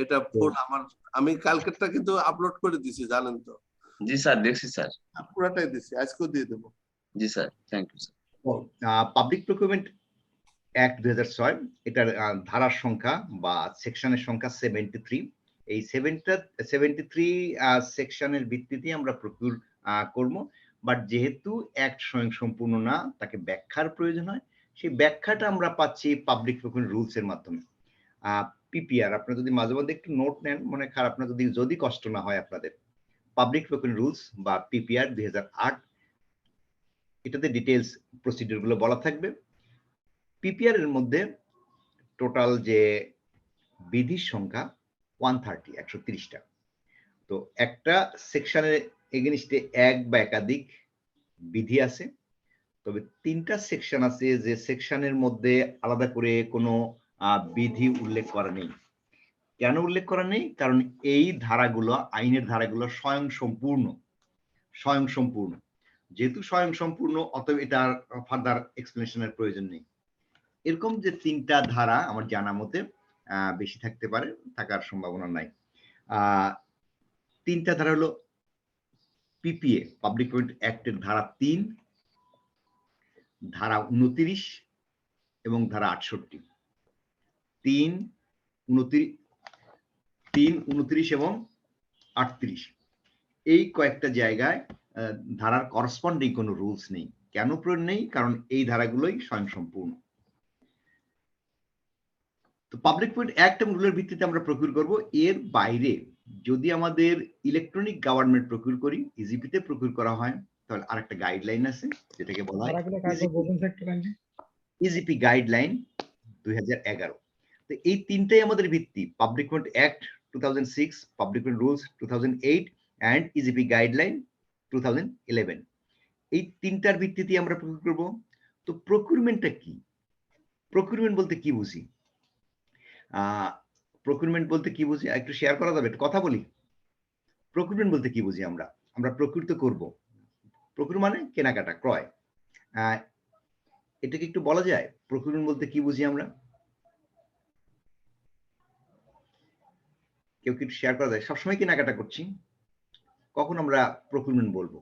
এটা ফুল আমার, আমি কালকেরটা কিন্তু আপলোড করে দিছি জানেন তো। জি স্যার, দেখছি স্যার, পুরাটাই দিছি, আজকেও দিয়ে দেবো। Ji sir, thank you sir. Public procurement act 2006, এটার ধারার সংখ্যা বা সেকশনের সংখ্যা 73। এই 73 সেকশনের ভিত্তিতে আমরা প্রকিউর করব। বাট যেহেতু অ্যাক্ট স্বয়ংসম্পূর্ণ না, তাকে ব্যাখ্যার প্রয়োজন হয়, সেই ব্যাখ্যাটা আমরা পাচ্ছি পাবলিক প্রকিউরমেন্ট রুলস এর মাধ্যমে। পিপিআর, আপনারা যদি মাঝে মধ্যে একটু নোট নেন, মনে খারাপ না, যদি কষ্ট না হয় আপনাদের। পাবলিক প্রকিউরমেন্ট রুলস বা পিপিআর 2008, এটাতে ডিটেলস প্রসিডিউর গুলো বলা থাকবে। পিপিআর এর মধ্যে টোটাল যে বিধির সংখ্যা 130টা। তো একটা সেকশনের এগেইনস্টে এক বা একাধিক বিধি আছে, তবে 3টা সেকশন আছে যে সেকশনের মধ্যে আলাদা করে কোনো বিধি উল্লেখ করা নেই। কেন উল্লেখ করা নেই? কারণ এই ধারাগুলো, আইনের ধারাগুলো স্বয়ংসম্পূর্ণ। যেহেতু স্বয়ংসম্পূর্ণ, অতএব এটার ফার্দার এক্সপ্লেনেশনের প্রয়োজন নেই। এরকম যে 3টা ধারা আমার জানা মতে বেশি থাকতে পারে, থাকার সম্ভাবনা নাই। 3টা ধারা হলো পিপিএ, পাবলিক প্রকিউরমেন্ট অ্যাক্টের ধারা 3, ধারা 29 এবং ধারা 68। 3, 29 এবং 38, এই কয়েকটা জায়গায় ধারার করসপন্ডিং কোনো রুলস নেই। কেন প্রয়োজন নেই? কারণ এই ধারাগুলোই স্বয়ংসম্পূর্ণ। তো পাবলিক প্রকিউরমেন্ট অ্যাক্ট এবং রুলের ভিত্তিতে আমরা প্রকিউর করব। এর বাইরে যদি আমাদের ইলেকট্রনিক গভর্নমেন্ট প্রকিউর করি, ইজিপিতে প্রকিউর করা হয়, তাহলে আরেকটা গাইডলাইন আছে যেটাকে বলা হয় ইজিপি গাইডলাইন 2011। তো এই 3টাই আমাদের ভিত্তি, public procurement act 2006, public procurement rules 2008 and e-GP guideline 2011। এই 3টার ভিত্তিতে আমরা প্রকিউর করব। তো প্রকিউরমেন্টটা কি? প্রকিউরমেন্ট বলতে কি বুঝি? প্রকিউরমেন্ট বলতে কি বুঝি একটু শেয়ার করা যাবে? একটু কথা বলি। প্রকিউরমেন্ট বলতে কি বুঝি? আমরা প্রকিউর করব। প্রকিউর মানে কেনাকাটা, ক্রয়। এটাকে একটু বলা যায় প্রকিউরমেন্ট বলতে কি বুঝি আমরা? কেউ কি শেয়ার করা যায়? সবসময় কেনাকাটা করছি, কখন আমরা প্রকিউরমেন্ট বলবো?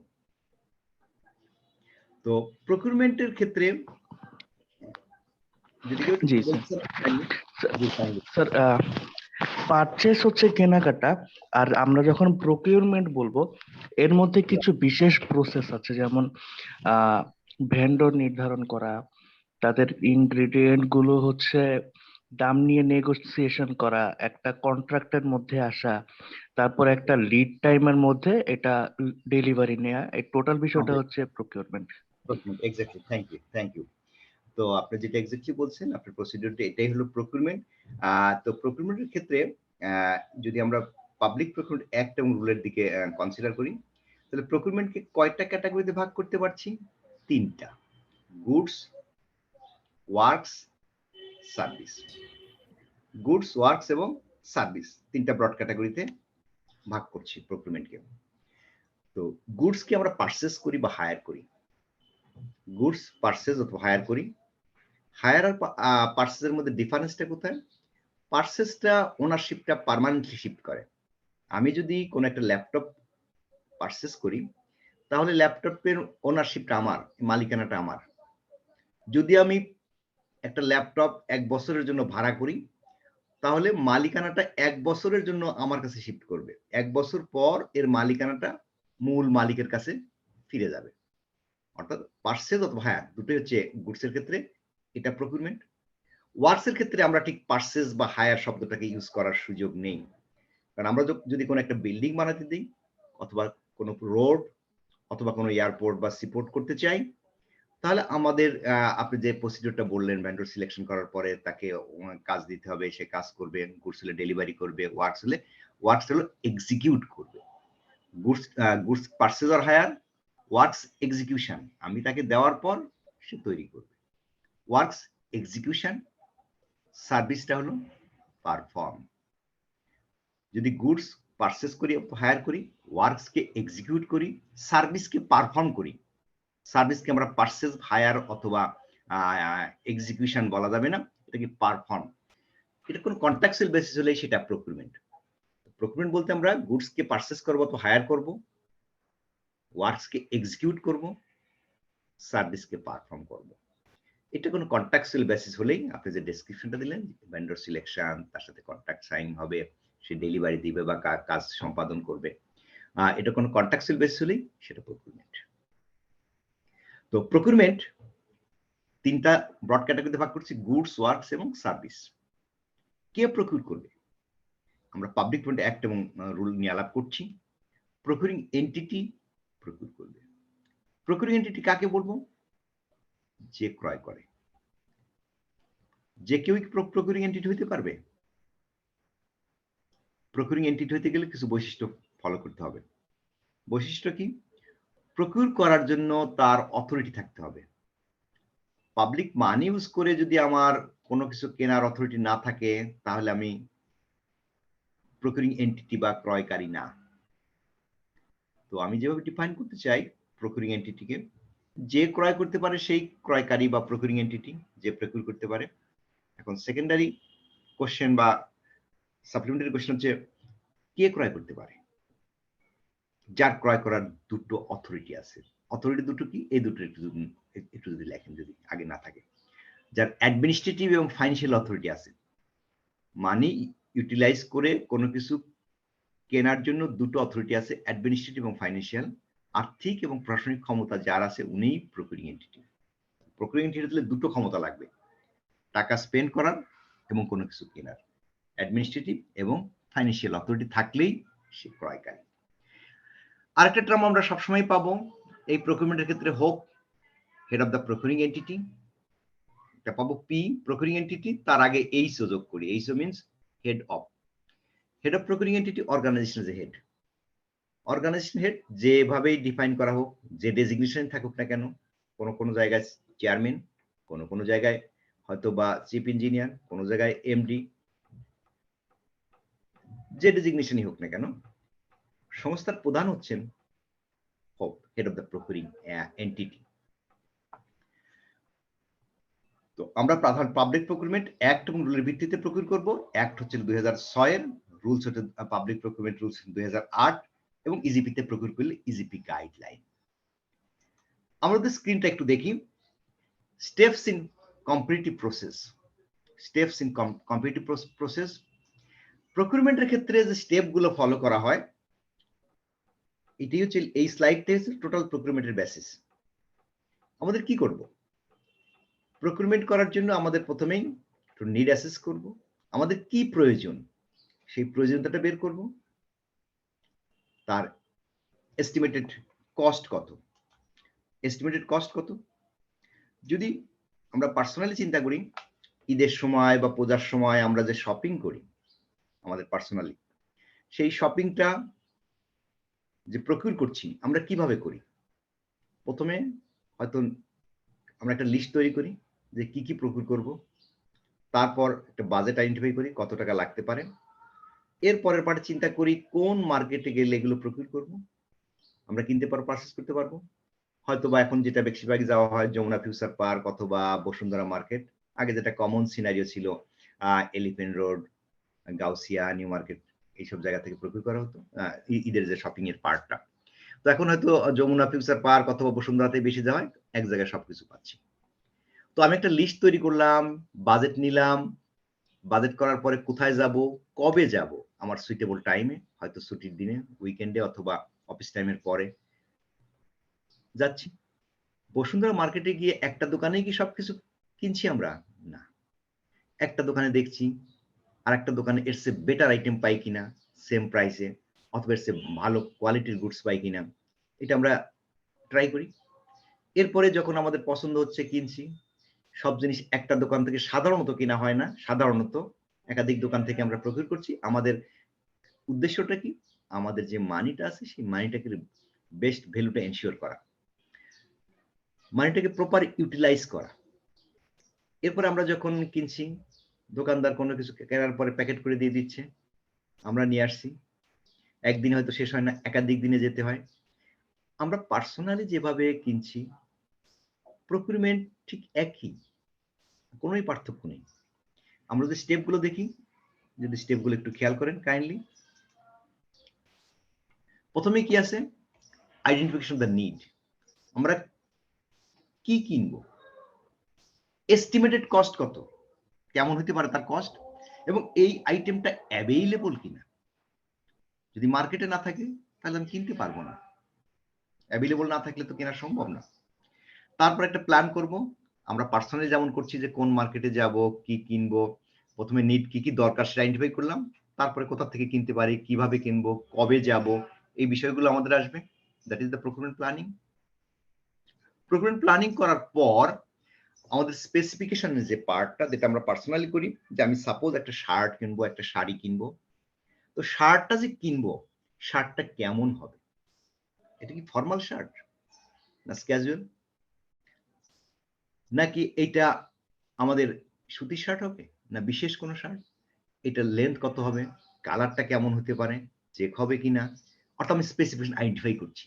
তো প্রকিউরমেন্টের ক্ষেত্রে যদি কেউ স্যার, পারচেস হচ্ছে কেনাকাটা, আর আমরা যখন প্রকিউরমেন্ট বলবো এর মধ্যে কিছু বিশেষ প্রসেস আছে, যেমন ভেন্ডর নির্ধারণ করা, তাদের ইনগ্রেডিয়েন্ট গুলো হচ্ছে দাম নিয়ে নেগোসিয়েশন করা, একটা কন্ট্রাক্টের মধ্যে আসা, তারপর একটা লিড টাইমের মধ্যে এটা ডেলিভারি নেওয়া, এই টোটাল বিষয়টা হচ্ছে প্রকিউরমেন্ট। Exactly, thank you. তো আপনি যেটা এক্স্যাক্টলি বলছেন, আপনার প্রসিডিউরটা এটাই হলো প্রকিউরমেন্ট। তো প্রকিউরমেন্টের ক্ষেত্রে যদি আমরা পাবলিক প্রকিউরমেন্ট অ্যাক্ট এবং রুলের দিকে কনসিডার করি, তাহলে প্রকিউরমেন্টকে কয়টা ক্যাটাগরিতে ভাগ করতে পারছি? 3টা, goods, works, service. Goods, works এবং সার্ভিস, 3টা ব্রড ক্যাটাগরিতে ভাগ করছি প্রকিউরমেন্টকে। তো গুডসকে আমরা পারচেজ করি বা হায়ার করি। গুডস পারচেজ অথবা হায়ার করি। হায়ার আর পারচেজের মধ্যে ডিফারেন্সটা কোথায়? পারচেজটা ওনারশিপটা পার্মানেন্টলি শিফট করে। আমি যদি কোনো একটা ল্যাপটপ পারচেজ করি, তাহলে ল্যাপটপের ওনারশিপটা আমার, মালিকানাটা আমার। যদি আমি একটা ল্যাপটপ 1 বছরের জন্য ভাড়া করি, তাহলে মালিকানাটা 1 বছরের জন্য আমার কাছে শিফট করবে। 1 বছর পর এর মালিকানাটা মূল মালিকের কাছে ফিরে যাবে। অর্থাৎ পারচেজ অথবা হায়ার দুটোই হচ্ছে গুডসের ক্ষেত্রে, এটা প্রকিউরমেন্ট। ওয়ার্কসের ক্ষেত্রে আমরা ঠিক পারচেজ বা হায়ার শব্দটাকে ইউজ করার সুযোগ নেই, কারণ আমরা যদি কোনো একটা বিল্ডিং বানাতে দিই, অথবা কোনো রোড, অথবা কোনো এয়ারপোর্ট বা সিপোর্ট করতে চাই, তাহলে আমাদের আপনি যে প্রসিডিউরটা বললেন, ভেন্ডর সিলেকশন করার পরে তাকে কাজ দিতে হবে, সে কাজ করবে, গুডস হলে ডেলিভারি করবে, ওয়ার্কস হলো এক্সিকিউট করবে। গুডস পারচেজ আর হায়ার, ওয়ার্কস এক্সিকিউশন, আমি তাকে দেওয়ার পর সে তৈরি করবে। ওয়ার্কস এক্সিকিউশন, সার্ভিসটা হলো পারফর্ম। যদি গুডস পারচেজ করি, হায়ার করি, ওয়ার্কসকে এক্সিকিউট করি, সার্ভিসকে পারফর্ম করি। সার্ভিসকে আমরা পারচেজ, হায়ার অথবা এক্সিকিউশন বলা যাবে না, এটাকে পারফর্ম। এটা কোন কন্ট্রাকচুয়াল বেসিস হলে সেটা প্রকিউরমেন্ট। প্রকিউরমেন্ট বলতে আমরা গুডস কে পারচেজ করব অথবা হায়ার করব, ওয়ার্কস কে এক্সিকিউট করব, সার্ভিস কে পারফর্ম করব। এটা কোনো কন্ট্রাকচুয়াল বেসিস হলেই আপনি যে ডেসক্রিপশনটা দিলেন, ভেন্ডর সিলেকশন, তার সাথে কন্ট্রাক্ট সাইন হবে, সে ডেলিভারি দিবে বা কাজ সম্পাদন করবে, এটা কোনো কন্ট্রাকচুয়াল বেসিস হলেই সেটা প্রকিউরমেন্ট। তো প্রকিউরমেন্ট তিনটা ব্রড ক্যাটাগরিতে ভাগ করছি, গুডস, ওয়ার্কস এবং সার্ভিস। কে প্রকিউর করবে? আমরা পাবলিক প্রকিউরমেন্ট অ্যাক্ট এবং রুল নিয়ে আলাপ করছি। প্রকিউরিং এন্টিটি প্রকিউর করবে। প্রকিউরিং এন্টিটি কাকে বলবো? যে ক্রয় করে। যে কেউই প্রকিউরিং এন্টিটি হইতে পারবে? প্রকিউরিং এন্টিটি হইতে গেলে কিছু বৈশিষ্ট্য ফলো করতে হবে। বৈশিষ্ট্য কি? প্রকিউর করার জন্য তার অথরিটি থাকতে হবে। পাবলিক মানি ইউজ করে যদি আমার কোনো কিছু কেনার অথরিটি না থাকে, তাহলে আমি প্রকিউরিং এন্টিটি বা ক্রয়কারী না। তো আমি যেভাবে ডিফাইন করতে চাই প্রকিউরিং এন্টিটিকে, যে ক্রয় করতে পারে সেই ক্রয়কারী বা প্রকিউরিং এন্টিটি, যে প্রকিউর করতে পারে। এখন সেকেন্ডারি কোশ্চেন বা সাপ্লিমেন্টারি কোশ্চেন হচ্ছে কে ক্রয় করতে পারে? যার ক্রয় করার দুটো অথরিটি আছে। অথরিটি দুটো কি? এই দুটো একটু যদি লেখেন, যদি আগে না থাকে। যার অ্যাডমিনিস্ট্রেটিভ এবং ফাইন্যান্সিয়াল অথরিটি আছে, মানি ইউটিলাইজ করে কোনো কিছু কেনার জন্য দুটো অথরিটি আছে, অ্যাডমিনিস্ট্রেটিভ এবং ফাইন্যান্সিয়াল। আর্থিক এবং প্রশাসনিক ক্ষমতা যার আছে উনিই প্রকিউরিং এন্টিটি। প্রকিউরিং এন্টিটি দিলে দুটো ক্ষমতা লাগবে, টাকা স্পেন্ড করার এবং কোনো কিছু কেনার। অ্যাডমিনিস্ট্রেটিভ এবং ফাইন্যান্সিয়াল অথরিটি থাকলেই সে ক্রয়কারী। আরেকটা টার্ম আমরা সবসময় পাবো এই প্রকিউরমেন্টের ক্ষেত্রে, হোক, head of the procuring entity. এটা পাবো পি, প্রকিউরিং এন্টিটি, তার আগে এইচ যোগ করি। H means head of. Head of procuring entity organization যে হেড। অর্গানাইজেশন হেড যেভাবেই ডিফাইন করা হোক, যে ডেজিগনেশন থাকুক না কেন, কোনো জায়গায় চেয়ারম্যান, কোনো জায়গায় হয়তো বা চিফ ইঞ্জিনিয়ার, কোনো জায়গায় এমডি, যে ডেজিগনেশনই হোক না কেন, সংস্থার প্রধান হচ্ছেন head of the procuring entity. তো আমরা পাবলিক প্রকিউরমেন্ট অ্যাক্ট এবং রুলের ভিত্তিতে প্রকিউর করব। অ্যাক্ট হচ্ছে 2006 এর, রুলস হচ্ছে পাবলিক প্রকিউরমেন্ট রুলস 2008, এবং ইজিপিতে প্রকিউর করলে ইজিপি গাইডলাইন। আমরা যদি স্ক্রিনটা একটু দেখি, steps in competitive process. Steps in competitive process, প্রকিউরমেন্টের ক্ষেত্রে যে স্টেপগুলো ফলো করা হয়, এটাই হচ্ছে এই স্লাইডটা হচ্ছে টোটাল প্রকিউরমেন্টের বেসিস। আমাদের কি করব? প্রকিউরমেন্ট করার জন্য আমাদের প্রথমেই একটু নিড অ্যাসেস করব, আমাদের কি প্রয়োজন সেই প্রয়োজনটা বের করব, তার এস্টিমেটেড কস্ট কত। এস্টিমেটেড কস্ট কত? যদি আমরা পার্সোনালি চিন্তা করি, ঈদের সময় বা পূজার সময় আমরা যে শপিং করি আমাদের পার্সোনালি, সেই শপিংটা যে প্রকিউর করছি আমরা কিভাবে করি? প্রথমে হয়তো আমরা একটা লিস্ট তৈরি করি যে কি কি প্রকিউর করব, তারপর একটা বাজেট আইডেন্টিফাই করি কত টাকা লাগতে পারে, এর পরের পার্টে চিন্তা করি কোন মার্কেটে গেলে এগুলো প্রকিউর করব, আমরা কিনতে পারবো, পারচেজ করতে পারবো। হয়তো বা এখন যেটা বেশিরভাগ যাওয়া হয় যমুনা ফিউচার পার্ক অথবা বসুন্ধরা মার্কেট। আগে যেটা কমন সিনারিও ছিল elephant road, Gausia, new market, এইসব জায়গা থেকে প্রকিউর করা হতো ঈদের যে শপিং এর পার্টটা। তো এখন হয়তো যমুনা ফিউচার পার্ক অথবা বসুন্ধরাতে বেশি যাওয়া হয়, এক জায়গায় সবকিছু পাচ্ছি। তো আমি একটা লিস্ট তৈরি করলাম, বাজেট নিলাম, বাজেট করার পরে কোথায় যাব, কবে যাব, আমার সুইটেবল টাইমে, হয়তো ছুটির দিনে, উইকেন্ডে অথবা অফিস টাইমের পরে যাচ্ছি। বসুন্ধরা মার্কেটে গিয়ে একটা দোকানে কি সবকিছু কিনছি আমরা? না, একটা দোকানে দেখছি আর একটা দোকানে এর চেয়ে বেটার আইটেম পাই কিনা সেম প্রাইসে, অথবা এর চেয়ে ভালো কোয়ালিটির গুডস পাই কিনা, এটা আমরা ট্রাই করি। এরপরে যখন আমাদের পছন্দ হচ্ছে কিনছি। সব জিনিস একটা দোকান থেকে সাধারণত কিনা হয় না, সাধারণত একাধিক দোকান থেকে আমরা প্রকিউর করছি। আমাদের উদ্দেশ্যটা কি? আমাদের যে মানিটা আছে সেই মানিটাকে বেস্ট ভ্যালুটা এনশিওর করা, মানিটাকে প্রপার ইউটিলাইজ করা। এরপরে আমরা যখন কিনছি, দোকানদার কোনো কিছু কেনার পরে প্যাকেট করে দিয়ে দিচ্ছে, আমরা নিয়ে আসছি, একদিন হয়তো শেষ হয় না, একাধিক দিনে যেতে হয়। আমরা পার্সোনালি যেভাবে কিনছি, প্রকিউরমেন্ট ঠিক একই, কোনোই পার্থক্য নেই। আমরা যদি স্টেপগুলো দেখি, যদি স্টেপগুলো একটু খেয়াল করেন কাইন্ডলি। প্রথমে কি আছে? Identification the need. আমরা কি কিনবো, এস্টিমেটেড কস্ট কত, কেমন হতে পারে তার কস্ট, এবং এই আইটেমটা অ্যাভেইলেবল কিনা। যদি মার্কেটে না থাকে তাহলে আমি কিনতে পারবো না, অ্যাভেইলেবল না থাকলে তো কেনা সম্ভব না। তারপর একটা প্ল্যান করব, আমরা পার্সোনালি যেমন করছি যে কোন মার্কেটে যাব, কি কিনবো, প্রথমে নিড কি কি দরকার সেটা আইডেন্টিফাই করলাম, তারপরে কোথা থেকে কিনতে পারি, কিভাবে কিনবো, কবে যাব, এই বিষয়গুলো আমাদের আসবে। That is the procurement planning. Procurement planning করার পর আমাদের স্পেসিফিকেশনের যে পার্টটা, যেটা আমরা পার্সোনালি করি, যে আমি সাপোজ একটা শার্ট কিনবো, একটা শাড়ি কিনবো, তো শার্টটা যে কিনবো, শার্টটা কেমন হবে, এটা কি ফর্মাল শার্ট না ক্যাজুয়াল, নাকি এটা আমাদের সুতির শার্ট হবে, না বিশেষ কোনো শার্ট, এটার লেন্থ কত হবে, কালারটা কেমন হতে পারে, চেক হবে কিনা, অর্থাৎ আমি স্পেসিফিকেশন আইডেন্টিফাই করছি।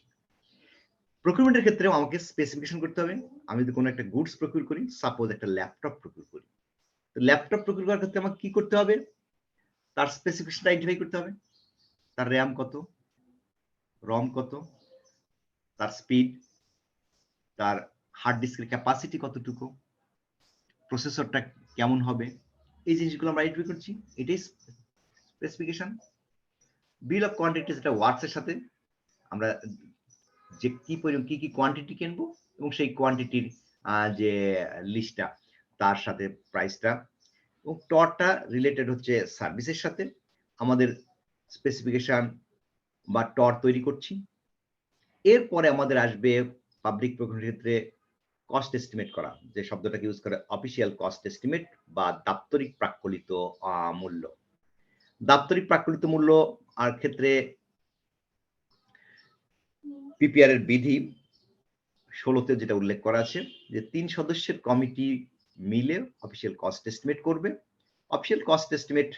প্রকিউরমেন্টের ক্ষেত্রেও আমাকে স্পেসিফিকেশন করতে হবে। আমি যদি কোনো একটা গুডস প্রকিউর করি, সাপোজ একটা ল্যাপটপ প্রকিউর করি, তো ল্যাপটপ প্রকিউর করার ক্ষেত্রে আমাকে কি করতে হবে, তার স্পেসিফিকেশন আইডেন্টিফাই করতে হবে। তার র্যাম কত, রম কত, তার স্পিড, তার হার্ড ডিস্কের ক্যাপাসিটি কতটুকু, প্রসেসরটা কেমন হবে, এই জিনিসগুলো আমরা আইডেন্টিফাই করছি। এটাই স্পেসিফিকেশন। বিল অফ কোয়ান্টিটি, যেটা ওয়াটস এর সাথে আমরা যে কি পরিমাণ কি কি কোয়ান্টিটি কিনবো এবং সেই কোয়ান্টিটির যে লিস্টটা, তার সাথে প্রাইসটা, এবং টরটা রিলেটেড হচ্ছে সার্ভিসের সাথে। আমাদের স্পেসিফিকেশন বা টর তৈরি করছি। এরপরে আমাদের আসবে পাবলিক প্রকিউরমেন্টের ক্ষেত্রে কস্ট এস্টিমেট করা, যে শব্দটাকে ইউজ করে অফিসিয়াল কস্ট এস্টিমেট বা দাপ্তরিক প্রাক্কলিত মূল্য। দাপ্তরিক প্রাক্কলিত মূল্য আর ক্ষেত্রে পিপিআর এর বিধি 16তে যেটা উল্লেখ করা আছে, যে 3 সদস্যের কমিটি মিলে অফিসিয়াল কস্ট এস্টিমেট করবে। অফিসিয়াল কস্ট এস্টিমেট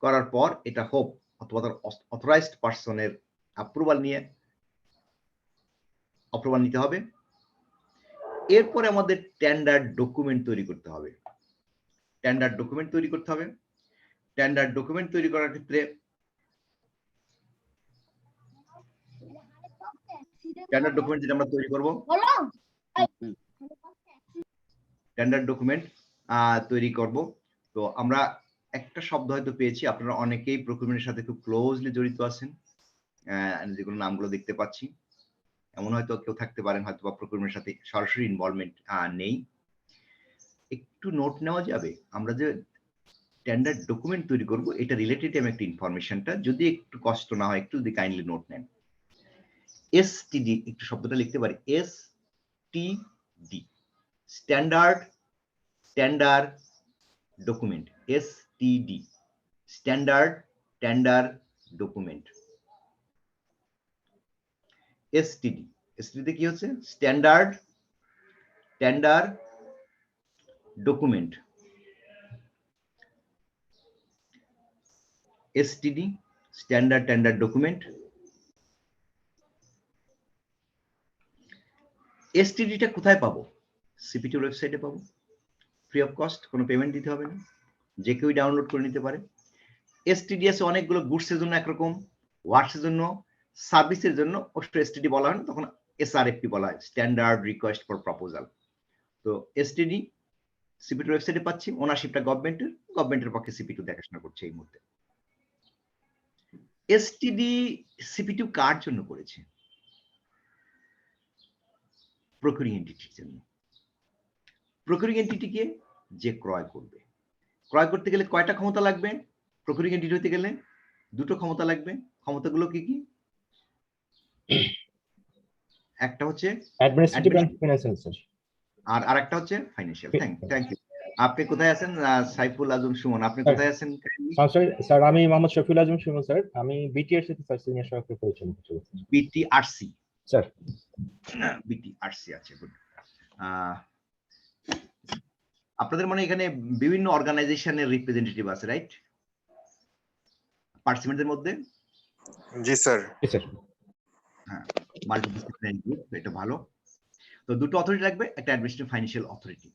করার পর এটা হোক অথবা তার অথরাইজড পার্সনের অ্যাপ্রুভাল নিতে হবে। এরপরে আমাদের টেন্ডার ডকুমেন্ট তৈরি করতে হবে। টেন্ডার ডকুমেন্ট তৈরি করার ক্ষেত্রে টেন্ডার ডকুমেন্ট যেটা আমরা তৈরি করব, টেন্ডার ডকুমেন্ট তৈরি করব। তো আমরা একটা শব্দ হয়তো পেয়েছি, আপনারা অনেকেই প্রকিউরমেন্টের সাথে খুব ক্লোজলি জড়িত আছেন, যেগুলো নামগুলো দেখতে পাচ্ছি। এমন হয়তো কেউ থাকতে পারেন হয়তো বা প্রকিউরমেন্টের সাথে সরাসরি ইনভলভমেন্ট নেই। একটু নোট নেওয়া যাবে, আমরা যে টেন্ডার ডকুমেন্ট তৈরি করব এটা রিলেটেড আমি একটা ইনফরমেশনটা, যদি একটু কষ্ট না হয় একটু যদি কাইন্ডলি নোট নেন। এসটিডি, একটু শব্দটা লিখতে পারি, STD, standard tender document, STD, standard tender document. STD, STD কি হচ্ছে? Standard tender document. STD, standard tender document. এসটিডিটা কোথায় পাবো? সিপিটির ওয়েবসাইটে পাবো, ফ্রি অফ কস্ট, কোনো পেমেন্ট দিতে হবে না, যে কেউই ডাউনলোড করে নিতে পারে। এসটিডি আছে অনেকগুলো, গুডসের জন্য একরকম, ওয়ার্কসের জন্য, সার্ভিসের জন্য অবশ্য এসটিডি বলা হয় না, তখন এসআরএফপি বলা হয়, স্ট্যান্ডার্ড রিকোয়েস্ট ফর প্রপোজাল। তো এসটিডি সিপিটির ওয়েবসাইটে পাচ্ছি, ওনারশিপটা গভর্নমেন্টের পক্ষে সিপিটিউ দেখাশোনা করছে এই মুহূর্তে। এসটিডি সিপিটিউ কার জন্য করেছে? প্রকিউরিং এন্টিটির জন্য। প্রকিউরিং এন্টিটিকে যে ক্রয় করবে, ক্রয় করতে গেলে কয়টা ক্ষমতা লাগবে? প্রকিউরিং এন্টিটি হতে গেলে দুটো ক্ষমতা লাগবে। ক্ষমতাগুলো কি কি? একটা হচ্ছে অ্যাডমিনিস্ট্রেটিভ এন্ড ফিনান্সিয়াল স্যার, আর আরেকটা হচ্ছে ফাইন্যান্সিয়াল। Thank you. আপনি কোথায় আছেন? সাইফুল আজম সুমন, আপনি কোথায় আছেন? স্যার আমি মোহাম্মদ শফিউল আজম সুমন স্যার, আমি বিটিআরসি তে স্যার সিনিয়র সহকারী পরিচালক করছি। বিটিআরসি স্যার, বিটিআরসি আছে, গুড। আপনাদের মানে এখানে বিভিন্ন অর্গানাইজেশনের রিপ্রেজেন্টেটিভ আছে, রাইট? পার্টিসিপেন্টদের মধ্যে? জি স্যার। জি স্যার। হ্যাঁ, মাল্টিডিসিপ্লিনারি গ্রুপ, এটা ভালো। তো দুটো অথরিটি লাগবে, একটা অ্যাডমিনিস্ট্রেটিভ, ফাইন্যান্সিয়াল অথরিটি।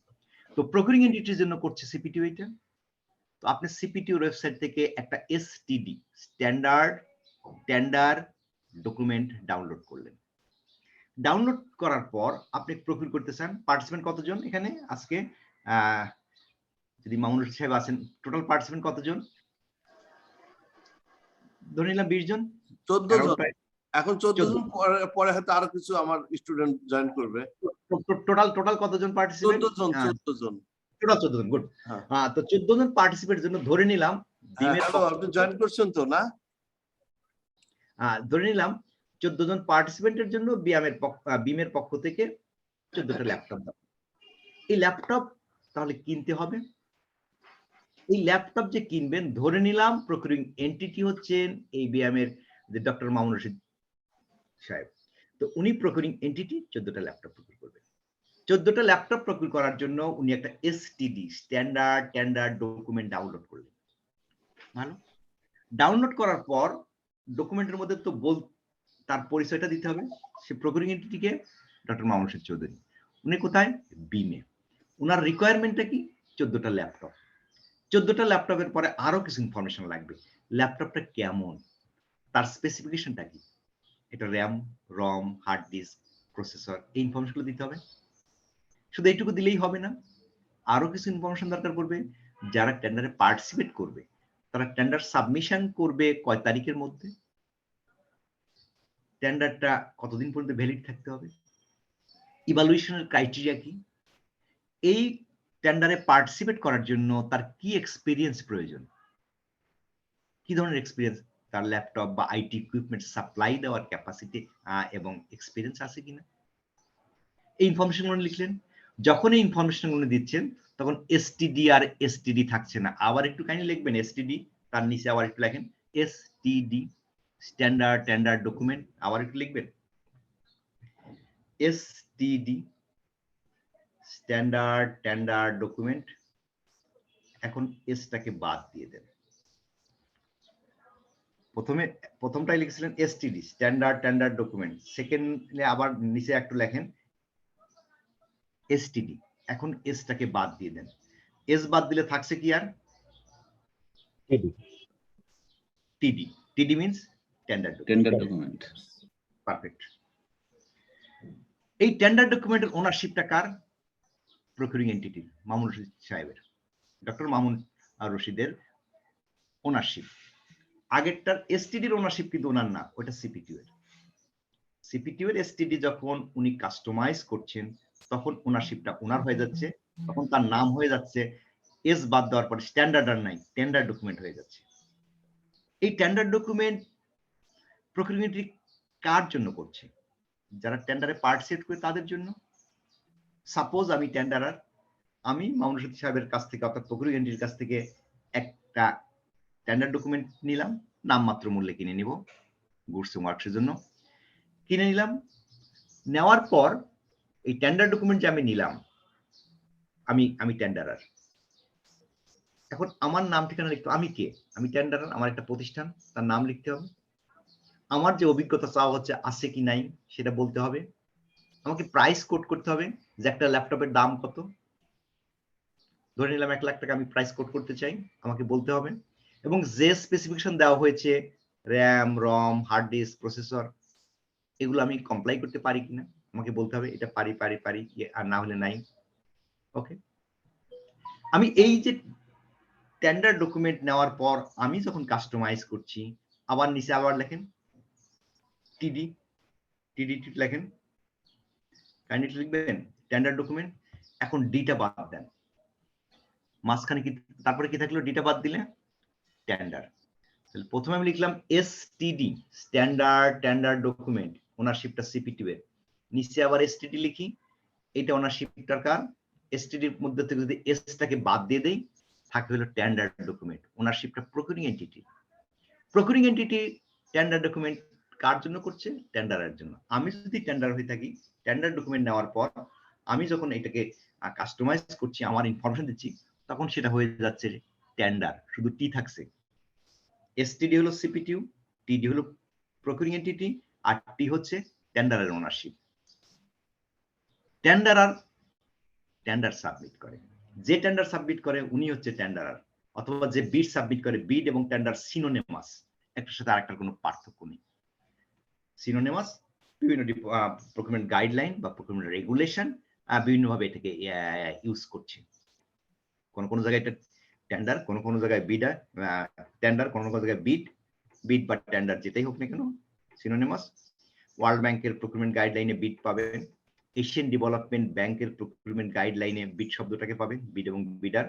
তো প্রকিউরিং এন্টিটির জন্য করছে সিপিটিউ এটা। তো আপনি সিপিটিউর ওয়েবসাইট থেকে একটা STD standard tender document download করলেন। ডাউনলোড করার পর আপনি প্রকিউর করতে চান। পার্টিসিপেন্ট কতজন এখানে আজকে? যদি মামুন রশিদ সাহেব আছেন, টোটাল পার্টিসিপেন্ট কতজন? ধরে নিলাম 20 জন। 14 জন। এখন 14 জন, পরে হয়তো আরো কিছু আমার স্টুডেন্ট জয়েন করবে। টোটাল কতজন পার্টিসিপেন্ট? 14 জন। 14 জন। টোটাল 14 জন। গুড। তো 14 জন পার্টিসিপেন্টের জন্য ধরে নিলাম হ্যালো, আপনি জয়েন করছেন তো না? ধরে নিলাম 14 জন পার্টিসিপেন্টের জন্য বিমের পক্ষ থেকে 14টা ল্যাপটপ দাও। এই ল্যাপটপ তাহলে কিনতে হবে। এই ল্যাপটপ যে কিনবেন, ধরে নিলাম প্রকিউরিং এন্টিটি হচ্ছেন এই বিএমের যে ডক্টর মামুন রশিদ সাহেব। তো উনি প্রকিউরিং এন্টিটি 14টা ল্যাপটপ প্রকিউর করবেন। 14টা ল্যাপটপ প্রকিউর করার জন্য উনি একটা STD standard tender document download করলেন। ভালো। ডাউনলোড করার পর ডকুমেন্টের মধ্যে তো তার পরিচয়টা দিতে হবে। সে প্রকিউরিং এন্টিটিকে ডক্টর মামুন রশিদ চৌধুরী। উনি কোথায়? বিমে। উনার রিকোয়ারমেন্টটা কি? 14টা ল্যাপটপ। 14টা ল্যাপটপের পরে আরো কিছু ইনফরমেশন লাগবে। ল্যাপটপটা কেমন, তার স্পেসিফিকেশনটা কি, এটা র্যাম, রম, হার্ড ডিস্ক, প্রসেসর, এই ইনফরমেশনগুলো দিতে হবে। শুধু এইটুকু দিলেই হবে না, আরো কিছু ইনফরমেশন দরকার পড়বে। যারা টেন্ডারে পার্টিসিপেট করবে তারা টেন্ডার সাবমিশন করবে কয় তারিখের মধ্যে, টেন্ডারটা কতদিন পর্যন্ত ভ্যালিড থাকতে হবে, ইভালুয়েশনের ক্রাইটেরিয়া কি, এই টেন্ডারে পার্টিসিপেট করার জন্য তার কি এক্সপিরিয়েন্স প্রয়োজন, কি ধরনের এক্সপিরিয়েন্স, তার ল্যাপটপ বা আইটি ইকুইপমেন্ট সাপ্লাই দেওয়ার ক্যাপাসিটি এবং এক্সপিরিয়েন্স আছে কিনা, এই ইনফরমেশনগুলো লিখলেন। যখন এই ইনফরমেশনগুলো দিচ্ছেন তখন এসটিডি আর এসটিডি থাকছে না, আবার একটু কাইন্ডলি লিখবেন এসটিডি, তার নিচে আবার একটু লেখেন এসটিডি স্ট্যান্ডার্ড টেন্ডার ডকুমেন্ট, আবার একটু লিখবেন এসটিডি স্ট্যান্ডার্ড টেন্ডার ডকুমেন্ট। এখন এসটাকে বাদ দিয়ে দেন। প্রথমটাই লিখেছিলেন এসটিডি স্ট্যান্ডার্ড টেন্ডার ডকুমেন্ট, সেকেন্ডে আবার নিচে একটু লেখেন এসটিডি। এখন এসটাকে বাদ দিয়ে দেন। এস বাদ দিলে থাকছে কি আর? টিডি। টিডি মিন্স টেন্ডার ডকুমেন্ট। পারফেক্ট। এই টেন্ডার ডকুমেন্টের ওনারশিপটা কার? প্রকিউরিং এন্টিটি মামুন রশিদ সাহেবের, ডক্টর মামুন রশিদের ওনারশিপ। আগেরটার এসটিডির ওনারশিপ কিন্তু ওনার না, ওটা সিপিটিউ এর। সিপিটিউ এর এসটিডি যখন উনি কাস্টমাইজ করছেন তখন ওনারশিপটা ওনার হয়ে যাচ্ছে, তখন তার নাম হয়ে যাচ্ছে। এস বাদ দেওয়ার পরে স্ট্যান্ডার্ড আর নাই, টেন্ডার ডকুমেন্ট হয়ে যাচ্ছে। এই টেন্ডার ডকুমেন্ট প্রকিউরিং এন্টিটি কার জন্য করছে? যারা টেন্ডারে পার্টিসিপেট করে তাদের জন্য। সাপোজ আমি টেন্ডারার, আমি মামুন রশিদ সাহেবের কাছ থেকে অর্থাৎ প্রকিউরিং এন্টিটির কাছ থেকে একটা টেন্ডার ডকুমেন্ট নিলাম, নামমাত্র মূল্যে কিনে নিব গুডস এন্ড ওয়ার্কসের জন্য। কিনে নিলাম, নেওয়ার পর এই টেন্ডার ডকুমেন্ট যে আমি নিলাম, আমি টেন্ডারার। এখন আমার নাম ঠিকানা লিখতে, আমি কে? আমি টেন্ডারার, আমার একটা প্রতিষ্ঠান, তার নাম লিখতে হবে। আমার যে অভিজ্ঞতা চাওয়া হচ্ছে আছে কি নাই সেটা বলতে হবে। আমাকে প্রাইস কোড করতে হবে যে একটা ল্যাপটপের দাম কত। ধরে নিলাম 1 লাখ টাকা আমি প্রাইস কোড করতে চাই, আমাকে বলতে হবে। এবং যে স্পেসিফিকেশন দেওয়া হয়েছে, র্যাম, রম, হার্ড ডিস্ক, প্রসেসর, এগুলো আমি কমপ্লাই করতে পারি কিনা আমাকে বলতে হবে। এটা পারি, আর না হলে নাই। ওকে, আমি এই যে টেন্ডার ডকুমেন্ট নেওয়ার পর আমি যখন কাস্টমাইজ করছি, আবার নিচে আবার লেখেন টিডি লেখেন, কাইন্ডলি লিখবেন টেন্ডার ডকুমেন্ট। এখন ডিটা বাদ দেন, মাঝখানে কি, তারপরে কি থাকলো? ডিটা বাদ দিলে টেন্ডার। তাহলে প্রথমে আমি লিখলাম এসটিডি স্ট্যান্ডার্ড টেন্ডার ডকুমেন্ট, ওনারশিপটা সিপিটিউ এর। নিচে আবার এসটিডি লিখি, এটা ওনারশিপটার কার? এসটিডির মধ্যে থেকে যদি এসটাকে বাদ দিয়ে দেই, থাকে হলো টেন্ডার ডকুমেন্ট, ওনারশিপটা procuring entity. Procuring entity tender document কার জন্য করছে? টেন্ডারের জন্য। আমি যদি টেন্ডার হয়ে থাকি, টেন্ডার ডকুমেন্ট নেওয়ার পর আমি যখন এটাকে কাস্টমাইজ করছি, আমার ইনফরমেশন দিচ্ছি, তখন সেটা হয়ে যাচ্ছে টেন্ডার, শুধু টি থাকছে। এসটিডি হলো সিপিটিউ, টিডি হলো প্রকিউরিং এন্টিটি, আর টি হচ্ছে টেন্ডারের ওনারশিপ। টেন্ডারার টেন্ডার সাবমিট করে, যে টেন্ডার সাবমিট করে উনি হচ্ছে টেন্ডারার, অথবা যে বিড সাবমিট করে, বিড এবং টেন্ডার সিনোনিমাস, একটার সাথে আরেকটার কোনো পার্থক্য নেই। সিনোনিমাস বিভিন্ন প্রকিউরমেন্ট গাইডলাইন বা প্রকিউরমেন্ট রেগুলেশন বিভিন্নভাবে এটাকে ইউজ করছে। কোন জায়গায় এটা টেন্ডার, কোন জায়গায় বিডার, টেন্ডার, কোন জায়গায় বিড বা টেন্ডার যেটাই হোক না কেন সিনোনিমাস। ওয়ার্ল্ড ব্যাংকের প্রকিউরমেন্ট গাইডলাইনে বিড পাবেন, এশিয়ান ডেভেলপমেন্ট ব্যাংকের প্রকিউরমেন্ট গাইডলাইনে বিড শব্দটাকে পাবেন, বিড এবং বিডার।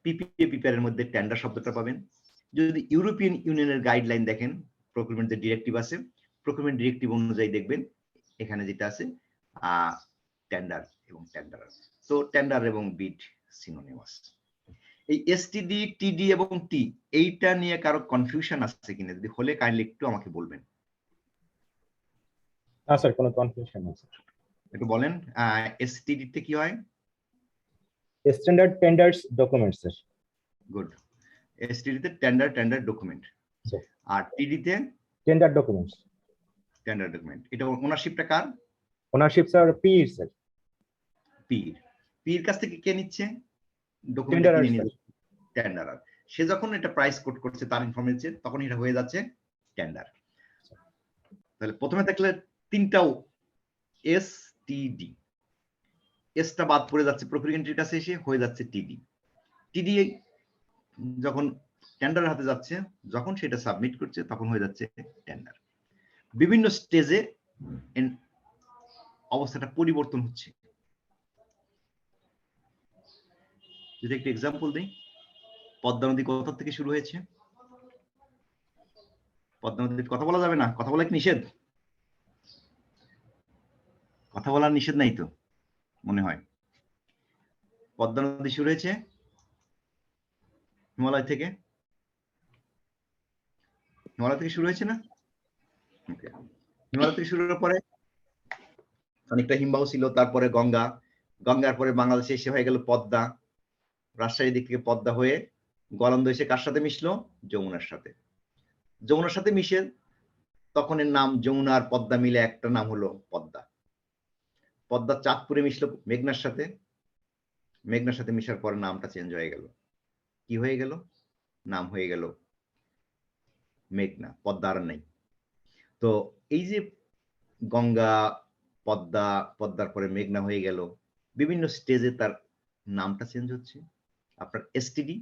পিপিএ এর মধ্যে টেন্ডার শব্দটা পাবেন। যদি ইউরোপিয়ান ইউনিয়নের গাইডলাইন দেখেন, প্রকিউরমেন্ট যে ডিরেক্টিভ আছে, প্রকিউরমেন্ট ডিরেক্টিভ অনুযায়ী দেখবেন এখানে যেটা আছে টেন্ডার এবং টেন্ডার। তো টেন্ডার এবং বিড সিনোনিমাস। এই এসটিডি, টিডি এবং টি এইটা নিয়ে কারো কনফিউশন আছে কিনা, যদি হলে কাইন্ডলি একটু আমাকে বলবেন। না স্যার, কোনো কনফিউশন নেই স্যার। একটু বলেন এসটিডি তে কি হয়? Standard tenders document sir. Good. STD তে টেন্ডার ডকুমেন্ট, স্যার আর টিডি তে টেন্ডার ডকুমেন্টস। Tender document. এটা ওনারশিপটা কার? ওনারশিপ স্যার পির স্যার। পির কাছ থেকে কে নিচ্ছে ডকুমেন্ট? টেন্ডারার কিনে স্যার। নিচ্ছে টেন্ডারার। সে যখন এটা প্রাইস কোট করছে তার ইনফরমেশন, তখন এটা হয়ে যাচ্ছে টেন্ডার। তাহলে প্রথমে থাকলে তিনটাও এসটিডি, এসটা বাদ পড়ে যাচ্ছে প্রকিউরমেন্টের কাছে এসে হয়ে যাচ্ছে টিডি। টিডি যখন টেন্ডারের হাতে যাচ্ছে, যখন সেটা সাবমিট করছে তখন হয়ে যাচ্ছে টেন্ডার। বিভিন্ন স্টেজে অবস্থাটা পরিবর্তন হচ্ছে। যদি একটা এক্সাম্পল দিই, পদ্মা নদী কোথা থেকে শুরু হয়েছে? পদ্মা নদীর কথা বলা যাবে না? কথা বলা কি নিষেধ? কথা বলার নিষেধ নাই তো মনে হয়। পদ্মা নদী শুরু হয়েছে হিমালয় থেকে। হিমালয় থেকে শুরু হয়েছে না? হিমালয় থেকে শুরু হওয়ার পরে অনেকটা হিমবাহ ছিল, তারপরে গঙ্গা, গঙ্গার পরে বাংলাদেশে এসে হয়ে গেল পদ্মা, রাজশাহীর দিক থেকে পদ্মা হয়ে গলন্দ এসে কার সাথে মিশলো? যমুনার সাথে। যমুনার সাথে মিশে তখন এর নাম যমুনা আর পদ্মা মিলে একটা নাম হলো পদ্মা। পদ্মা চাঁদপুরে মিশলো মেঘনার সাথে, মেঘনার সাথে মিশার পর নামটা চেঞ্জ হয়ে গেল। কি হয়ে গেল? নাম হয়ে গেল মেঘনা, পদ্মা আর নাই। তো এই যে গঙ্গা, পদ্মা, পদ্মার পরে মেঘনা হয়ে গেল, বিভিন্ন স্টেজে তার নামটা চেঞ্জ হচ্ছে। আপনার এসটিডি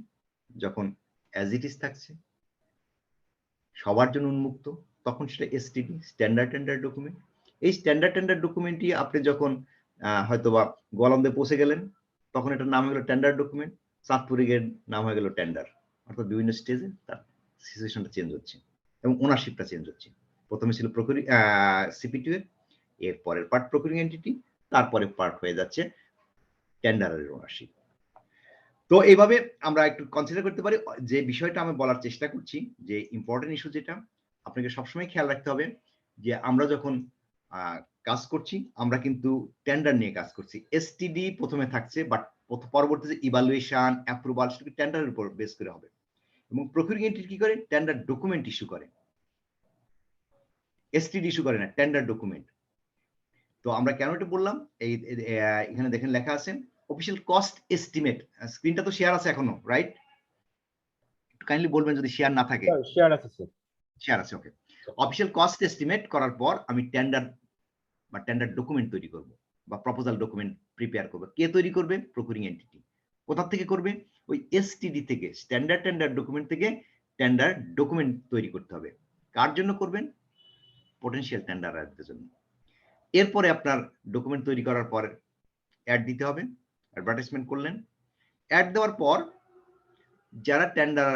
যখন অ্যাজ ইট ইজ থাকছে, সবার জন্য উন্মুক্ত, তখন সেটা এসটিডি, স্ট্যান্ডার্ড টেন্ডার ডকুমেন্ট। এই স্ট্যান্ডার্ড টেন্ডার ডকুমেন্টই আপনি যখন হয়তোবা গোয়ালন্দে পৌঁছে গেলেন, তখন এটার নাম হয়ে গেল টেন্ডার ডকুমেন্ট, চাঁদপুরে গিয়ে নাম হয়ে গেল টেন্ডার। অর্থাৎ বিভিন্ন স্টেজে তার সিচুয়েশনটা চেঞ্জ হচ্ছে এবং ওনারশিপটা চেঞ্জ হচ্ছে। প্রথমে ছিল সিপিটিউ এর পরের পার্ট প্রকিউরিং এন্টিটি, তারপরে পার্ট হয়ে যাচ্ছে টেন্ডারের ওনারশিপ। তো এইভাবে আমরা একটু কনসিডার করতে পারি। যে বিষয়টা আমি বলার চেষ্টা করছি, যে ইম্পর্টেন্ট ইস্যু যেটা আপনাকে সবসময় খেয়াল রাখতে হবে, যে আমরা যখন কাজ করছি আমরা কিন্তু টেন্ডার নিয়ে কাজ করছি। এসটিডি প্রথমে থাকছে, বাট পরবর্তীতে ইভালুয়েশন, অ্যাপ্রুভাল সেটা টেন্ডারের উপর বেস করে হবে। এবং প্রকিউরিং এন্টিটি কি করে? টেন্ডার ডকুমেন্ট ইস্যু করে, এসটিডি ইস্যু করে না, টেন্ডার ডকুমেন্ট। তো আমরা কেন এটা বললাম, এই এখানে দেখেন লেখা আছে অফিশিয়াল কস্ট এস্টিমেট। স্ক্রিনটা তো শেয়ার আছে এখনো, রাইট? কাইন্ডলি বলবেন যদি শেয়ার না থাকে। শেয়ার আছে স্যার। শেয়ার আছে, ওকে। অফিশিয়াল কস্ট এস্টিমেট করার পর আমি টেন্ডার বা টেন্ডার ডকুমেন্ট তৈরি করব বা প্রপোজাল ডকুমেন্ট প্রিপেয়ার করব। কে তৈরি করবে? Procuring entity. কোথা থেকে করবে? ওই এসটিডি থেকে, স্ট্যান্ডার্ড টেন্ডার ডকুমেন্ট থেকে টেন্ডার ডকুমেন্ট তৈরি করতে হবে। কার জন্য করবেন? পটেনশিয়াল টেন্ডারদের জন্য। এরপরে আপনার ডকুমেন্ট তৈরি করার পর অ্যাড দিতে হবে, অ্যাডভার্টাইজমেন্ট করলেন। অ্যাড দেওয়ার পর যারা টেন্ডার,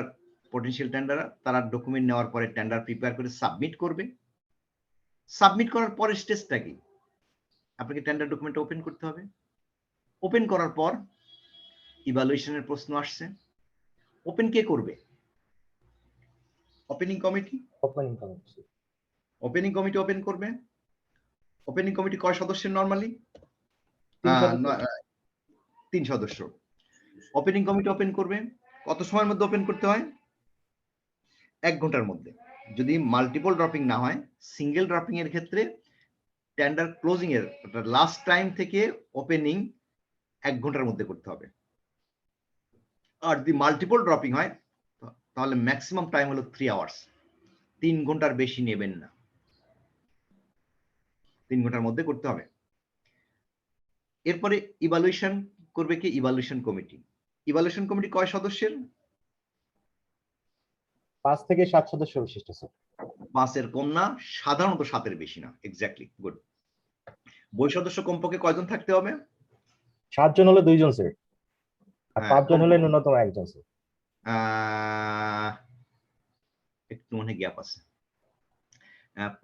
পটেনশিয়াল টেন্ডার, তারা ডকুমেন্ট নেওয়ার পরে টেন্ডার প্রিপেয়ার করে সাবমিট করবে। সাবমিট করার পরের স্টেজটা কি? আপনাকে টেন্ডার ডকুমেন্ট ওপেন করতে হবে। ওপেন করার পর ইভালুয়েশনের প্রশ্ন আসছে। ওপেন কে করবে? Opening committee. Opening committee open করবে। ওপেনিং কমিটি কয় সদস্যের? নরমালি 3 সদস্য। ওপেনিং কমিটি ওপেন করবে। কত সময়ের মধ্যে ওপেন করতে হয়? 1 ঘন্টার মধ্যে। যদি মাল্টিপল ড্রপিং না হয়, সিঙ্গেল ড্রপিং এর ক্ষেত্রে টেন্ডার ক্লোজিং এর লাস্ট টাইম থেকে ওপেনিং 1 ঘন্টার মধ্যে করতে হবে। আর যদি মাল্টিপল ড্রপিং হয় তাহলে ম্যাক্সিমাম টাইম হলো 3 আওয়ার্স, 3 ঘন্টার বেশি নেবেন না, 3 ঘন্টার মধ্যে করতে হবে। এরপরে ইভালুয়েশন করবে কি? Evaluation committee. ইভালুয়েশন কমিটি কয় সদস্যের? 5 থেকে 7 সদস্য বিশিষ্ট স্যার। 5 এর কম না, সাধারণত 7 এর বেশি না। Exactly, good. বই সদস্য কমপক্ষে কয়জন থাকতে হবে? 7 জন হলে 2 জন স্যার, আর হ্যাঁ, 5 জন হলে ন্যূনতম 1 জন স্যার। একটু মনে গ্যাপ আছে।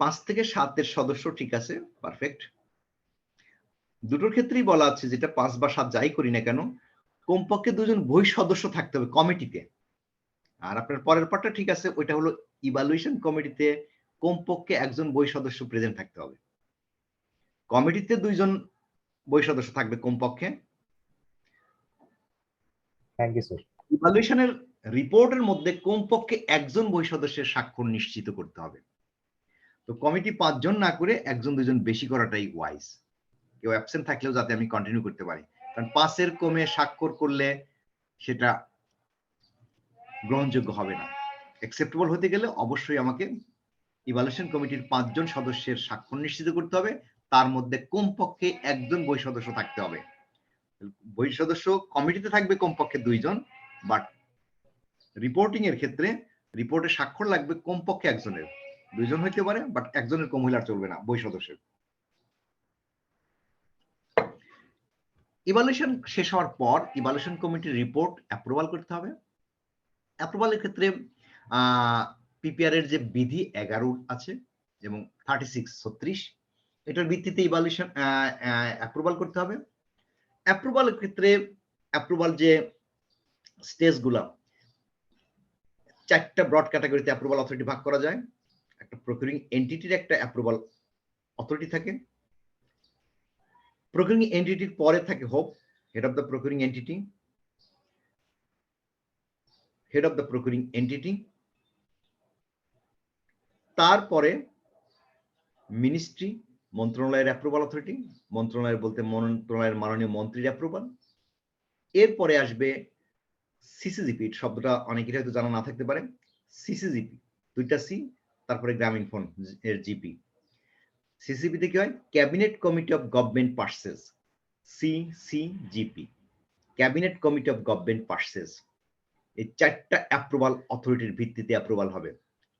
5 থেকে 7 এর সদস্য, ঠিক আছে, পারফেক্ট। দুটোর ক্ষেত্রেই বলা আছে, যেটা 5 বা 7 যাই করি না কেন, কমপক্ষে 2 জন বই সদস্য থাকতে হবে কমিটিতে। আর আপনার পরের পার্টটা ঠিক আছে, ওইটা হলো ইভালুয়েশন কমিটিতে কমপক্ষে 1 জন বই সদস্য প্রেজেন্ট থাকতে হবে। কমিটিতে 2 জন বই সদস্য থাকবে কমপক্ষে। Thank you sir. ইভালুয়েশনের রিপোর্টের মধ্যে কমপক্ষে 1 জন বই সদস্যের স্বাক্ষর নিশ্চিত করতে হবে। তো কমিটি 5 জন না করে 1 জন 2 জন বেশি করাটাই ওয়াইজ। কেউ অ্যাবসেন্ট থাকলেও যাতে আমি কন্টিনিউ করতে পারি, কারণ 5 এর কমে স্বাক্ষর করলে সেটা গ্রহণযোগ্য হবে না। অ্যাকসেপ্টেবল হতে গেলে অবশ্যই আমাকে ইভালুয়েশন কমিটির 5 জন সদস্যের স্বাক্ষর নিশ্চিত করতে হবে, তার মধ্যে কমপক্ষে 1 জন বই সদস্য থাকতে হবে। বই সদস্য কমিটিতে থাকবে কমপক্ষে 2 জন, বাট রিপোর্টিং এর ক্ষেত্রে রিপোর্টে স্বাক্ষর লাগবে কমপক্ষে 1 জনের। 2 জন হইতে পারে, বাট 1 জনের কম হইলে আর চলবে না বই সদস্যের। ইভালুয়েশন শেষ হওয়ার পর ইভালুয়েশন কমিটির রিপোর্ট অ্যাপ্রুভাল করতে হবে। অ্যাপ্রুভালের ক্ষেত্রে পিপিআর এর যে বিধি 11 আছে এবং 36 এটার ভিত্তিতে ইভালুয়েশন অ্যাপ্রুভাল করতে হবে। অ্যাপ্রুভালের ক্ষেত্রে অ্যাপ্রুভাল যে স্টেজগুলো, 4টা ব্রড ক্যাটাগরিতে অ্যাপ্রুভাল অথরিটি ভাগ করা যায়। একটা প্রকিউরিং এন্টিটির একটা অ্যাপ্রুভাল অথরিটি থাকে। প্রকিউরিং এন্টিটির পরে থাকে head of the procuring entity, head of the procuring entity. তারপরে মিনিস্ট্রি, মন্ত্রণালয়ের অ্যাপ্রুভাল অথরিটি, মন্ত্রণালয় বলতে মন্ত্রণালয়ের মাননীয় মন্ত্রীর অ্যাপ্রুভাল। এরপরে আসবে সিসিজিপি, শব্দটা অনেকেরই হয়তো জানা না থাকতে পারে। সিসিজিপি, 2টা সি, তারপরে গ্রামীণ ফোন এর জিপি। সিসিজিপিতে কি হয়? Cabinet committee of government purchase, সিসিজিপি, cabinet committee of government purchase. এই 4টা অ্যাপ্রুভাল অথরিটির ভিত্তিতে অ্যাপ্রুভাল হবে।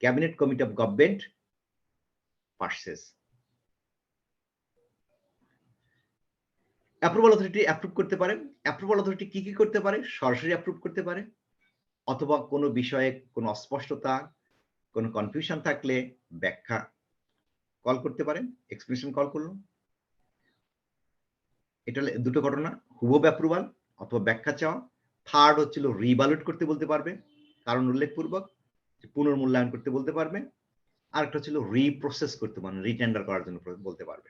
Cabinet committee of government purchase. Approval authority approve করতে পারে। অ্যাপ্রুভাল অথরিটি কি কি করতে পারে? সরাসরি অ্যাপ্রুভ করতে পারে, অথবা কোনো বিষয়ে কোনো অস্পষ্টতা, কোনো কনফিউশন থাকলে ব্যাখ্যা কল করতে পারে, এক্সপ্লেনেশন কল করলো। এটা দুটো ঘটনা, হুবহু অ্যাপ্রুভাল অথবা ব্যাখ্যা চাওয়া। থার্ড হচ্ছিল রিভ্যালুয়েট করতে বলতে পারবে, কারণ উল্লেখপূর্বক পুনর্মূল্যায়ন করতে বলতে পারবে। আর একটা ছিল রিপ্রসেস করতে, মানে রিটেন্ডার করার জন্য বলতে পারবে।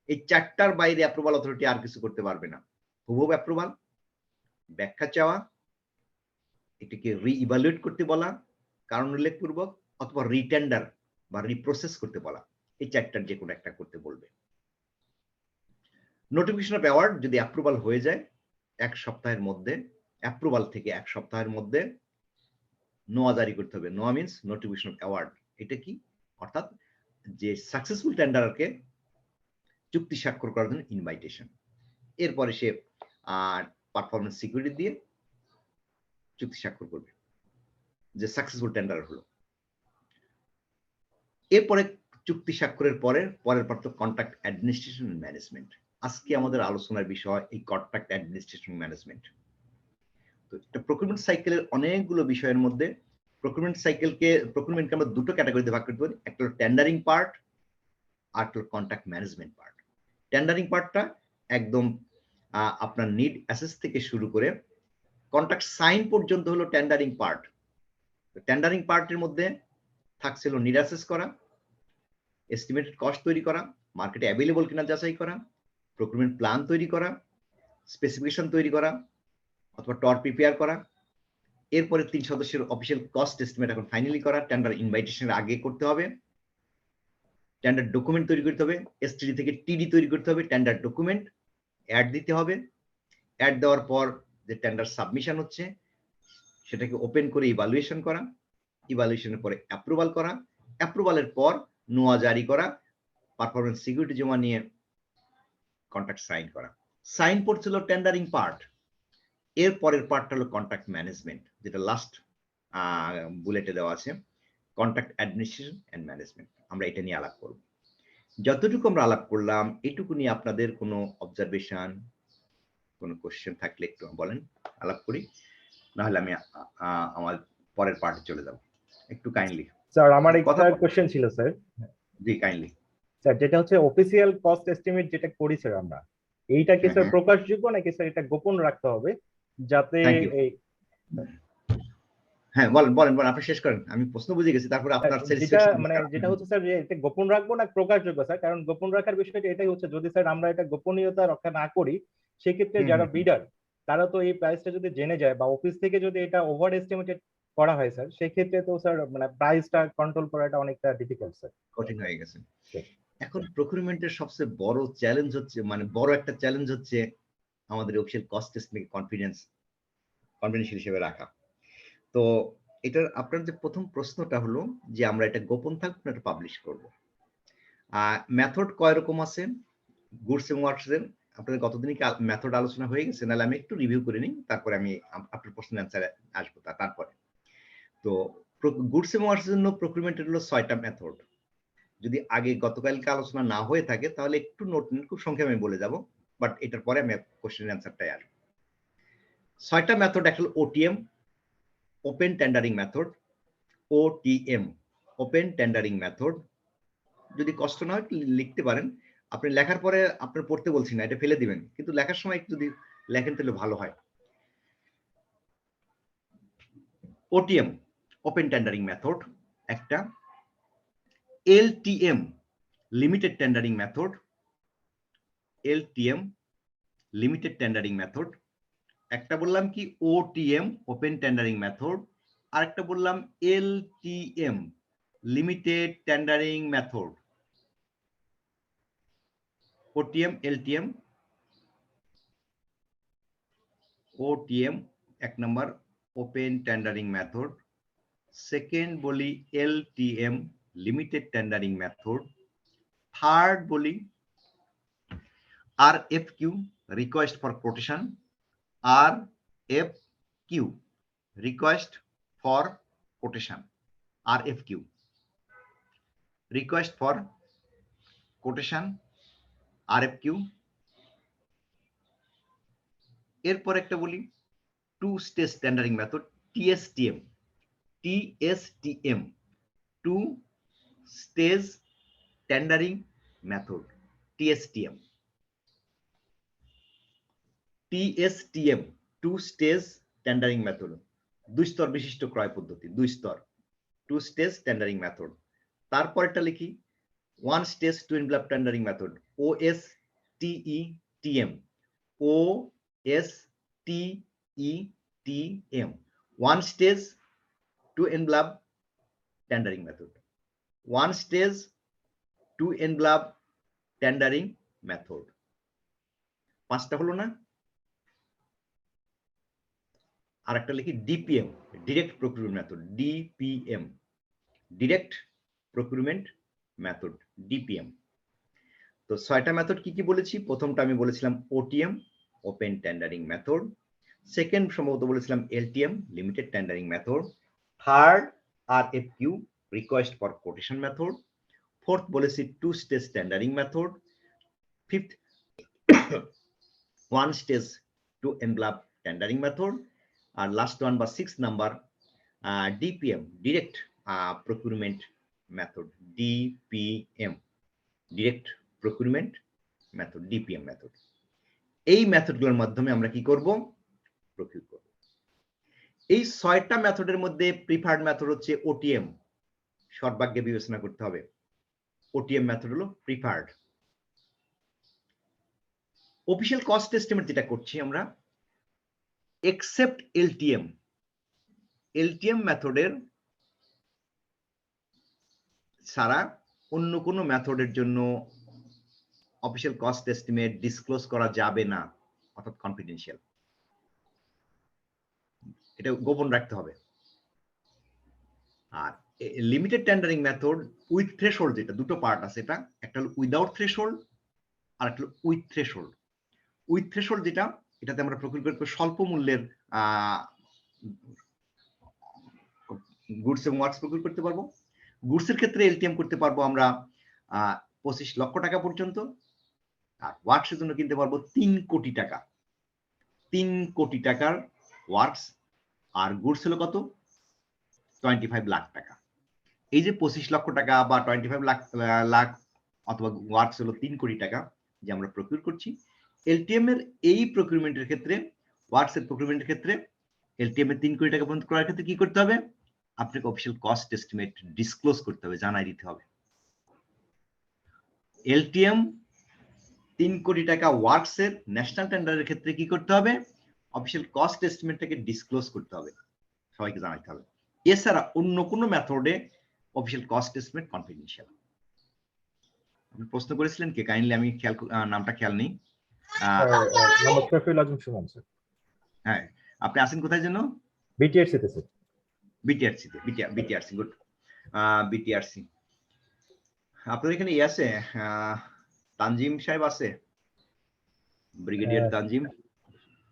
এই 4টার বাইরে অ্যাপ্রুভাল অথরিটি আর কিছু করতে পারবে না। হুবহু অ্যাপ্রুভাল, ব্যাখ্যা চাওয়া, এটিকে রিইভালুয়েট করতে বলা কারণ উল্লেখপূর্বক, অথবা রিটেন্ডার বা রিপ্রসেস করতে বলা, এই 4টার যে কোনো একটা করতে বলবে। নোটিফিকেশন অফ অ্যাওয়ার্ড যদি অ্যাপ্রুভাল হয়ে যায় 1 সপ্তাহের মধ্যে, অ্যাপ্রুভাল থেকে 1 সপ্তাহের মধ্যে নোয়া জারি করতে হবে। নোয়া মিন্স নোটিফিকেশন অফ অ্যাওয়ার্ড। এটা কি? অর্থাৎ যে সাকসেসফুল টেন্ডারকে চুক্তি স্বাক্ষর করার জন্য ইনভাইটেশন। এরপরে সে পারফরমেন্স সিকিউরিটি দিয়ে চুক্তি স্বাক্ষর করবে যে সাকসেসফুল টেন্ডার হলো। এরপরে চুক্তি স্বাক্ষরের পরের পার্ট তো কন্ট্রাক্ট অ্যাডমিনিস্ট্রেশন ম্যানেজমেন্ট। আজকে আমাদের আলোচনার বিষয় এই কন্ট্রাক্ট অ্যাডমিনিস্ট্রেশন ম্যানেজমেন্ট। তো এটা প্রকিউরমেন্ট সাইকেলের অনেকগুলো বিষয়ের মধ্যে প্রকিউরমেন্টকে আমরা দুটো ক্যাটাগরিতে ভাগ করতে পারি। একটা হলো টেন্ডারিং পার্ট, আর একটা হলো কন্ট্রাক্ট ম্যানেজমেন্ট পার্ট। টেন্ডারিং পার্টটা একদম আপনার নিড অ্যাসেস থেকে শুরু করে কন্ট্রাক্ট সাইন পর্যন্ত হলো টেন্ডারিং পার্ট। টেন্ডারিং পার্টের মধ্যে থাকছিল নিড অ্যাসেস করা, এস্টিমেটেড কস্ট তৈরি করা, মার্কেটে অ্যাভেলেবল কিনা যাচাই করা, প্রকিউরমেন্ট প্ল্যান তৈরি করা, স্পেসিফিকেশন তৈরি করা অথবা টর প্রিপেয়ার করা। এরপরে 3 সদস্যের অফিসিয়াল কস্ট এস্টিমেট এখন ফাইনালি করা, টেন্ডার ইনভাইটেশনের আগে করতে হবে। টেন্ডার ডকুমেন্ট তৈরি করতে হবে, এসটিডি থেকে টিডি তৈরি করতে হবে, টেন্ডার ডকুমেন্ট অ্যাড দিতে হবে। অ্যাড দেওয়ার পর যে টেন্ডার সাবমিশন হচ্ছে, সেটাকে ওপেন করে ইভালুয়েশন করা, ইভালুয়েশনের পরে অ্যাপ্রুভাল করা, অ্যাপ্রুভালের পর নোয়া জারি করা, পারফরমেন্স সিকিউরিটি জমা নিয়ে কন্ট্রাক্ট সাইন করা। সাইন পড়ছিল টেন্ডারিং পার্ট, এর পরের পার্টটা হলো কন্ট্রাক্ট ম্যানেজমেন্ট, যেটা লাস্ট বুলেটে দেওয়া আছে, কন্ট্রাক্ট অ্যাডমিনিস্ট্রেশন এন্ড ম্যানেজমেন্ট। আমরা এটা নিয়ে আলাপ করব। যতটুকু আমরা আলাপ করলাম এটুকু নিয়ে আপনাদের কোনো অবজারভেশন, কোনো কোশ্চেন থাকলে একটু বলেন, আলাপ করি, না হলে আমি আমার পরের পার্টে চলে যাব। একটু কাইন্ডলি স্যার আমার কথা একটা কোশ্চেন ছিল স্যার। জি কাইন্ডলি। স্যার যেটা হচ্ছে অফিসিয়াল কস্ট এস্টিমেট যেটা করি স্যার আমরা, এইটা কি স্যার প্রকাশযোগ্য নাকি স্যার এটা গোপন রাখতে হবে যাতে এই হ্যাঁ বলেন বলেন বলেন, আপনি শেষ করেন, আমি প্রশ্ন বুঝে গেছি, তারপর আপনার যেটা মানে যেটা হচ্ছে স্যার যে এটা গোপন রাখবো না প্রকাশযোগ্য স্যার, কারণ গোপন রাখার বিষয়টা এটাই হচ্ছে যদি স্যার আমরা এটা গোপনীয়তা রক্ষা না করি সেক্ষেত্রে যারা বিডার তারা তো এই প্রাইসটা যদি জেনে যায় বা অফিস থেকে যদি এটা ওভার এস্টিমেটেড করা হয় স্যার, সেক্ষেত্রে তো স্যার মানে প্রাইসটা কন্ট্রোল করাটা অনেকটা ডিফিকাল্ট স্যার, কঠিন হয়ে গেছে। এখন প্রকিউরমেন্টের সবচেয়ে বড় চ্যালেঞ্জ হচ্ছে, মানে বড় একটা চ্যালেঞ্জ হচ্ছে আমাদের অফিসিয়াল কস্ট এস্টিমেট কনফিডেন্সিয়াল হিসেবে রাখা। তো এটার আপনার যে প্রথম প্রশ্নটা হলো যে আমরা এটা গোপন থাকবো না এটা পাবলিশ করব। মেথড কয় রকম আছে গুডস এবং ওয়ার্কসের, আপনাদের কতদিনই মেথড আলোচনা হয়ে গেছে, নাহলে আমি একটু রিভিউ করে নিই, তারপরে আমি আপনার প্রশ্নের অ্যান্সারে আসবো তারপরে। তো গুডস এবং ওয়ার্কসের জন্য প্রকিউরমেন্টের হলো 6টা মেথড। যদি আগে গতকালকে আলোচনা না হয়ে থাকে তাহলে একটু নোট নিন, খুব সংক্ষেপে আমি বলে যাব, বাট এটার পরে আমি কোশ্চেনের অ্যান্সারটাই আসবো। 6টা মেথড একটা হলো OTM, open tendering method, OTM open tendering method. যদি কষ্ট না হয় লিখতে পারেন, আপনি লেখার পরে আপনার পড়তে বলছি না, এটা ফেলে দিবেন, কিন্তু লেখার সময় একটু যদি লেখেন তাহলে ভালো হয়। ওটিএম ওপেন টেন্ডারিং মেথড একটা, LTM limited tendering method, LTM limited tendering method একটা, বললাম কি ওটিএম ওপেন টেন্ডারিং মেথড, আর একটা বললাম LTM limited tendering method. OTM LTM, OTM এক নম্বর ওপেন টেন্ডারিং মেথড, সেকেন্ড বলি LTM limited tendering method, third বলি RFQ request for quotation, RFQ request for quotation, RFQ request for quotation, RFQ. এরপর একটা বলি two stage tendering method, TSTM, TSTM two stage tendering method, TSTM, TSTM two stage tendering method, 2 স্তর বিশিষ্ট ক্রয় পদ্ধতি, 2 স্তর, two stage tendering method. তারপরটা লিখি one stage two envelope tendering method, OSTETM, OSTETM one stage two envelope tendering method, one stage two envelope tendering method. 5টা হলো না? আর একটা লিখি DPM direct procurement method, DPM direct procurement method, DPM. তো 6টা মেথড কি কি বলেছি? প্রথমটা আমি বলেছিলাম OTM open tendering method, second সম্ভবত বলেছিলাম LTM limited tendering method, third RFQ request for quotation method, fourth বলেছি two stage tendering method, fifth one stage two envelope tendering method, আর লাস্ট ওয়ান বা 6 number DPM direct procurement method, DPM direct procurement method, DPM method. এই মেথডগুলোর মাধ্যমে আমরা কি করব? Procure করব। এই 6টা মেথডের মধ্যে প্রিফার্ড মেথড হচ্ছে ওটিএম, সর্বাগ্যে বিবেচনা করতে হবে, ওটিএম মেথড হলো প্রিফার্ড। অফিসিয়াল কস্ট এস্টিমেট যেটা করছি আমরা, এক্সেপ্ট এলটিএম, এলটিএম মেথডের ছাড়া অন্য কোনো মেথডের জন্য অফিসিয়াল কস্ট এস্টিমেট ডিসক্লোজ করা যাবে না, অর্থাৎ কনফিডেন্সিয়াল। এটা গোপন রাখতে হবে। আর limited tendering method with threshold, যেটা দুটো পার্ট আছে, এটা একটা হলো উইদাউট থ্রেশহোল্ড আর একটা হলো উইথ থ্রেশহোল্ড। উইথ থ্রেশহোল্ড যেটা, এটাতে আমরা প্রকিউর করতে স্বল্প মূল্যের গুডস এবং ওয়ার্কস প্রকিউর করতে পারবো। গুডসের ক্ষেত্রে এলটিএম করতে পারবো আমরা 25 লক্ষ টাকা পর্যন্ত, আর ওয়ার্কসের জন্য কিনতে পারবো 3 কোটি টাকা। 3 কোটি টাকার ওয়ার্কস, আর গুডস হলো কত? 25 লাখ টাকা। এই যে 25 লক্ষ টাকা বা 25 লাখ অথবা ওয়ার্কস হলো 3 কোটি টাকা যে আমরা প্রকিউর করছি, এলটিএম এর এই প্রকিউরমেন্টের ক্ষেত্রে, ওয়ার্কস এর প্রকিউরমেন্টের ক্ষেত্রে, এলটিএম এর 3 কোটি টাকা পর্যন্ত করার ক্ষেত্রে কি করতে হবে? আপনাকে অফিসিয়াল কস্ট এস্টিমেট ডিসক্লোজ করতে হবে, জানাই দিতে হবে। এলটিএম 3 কোটি টাকা ওয়ার্কস এর ন্যাশনাল টেন্ডারের ক্ষেত্রে কি করতে হবে? অফিসিয়াল কস্ট এস্টিমেটটাকে ডিসক্লোজ করতে হবে, সবাইকে জানাতে হবে। এছাড়া অন্য কোনো মেথডে অফিসিয়াল কস্ট এস্টিমেট কনফিডেন্সিয়াল। আপনি প্রশ্ন করেছিলেন কে? কাইন্ডলি আমি নামটা খেয়াল নেই। হ্যাঁ, আপনি আছেন কোথায় যেন? বিটিআরসি তে স্যার। BTRC good. বিটিআরসি আপনাদের এখানে আছে তানজিম সাহেব আছে, ব্রিগেডিয়ার তানজিম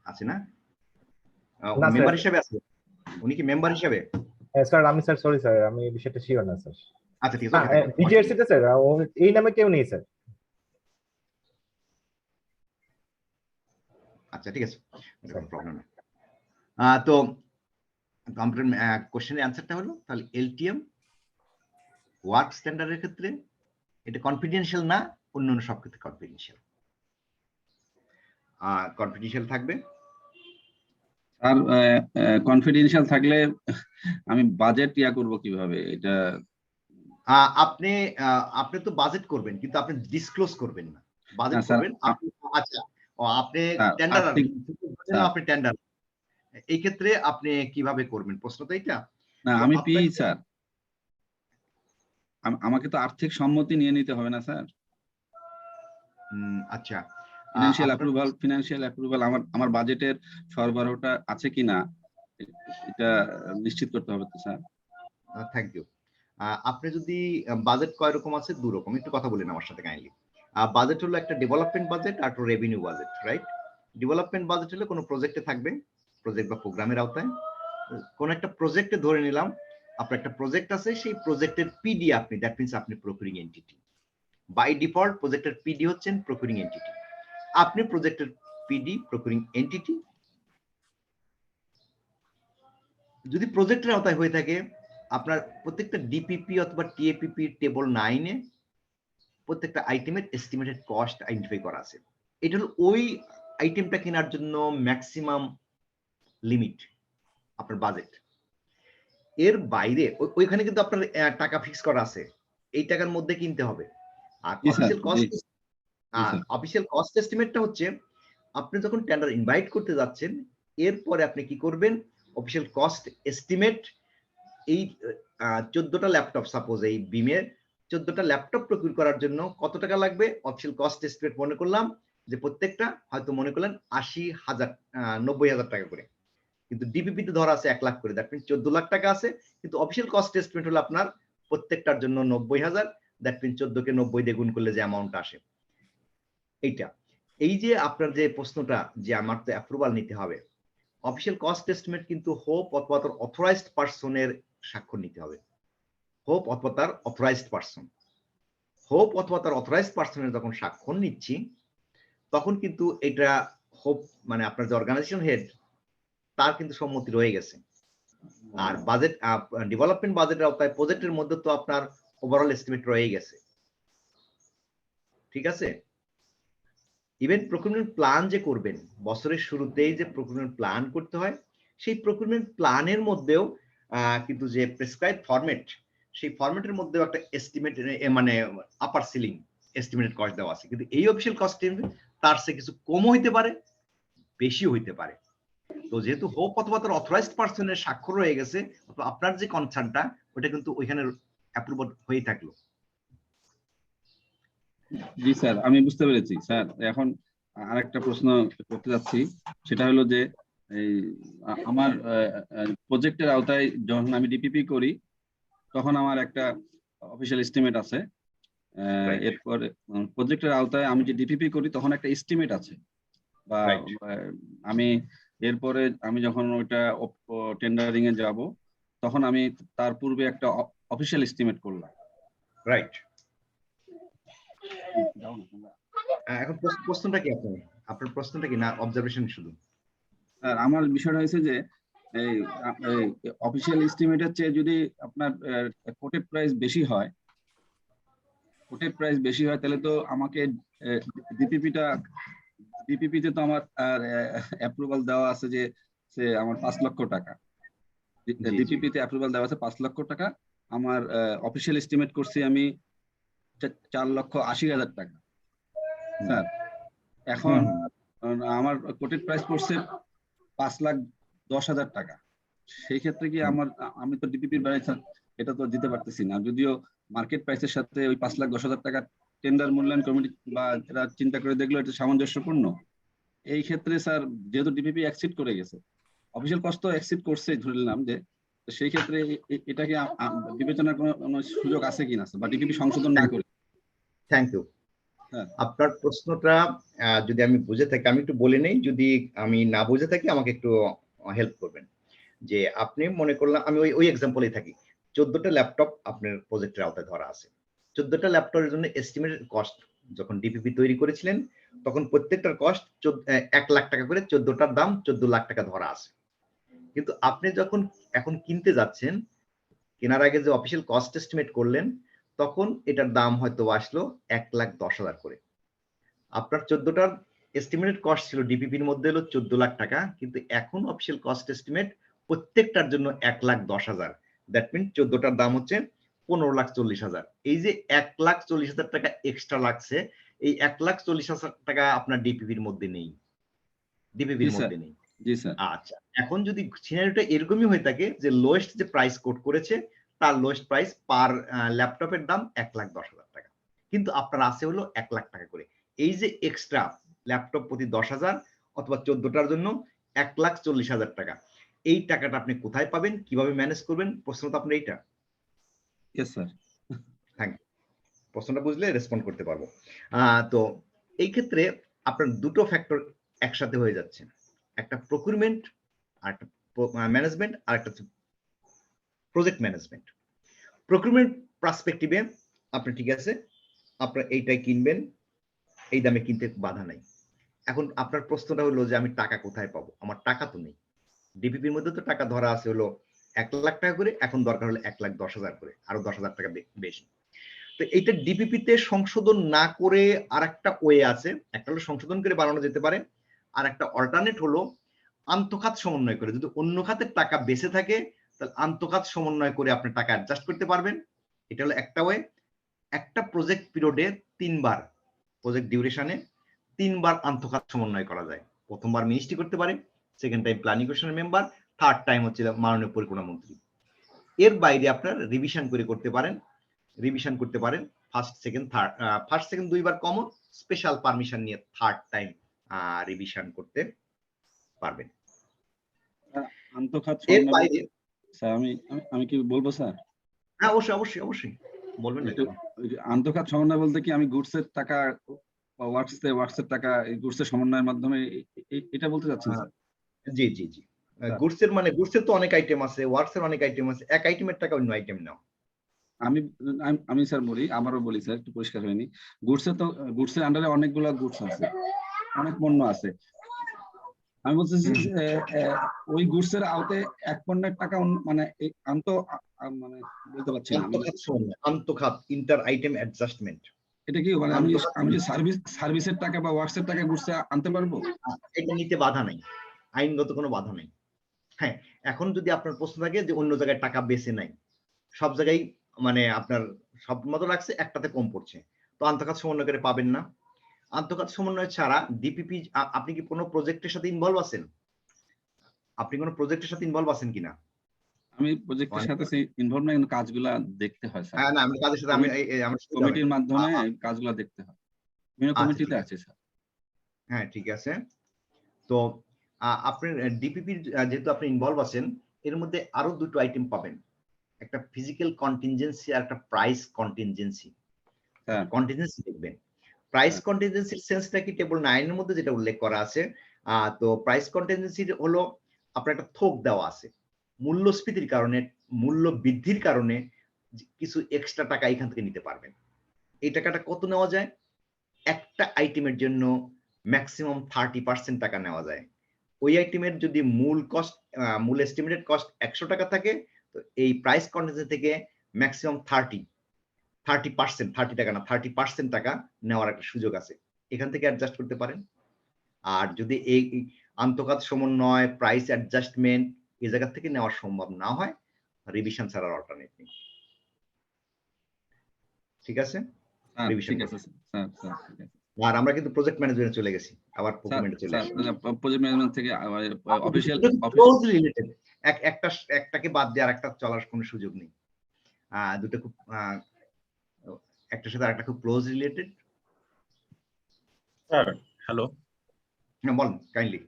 আছে না? মেম্বার হিসেবে আছে, উনি কি মেম্বার হিসেবে? স্যার আমি স্যার সরি স্যার, আমি বিষয়টা শিওর না স্যার। আচ্ছা ঠিক আছে, বিটিআরসি তে স্যার এই নামে কেউ নেই স্যার। আচ্ছা ঠিক আছে, কোনো প্রবলেম নেই। তো কমপ্লিট কোশ্চেনের অ্যান্সারটা হলো তাহলে এলটিএম ওয়ার্ক স্ট্যান্ডার্ডের ক্ষেত্রে এটা কনফিডেন্সিয়াল না, অন্যান্য সব ক্ষেত্রে কনফিডেন্সিয়াল। কনফিডেন্সিয়াল থাকবে। আর কনফিডেন্সিয়াল থাকলে আমি বাজেট করব কিভাবে? এটা আপনি তো বাজেট করবেন, কিন্তু আপনি ডিসক্লোজ করবেন না। বাজেট করবেন আপনি। আচ্ছা, আপনি টেন্ডার, আপনি টেন্ডার, এই ক্ষেত্রে আপনি কিভাবে করবেন? প্রশ্ন তো এটা না, আমি পি স্যার, আমাকে তো আর্থিক সম্মতি নিয়ে নিতে হবে না স্যার? আচ্ছা, ফিনান্সিয়াল অ্যাপ্রুভাল আমার বাজেটের সরবরাহটা আছে কিনা এটা নিশ্চিত করতে হবে তো স্যার। Thank you. আপনি যদি বাজেট কয় রকম আছে? 2 রকম, একটু কথা বলেন আমার সাথে কাইন্ডলি। বাজেট হলো একটা ডেভেলপমেন্ট বাজেট আর revenue budget, right? Development budget হলে কোনো প্রজেক্টে থাকবে, প্রজেক্ট বা প্রোগ্রামের আওতায় কোন একটা প্রজেক্টে ধরে নিলাম আপনার একটা প্রজেক্ট আছে, সেই প্রজেক্টের পিডি আপনি, দ্যাট মিন্স আপনি প্রকিউরিং এন্টিটি। বাই ডিফল্ট প্রজেক্টের পিডি হচ্ছেন প্রকিউরিং এন্টিটি। আপনি প্রজেক্টের পিডি প্রকিউরিং এন্টিটি। যদি প্রজেক্টের আওতায় হয়ে থাকে, আপনার প্রত্যেকটা ডিপিপি অথবা টিএপিপি টেবল 9 এ প্রত্যেকটা আইটেমের এস্টিমেটেড কস্ট আইডেন্টিফাই করা আছে। এটা হলো ওই আইটেমটা কেনার জন্য ম্যাক্সিমাম লিমিট, আপনার বাজেট। এর বাইরে ওইখানে কিন্তু আপনার টাকা ফিক্স করা আছে, এই টাকার মধ্যে কিনতে হবে। আর অফিসিয়াল কস্ট এস্টিমেটটা হচ্ছে আপনি যখন টেন্ডার ইনভাইট করতে যাচ্ছেন, এরপরে আপনি কি করবেন? অফিসিয়াল কস্ট এস্টিমেট, এই 14টা ল্যাপটপ, সাপোজ এই বিমের 14টা ল্যাপটপ প্রকিউর করার জন্য কত টাকা লাগবে, অফিসিয়াল কস্ট এস্টিমেট মনে করলাম যে প্রত্যেকটা হয়তো মনে করলেন 90,000 টাকা করে, কিন্তু ডিপিপিতে ধরা আছে 1 লাখ করে, দ্যাট মিন্স 14 লাখ টাকা আছে, কিন্তু অফিসিয়াল কস্ট এস্টিমেট হলো আপনার প্রত্যেকটার জন্য 90,000, দ্যাট মিন্স 14 কে 90 দিয়ে গুণ করলে যে অ্যামাউন্ট আসে এইটা। এই যে আপনার যে প্রশ্নটা যে আমার তো অ্যাপ্রুভাল নিতে হবে, অফিসিয়াল কস্ট এস্টিমেট কিন্তু হোপ অথবা তার অথরাইজড পারসনের স্বাক্ষর নিতে হবে। হোপ অথবা তার অথরাইজড পারসন, হোপ অথবা তার অথরাইজড পারসনের যখন স্বাক্ষর নিচ্ছি, তখন কিন্তু এটা হোপ মানে আপনার যে অর্গানাইজেশন হেড, তার কিন্তু সম্মতি রয়ে গেছে। আর বাজেট, ডেভেলপমেন্ট বাজেটের আওতায় প্রজেক্টের মধ্যে তো আপনার ওভারঅল এস্টিমেট রয়ে গেছে, ঠিক আছে? ইভেন প্রকিউরমেন্ট প্ল্যান যে করবেন, বছরের শুরুতেই যে প্রকিউরমেন্ট প্ল্যান করতে হয়, সেই প্রকিউরমেন্ট প্ল্যানের মধ্যেও কিন্তু যে প্রেসক্রাইব ফরম্যাট, সেই ফরম্যাটের মধ্যেও একটা এস্টিমেট মানে আপার সিলিং এস্টিমেটেড কস্ট দেওয়া আছে। কিন্তু এই অফিসিয়াল কস্ট তার সে কিছু কমও হইতে পারে, বেশিও হইতে পারে। তো যেহেতু হোপ অথবা তার অথরাইজড পারসনের স্বাক্ষর রয়ে গেছে, আপনার যে কনসার্নটা ওটা কিন্তু ওইখানে অ্যাপ্রুভাল হয়ে থাকলো। জি স্যার, আমি বুঝতে পেরেছি স্যার। এখন আরেকটা প্রশ্ন করতে যাচ্ছি, সেটা হলো যে এই আমার প্রজেক্টের আওতায় যখন আমি ডিপিপি করি তখন আমার একটা অফিসিয়াল এস্টিমেট আছে। Right. এরপরে প্রজেক্টের আওতায় আমি যে ডিপিপি করি তখন একটা এস্টিমেট আছে বা Right. আমি এরপরে আমি যখন ওইটা টেন্ডারিং এ যাব তখন আমি তার পূর্বে একটা অফিসিয়াল এস্টিমেট করলাম। রাইট। এখন প্রশ্নটা কি আপনার প্রশ্নটা কি না অবজারভেশন শুধু? আর আমার বিষয়টা হয়েছে যে এই অফিসিয়াল এস্টিমেটের চেয়ে যদি আপনার কোটেড প্রাইস বেশি হয় তাহলে তো আমাকে ডিপিপিতে তো আমার অ্যাপ্রুভাল দেওয়া আছে যে আমার 5 লক্ষ টাকা, ডিপিপিতে অ্যাপ্রুভাল দেওয়া আছে 5 লক্ষ টাকা, আমার অফিসিয়াল এস্টিমেট করছি আমি 4,80,000 টাকা স্যার। এখন আমার কোটেড প্রাইস পড়ছে 5,10,000 টাকা। সেই ক্ষেত্রে কি আমি তো ডিপিপির বাইরে এটা তো দিতে পারতেছি না, যদিও মার্কেট প্রাইসের সাথে ওই 5,10,000 টাকা টেন্ডার মূল্যায়ন কমিটি বা এরা চিন্তা করে দেখলো এটা সামঞ্জস্যপূর্ণ। এই ক্ষেত্রে স্যার যেহেতু ডিপিপি অ্যাকসিড করে গেছে, অফিসিয়াল কস্ট তো অ্যাকসিড করছে ধরে নিলাম, যে সেই ক্ষেত্রে এটাকে বিবেচনার কোনো সুযোগ আছে কিনা বা ডিপিপি সংশোধন না করে? Thank you. আপনার প্রশ্নটা যদি আমি বুঝে থাকি আমি একটু বলে নেই, যদি আমি না বুঝে থাকি আমাকে একটু হেল্প করবেন। যে আপনি মনে করলাম আমি ওই এক্সাম্পলেই থাকি, 14টা ল্যাপটপ আপনার প্রজেক্টের আওতায় ধরা আছে। 14টা ল্যাপটপের জন্য এস্টিমেটেড কস্ট যখন ডিপিপি তৈরি করেছিলেন তখন প্রত্যেকটার কস্ট 1 লাখ টাকা করে, 14টার দাম 14 লাখ টাকা ধরা আছে। কিন্তু আপনি যখন এখন কিনতে যাচ্ছেন, কেনার আগে যে অফিসিয়াল কস্ট এস্টিমেট করলেন তখন এটার দাম হয়তো আসলো 1,10,000 করে। আপনার 14টার এস্টিমেটেড কস্ট ছিল ডিপিপির মধ্যে হলো 14 লাখ টাকা, কিন্তু এখন অফিসিয়াল কস্ট এস্টিমেট প্রত্যেকটার জন্য 1,10,000। দ্যাট মিন 14টার দাম হচ্ছে 15,40,000। এই যে 1,40,000 টাকা এক্সট্রা লাগছে, এই 1,40,000 টাকা আপনার ডিপিপির মধ্যে নেই, ডিপিপির মধ্যে নেই। জি স্যার। আচ্ছা, এখন যদি সিনারিওটা এরকমই হয়ে থাকে যে লোয়েস্ট যে প্রাইস কোট করেছে তার লোয়েস্ট প্রাইস পার ল্যাপটপের দাম 1,10,000 টাকা, কিন্তু আপনার আছে হলো 1 লাখ টাকা করে। এই যে এক্সট্রা ল্যাপটপ প্রতি 10,000 অথবা 14টার জন্য 1,40,000 টাকা, এই টাকাটা আপনি কোথায় পাবেন, কিভাবে ম্যানেজ করবেন? প্রশ্ন তো আপনার এইটা। Yes sir. Thank you. প্রশ্নটা বুঝলে রেসপন্ড করতে পারবো। তো এই ক্ষেত্রে আপনার দুটো ফ্যাক্টর একসাথে হয়ে যাচ্ছে, একটা প্রকিউরমেন্ট আর একটা ম্যানেজমেন্ট আর একটা প্রজেক্ট ম্যানেজমেন্ট। প্রকিউরমেন্ট পার্সপেক্টিভে আপনি ঠিক আছে, আপনারা এইটাই কিনবেন, এই দামে কিনতে বাধা নাই। এখন আপনার প্রশ্নটা হলো যে আমি টাকা কোথায় পাবো? আমার টাকা তো নেই। ডিপিপির মধ্যে তো টাকা ধরা আছে হলো 1 লাখ টাকা করে, এখন দরকার হলো 1,10,000 করে, আরো 10,000 টাকা বেশি। তো এইটা ডিপিপিতে সংশোধন না করে আর একটা ওয়ে আছে, একটা হলো সংশোধন করে বানানো যেতে পারে, আর একটা অল্টারনেট হলো আন্তঃখাত সমন্বয় করে। যদি অন্য খাতের টাকা বেঁচে থাকে তাহলে আন্তঃখাত সমন্বয় করে আপনি টাকা অ্যাডজাস্ট করতে পারবেন। এটা হলো একটা ওয়ে। একটা প্রজেক্ট পিরিয়ডে 3বার, প্রজেক্ট ডিউরেশনে 3বার আন্তঃখাত সমন্বয় করা যায়। প্রথমবার মিনিস্ট্রি করতে পারে, সেকেন্ড টাইম প্ল্যানিং কমিশনের মেম্বার, থার্ড টাইম হচ্ছে মাননীয় পরিকল্পনা মন্ত্রী। এর বাইরে আপনার রিভিশন করে করতে পারেন, রিভিশন করতে পারেন first second third, first second 2বার কমন, স্পেশাল পারমিশন নিয়ে থার্ড টাইম রিভিশন করতে পারবেন। আন্তঃখাত এর বাইরে স্যার আমি কি বলবো স্যার? হ্যাঁ, অবশ্যই অবশ্যই অবশ্যই বলবেন। আন্তঃখাত সমন্বয় বলতে কি আমি গুডসের টাকা ওয়ার্কসের টাকা এই গুডসের সমন্বয়ের মাধ্যমে এটা বলতে চাচ্ছেন স্যার? জি জি জি। গুডসের মানে গুডসের তো অনেক আইটেম আছে, ওয়ার্কসের অনেক আইটেম আছে, এক আইটেমের টাকা অন্য আইটেম নাও। আমি স্যার বলি, আবারও বলি স্যার, একটু পরিষ্কার হয়নি। গুডসের আন্ডারে অনেকগুলা গুডস আছে, অনেক পণ্য আছে। আমি বলতেছি ওই গুডসের আওতায় এক পণ্যের টাকা মানে মানে বলতে পারছি না। আন্তঃখাত ইন্টার আইটেম অ্যাডজাস্টমেন্ট, এটা কি মানে আমি যে সার্ভিসের টাকা বা ওয়ার্কসের টাকা গুডসে আনতে পারবো? এটা নিতে বাধা নাই, আইনগত কোনো বাধা নাই। হ্যাঁ, এখন যদি আপনার প্রশ্ন থাকে যে অন্য জায়গায় টাকা বেশি নাই, সব জায়গায় মানে আপনার সব মতো লাগছে, একটাতে কম পড়ছে, তো আন্তঃখাত সমন্বয় করে পাবেন না। আন্তঃখাত সমন্বয় ছাড়া ডিপিপি, আপনি কি কোনো প্রজেক্টের সাথে ইনভলভ আছেন? আপনি কোনো প্রজেক্টের সাথে ইনভলভ আছেন কিনা? আমি প্রজেক্টের সাথে ইনভলভ না, কিন্তু কাজগুলা দেখতে হয় স্যার। হ্যাঁ, না আমি কাজের সাথে আমি কমিটির মাধ্যমে কাজগুলা দেখতে হয়, বিভিন্ন কমিটিতে আছে স্যার। হ্যাঁ, ঠিক আছে। তো আপনার ডিপিপির যেহেতু আপনি ইনভলভ আছেন, এর মধ্যে আরো দুটো আইটেম পাবেন, একটা ফিজিক্যাল কন্টিনজেন্সি আর একটা প্রাইস কন্টিনজেন্সি। হ্যাঁ কন্টিনজেন্সি দেখবেন, প্রাইস হ্যাঁ। কন্টিনজেন্সির সেন্সটা কি টেবল 9 এর মধ্যে যেটা উল্লেখ করা আছে। তো প্রাইস কন্টিনজেন্সি হলো আপনার একটা থোক দেওয়া আছে, মূল্যস্ফীতির কারণে, মূল্য বৃদ্ধির কারণে কিছু এক্সট্রা টাকা এখান থেকে নিতে পারবেন। এই টাকাটা কত নেওয়া যায়? একটা আইটেমের জন্য ম্যাক্সিমাম 30% টাকা নেওয়া যায়। ওই আইটেমের যদি মূল এস্টিমেটেড কস্ট 100 টাকা থাকে, তো এই প্রাইস কন্টিনজেন্সি থেকে ম্যাক্সিমাম 30% টাকা না 30% টাকা নেওয়ার একটা সুযোগ আছে, এখান থেকে অ্যাডজাস্ট করতে পারেন। আর যদি এই আন্তঃখাত সমন্বয়, প্রাইস অ্যাডজাস্টমেন্ট এই জায়গা থেকে নেওয়া সম্ভব না হয়, রিভিশন ছাড়ার অল্টারনেট নেই। ঠিক আছে, রিভিশন ঠিক আছে স্যার, স্যার ঠিক আছে। আর আমরা কিন্তু প্রজেক্ট ম্যানেজমেন্টে চলে গেছি, আবার প্রকুরমেন্টে চলে স্যার এসেছি। প্রজেক্ট ম্যানেজমেন্ট থেকে অফিসিয়াল ক্লোজলি রিলেটেড, একটাকে বাদ দিয়ে আরেকটা চলার কোনো সুযোগ নেই। দুটো খুব একটার সাথে আরেকটা খুব ক্লোজ রিলেটেড। স্যার হ্যালো হ্যাঁ বলেন কাইন্ডলি।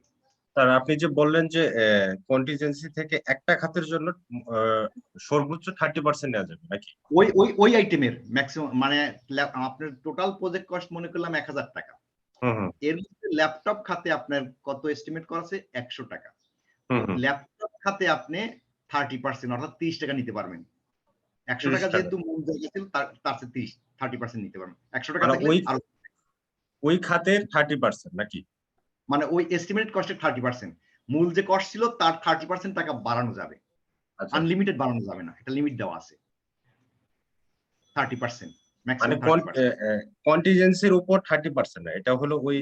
স্যার, আপনি যে বললেন যে কন্টিনজেন্সি থেকে একটা খাতের জন্য সর্বোচ্চ 30% নেওয়া যাবে নাকি? ওই আইটেমের ম্যাক্সিমাম মানে আপনার টোটাল প্রজেক্ট কস্ট মনে করলাম 1000 টাকা, এর মধ্যে ল্যাপটপ খাতে আপনার কত এস্টিমেট করা আছে? 100 টাকা। ল্যাপটপ খাতে আপনি 30% অর্থাৎ 30 টাকা নিতে পারবেন। 100 টাকা যেহেতু মূল জায়গা ছিল, তার চেয়ে 30% নিতে পারবেন। 100 টাকা থাকলে ওই খাতের 30% নাকি? মানে ওই এস্টিমেটেড কস্টের 30%, মূল যে কস্ট ছিল তার 30% টাকা বাড়ানো যাবে, আনলিমিটেড বাড়ানো যাবে না, এটা লিমিট দেওয়া আছে 30%, মানে ম্যাক্সিমাম 30%। কন্টিনজেন্সির উপর 30% না, এটা হলো ওই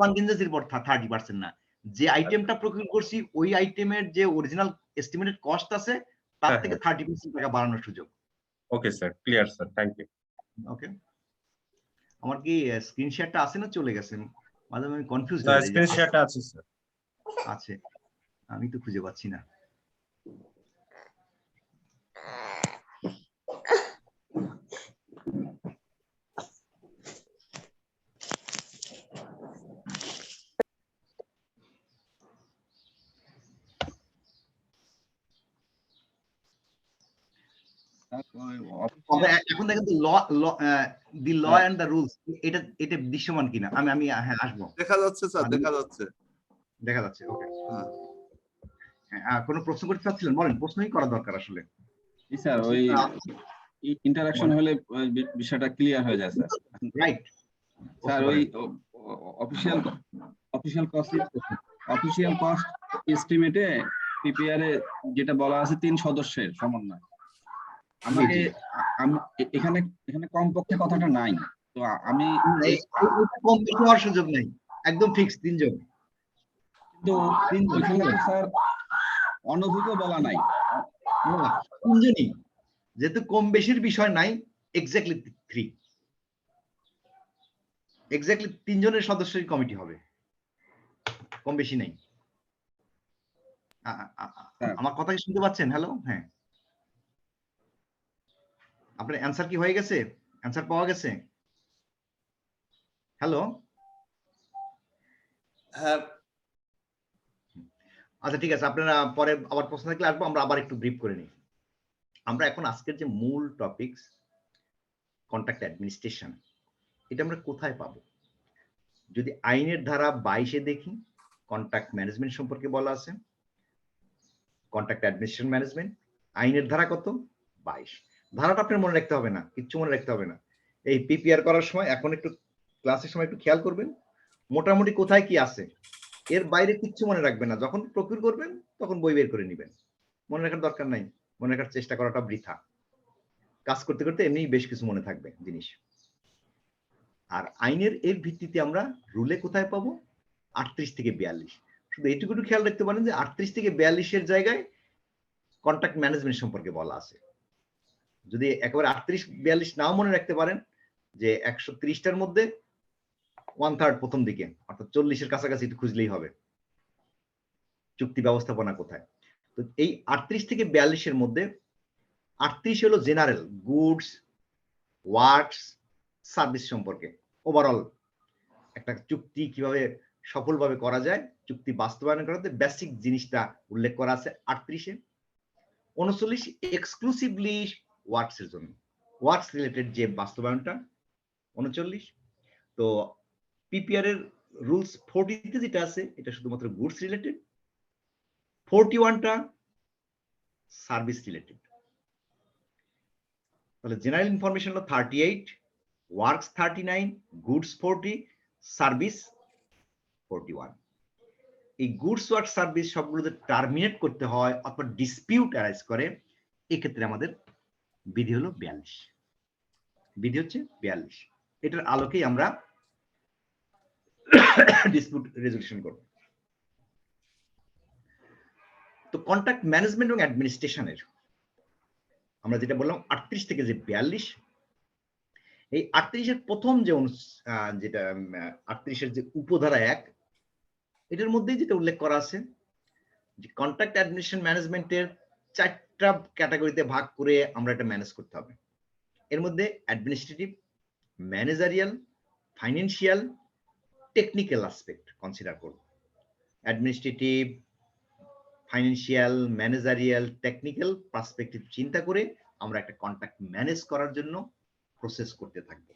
কন্টিনজেন্সির উপর 30% না, যে আইটেমটা প্রকিউর করছি ওই আইটেমের যে অরিজিনাল এস্টিমেটেড কস্ট আছে তার থেকে 30% টাকা বাড়ানোর সুযোগ। Okay sir, clear sir, thank you. Okay, আমার কি স্ক্রিন শেয়ারটা আছে না চলে গেছে? মাঝে আমি কনফিউজ হয়ে যাই। স্ক্রিন শেয়ারটা আছে স্যার। আছে, আমি তো খুঁজে পাচ্ছি না। এখন দেখেন তো দি ল এন্ড দ্য রুলস, এটা দৃশ্যমান কিনা। আমি হ্যাঁ আসবো। দেখা যাচ্ছে স্যার, দেখা যাচ্ছে। দেখা যাচ্ছে, ওকে। হ্যাঁ, কোনো প্রশ্ন করতে চাচ্ছিলেন? বলেন, প্রশ্নই করা দরকার আসলে। স্যার ওই ইন্টারাকশন হলে বিষয়টা ক্লিয়ার হয়ে যায় স্যার। রাইট স্যার ওই অফিসিয়াল কস্ট এস্টিমেটে পিপিআর এ যেটা বলা আছে 3 সদস্যের সমন্বয়, আমাকে এখানে কমপক্ষে কথাটা নাই, তো আমি কম বেশি হওয়ার সুযোগ নেই, একদম ফিক্স 3 জন। কিন্তু ওইখানে তো স্যার অনধিক বলা নাই, 3 জনই, যেহেতু কম বেশির বিষয় নাই, এক্স্যাক্টলি 3 জনের সদস্যের কমিটি হবে, কম বেশি নাই। আমার কথা কি শুনতে পাচ্ছেন? হ্যালো, হ্যাঁ, আপনার অ্যান্সার কি হয়ে গেছে? অ্যান্সার পাওয়া গেছে? হ্যালো, হ্যাঁ আচ্ছা ঠিক আছে, আপনারা পরে আবার প্রশ্ন থাকলে আসবো, আমরা আবার একটু ব্রিফ করে নিই। আমরা এখন আজকের যে মূল টপিকস কন্ট্রাক্ট অ্যাডমিনিস্ট্রেশন, এটা আমরা কোথায় পাবো? যদি আইনের ধারা 22-এ দেখি, কন্ট্রাক্ট ম্যানেজমেন্ট সম্পর্কে বলা আছে, কন্ট্রাক্ট অ্যাডমিনিস্ট্রেশন ম্যানেজমেন্ট। আইনের ধারা কত? 22। ধারাটা আপনার মনে রাখতে হবে না, কিচ্ছু মনে রাখতে হবে না। এই পিপিআর করার সময় এখন একটু ক্লাসের সময় একটু খেয়াল করবেন মোটামুটি কোথায় কি আছে, এর বাইরে কিচ্ছু মনে রাখবেন না। যখন প্রকিউর করবেন তখন বই বের করে নেবেন, মনে রাখার দরকার নাই, মনে রাখার চেষ্টা করাটা বৃথা। কাজ করতে করতে এমনি বেশ কিছু মনে থাকবে জিনিস। আর আইনের এর ভিত্তিতে আমরা রুলে কোথায় পাবো? 38 থেকে 42। শুধু এইটুকু খেয়াল রাখতে পারেন যে 38 থেকে 42-এর জায়গায় কন্ট্রাক্ট ম্যানেজমেন্ট সম্পর্কে বলা আছে। যদি একেবারে 38-42 নাও মনে রাখতে পারেন, যে 130টার মধ্যে 1/3 প্রথম দিকে, অর্থাৎ 40-এর কাছাকাছি একটু খুঁজলেই হবে চুক্তি ব্যবস্থাপনা কোথায়। তো এই 38 থেকে 42-এর মধ্যে 38 হলো জেনারেল গুডস, ওয়ার্কস, সার্ভিস সম্পর্কে, ওভারঅল একটা চুক্তি কিভাবে সফলভাবে করা যায় চুক্তি বাস্তবায়ন করাতে বেসিক জিনিসটা উল্লেখ করা আছে 38-এ। 39 এক্সক্লুসিভলি ওয়ার্কস এর জন্য, ওয়ার্কস রিলেটেড যে বাস্তবায়নটা 39। তো পিপিআর এর রুলস 40-তে যেটা আছে এটা শুধুমাত্র গুডস রিলেটেড, 41টা সার্ভিস রিলেটেড। তাহলে জেনারেল ইনফরমেশন হলো 38, ওয়ার্কস 39, গুডস 40, সার্ভিস 41। এই গুডস ওয়ার্ক সার্ভিস সবগুলোতে টার্মিনেট করতে হয় অথবা ডিসপিউট অ্যারাইজ করে, এক্ষেত্রে আমাদের বিধি হলো 42, বিধি হচ্ছে 42। এটার আলোকেই আমরা ডিসপিউট রেজলিউশন করব। তো কন্ট্রাক্ট ম্যানেজমেন্ট এবং অ্যাডমিনিস্ট্রেশনের আমরা যেটা বললাম 38 থেকে যে 42, এই 38-এর প্রথম যে যেটা 38-এর যে উপধারা 1, এটার মধ্যেই যেটা উল্লেখ করা আছে যে কন্ট্রাক্ট অ্যাডমিনিস্ট্রেশন ম্যানেজমেন্টের 4টা ক্যাটাগরিতে ভাগ করে আমরা এটা ম্যানেজ করতে হবে। এর মধ্যে administrative, managerial, financial, technical aspect consider করব। Administrative, financial, managerial, technical perspective চিন্তা করে আমরা একটা কন্ট্রাক্ট ম্যানেজ করার জন্য প্রসেস করতে থাকবো।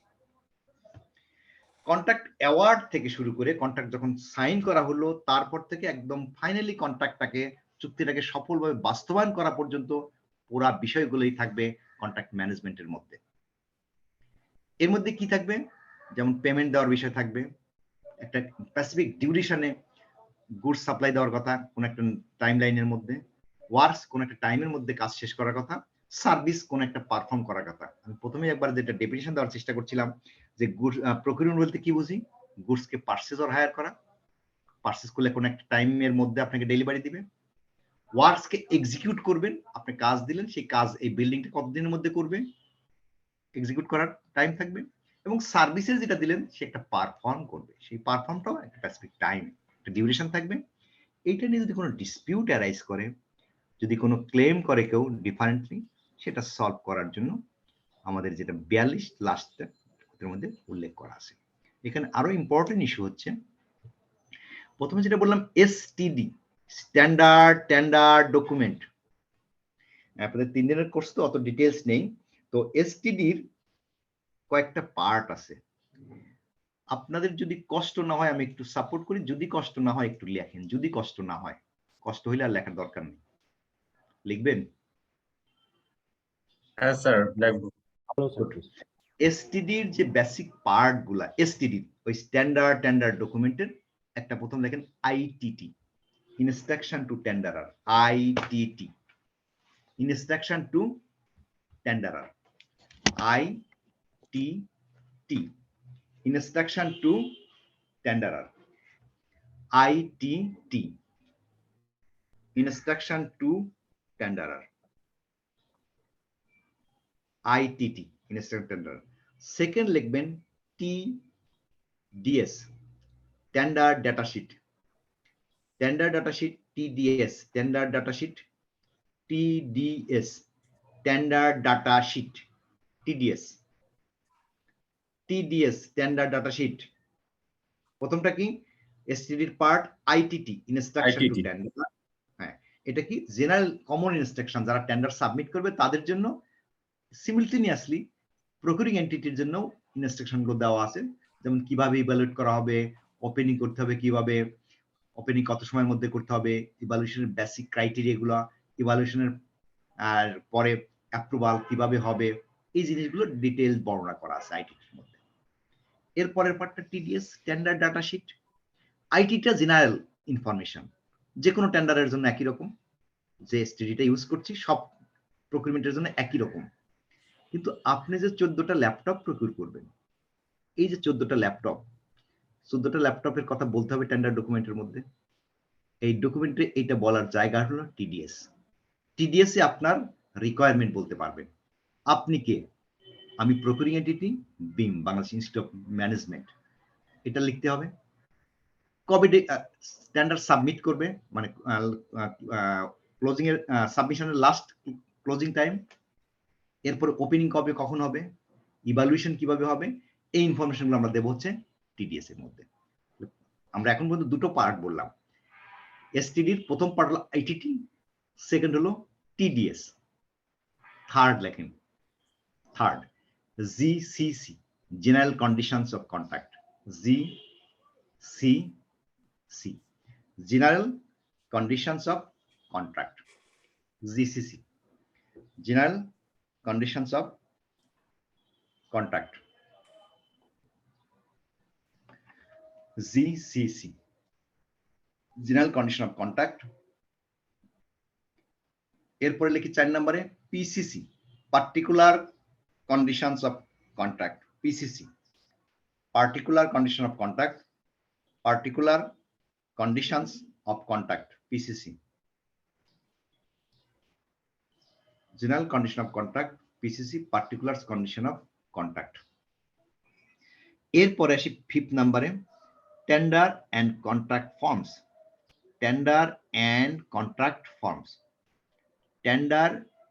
কন্ট্রাক্ট অ্যাওয়ার্ড থেকে শুরু করে কন্ট্রাক্ট যখন সাইন করা হলো তারপর থেকে একদম ফাইনালি কন্ট্রাক্টটাকে, চুক্তিটাকে সফলভাবে বাস্তবায়ন করা পর্যন্ত পুরো বিষয়গুলোই থাকবে কন্ট্রাক্ট ম্যানেজমেন্টের মধ্যে। এর মধ্যে কি থাকবে? যেমন পেমেন্ট দেওয়ার বিষয় থাকবে, একটা স্পেসিফিক ডিউরেশনে গুডস সাপ্লাই দেওয়ার কথা কোন একটা টাইম লাইনের মধ্যে, ওয়ার্কস কোন একটা টাইমের মধ্যে কাজ শেষ করার কথা, সার্ভিস কোন একটা পারফর্ম করার কথা। আমি প্রথমে একবার যেটা ডেফিনিশন দেওয়ার চেষ্টা করছিলাম যে গুডস প্রকিউরমেন্ট বলতে কি বুঝি? গুডস কে পারচেজ অর হায়ার করা, পারচেজ করলে কোন একটা টাইমের মধ্যে আপনাকে ডেলিভারি দিবে। ওয়ার্কস কে এক্সিকিউট করবেন, আপনি কাজ দিলেন, সেই কাজ এই বিল্ডিংটা কতদিনের মধ্যে করবে, এক্সিকিউট করার টাইম থাকবে। এবং সার্ভিসেস যেটা দিলেন সে একটা পারফর্ম করবে, সেই পারফর্মটাও একটা স্পেসিফিক টাইম, একটা ডিউরেশন থাকবে। এইটা নিয়ে যদি কোনো ডিসপিউট অ্যারাইজ করে, যদি কোনো ক্লেম করে কেউ ডিফারেন্টলি, সেটা সলভ করার জন্য আমাদের যেটা 42 লাস্টটা এর মধ্যে উল্লেখ করা আছে। এখানে আরো ইম্পর্টেন্ট ইস্যু হচ্ছে, প্রথমে যেটা বললাম এসটিডি, স্ট্যান্ডার্ড টেন্ডার ডকুমেন্ট। আপনাদের 3 দিনের কোর্স তো অত ডিটেইলস নেই। তো এসটিডির কয়েকটা পার্ট আছে। আপনাদের যদি কষ্ট না হয় আমি একটু সাপোর্ট করি, যদি কষ্ট না হয় একটু লেখেন, যদি কষ্ট না হয়, কষ্ট হইলে আর লেখার দরকার নেই। লিখবেন? হ্যাঁ স্যার, লিখবো। এসটিডির যে বেসিক পার্ট গুলা, এসটিডির ওই স্ট্যান্ডার্ড টেন্ডার ডকুমেন্টের একটা প্রথম লেখেন ITT, instruction to tenderer, ITT, instruction to tenderer, ITT, instruction to tenderer, ITT, instruction to tenderer, ITT, instruction tenderer. Second লিখবেন TDS, tender data sheet, tender data sheet, TDS, tender data sheet, TDS, tender data sheet, TDS, TDS, tender data sheet. প্রথমটা কি? এসটিডির part ITT, instruction to tender. হ্যাঁ, এটা কি general common instruction, যারা tender submit করবে তাদের জন্য সিমিলটেনিয়াসলি প্রকিউরিং এন্টিটির জন্য ইনস্ট্রাকশন গুলো দেওয়া আছে, যেমন কিভাবে ইভালুয়েট করা হবে, ওপেনিং করতে হবে কিভাবে, ওপেনিং কত সময়ের মধ্যে করতে হবে, ইভালুয়েশনের বেসিক ক্রাইটেরিয়া গুলো, ইভালুয়েশনের আর পরে অ্যাপ্রুভাল কিভাবে হবে, এই জিনিসগুলো ডিটেইলস বর্ণনা করা আছে আইটিটির মধ্যে। এর পরের পার্টটা টিডিএস, টেন্ডার ডাটা শিট। আইটিটা জেনারেল ইনফরমেশন, যে কোনো টেন্ডারের জন্য একই রকম, যে এসটিডিটা ইউজ করছি সব প্রকিউরমেন্টের জন্য একই রকম। কিন্তু আপনি যে 14টা ল্যাপটপ প্রকিউর করবেন, এই যে 14টা ল্যাপটপের কথা বলতে হবে টেন্ডার ডকুমেন্টের মধ্যে। এই ডকুমেন্টে এইটা বলার জায়গা হলো টিডিএস। টিডিএস এ আপনার রিকোয়ারমেন্ট বলতে পারবেন। আপনি কে? আমি procuring entity, beam, Bangladesh institute of management. এটা লিখতে হবে। কবে টেন্ডার সাবমিট করবে, মানে ক্লোজিং এর সাবমিশনের লাস্ট ক্লোজিং টাইম, এরপর ওপেনিং কবে কখন হবে, ইভালুয়েশন কিভাবে হবে, এই ইনফরমেশনগুলো আমরা দেব হচ্ছে টিডিএস এর মধ্যে। আমরা এখন পর্যন্ত দুটো পার্ট বললাম, এসটিডির প্রথম পার্ট হলো আইটিটি, সেকেন্ড হলো টিডিএস, থার্ড লেখেন, third GCC, general conditions of contract, GCC, general conditions of contract, GCC, general conditions of contract, GCC, general condition of contract. এরপরে লিখি 4 নম্বরে PCC, particular conditions of contract, PCC, particular condition of contract, particular conditions of contract, PCC, general condition of contract, PCC, particular condition of contract. এরপরে আসি 5 নম্বরে tender and contract forms, tender and contract forms, tender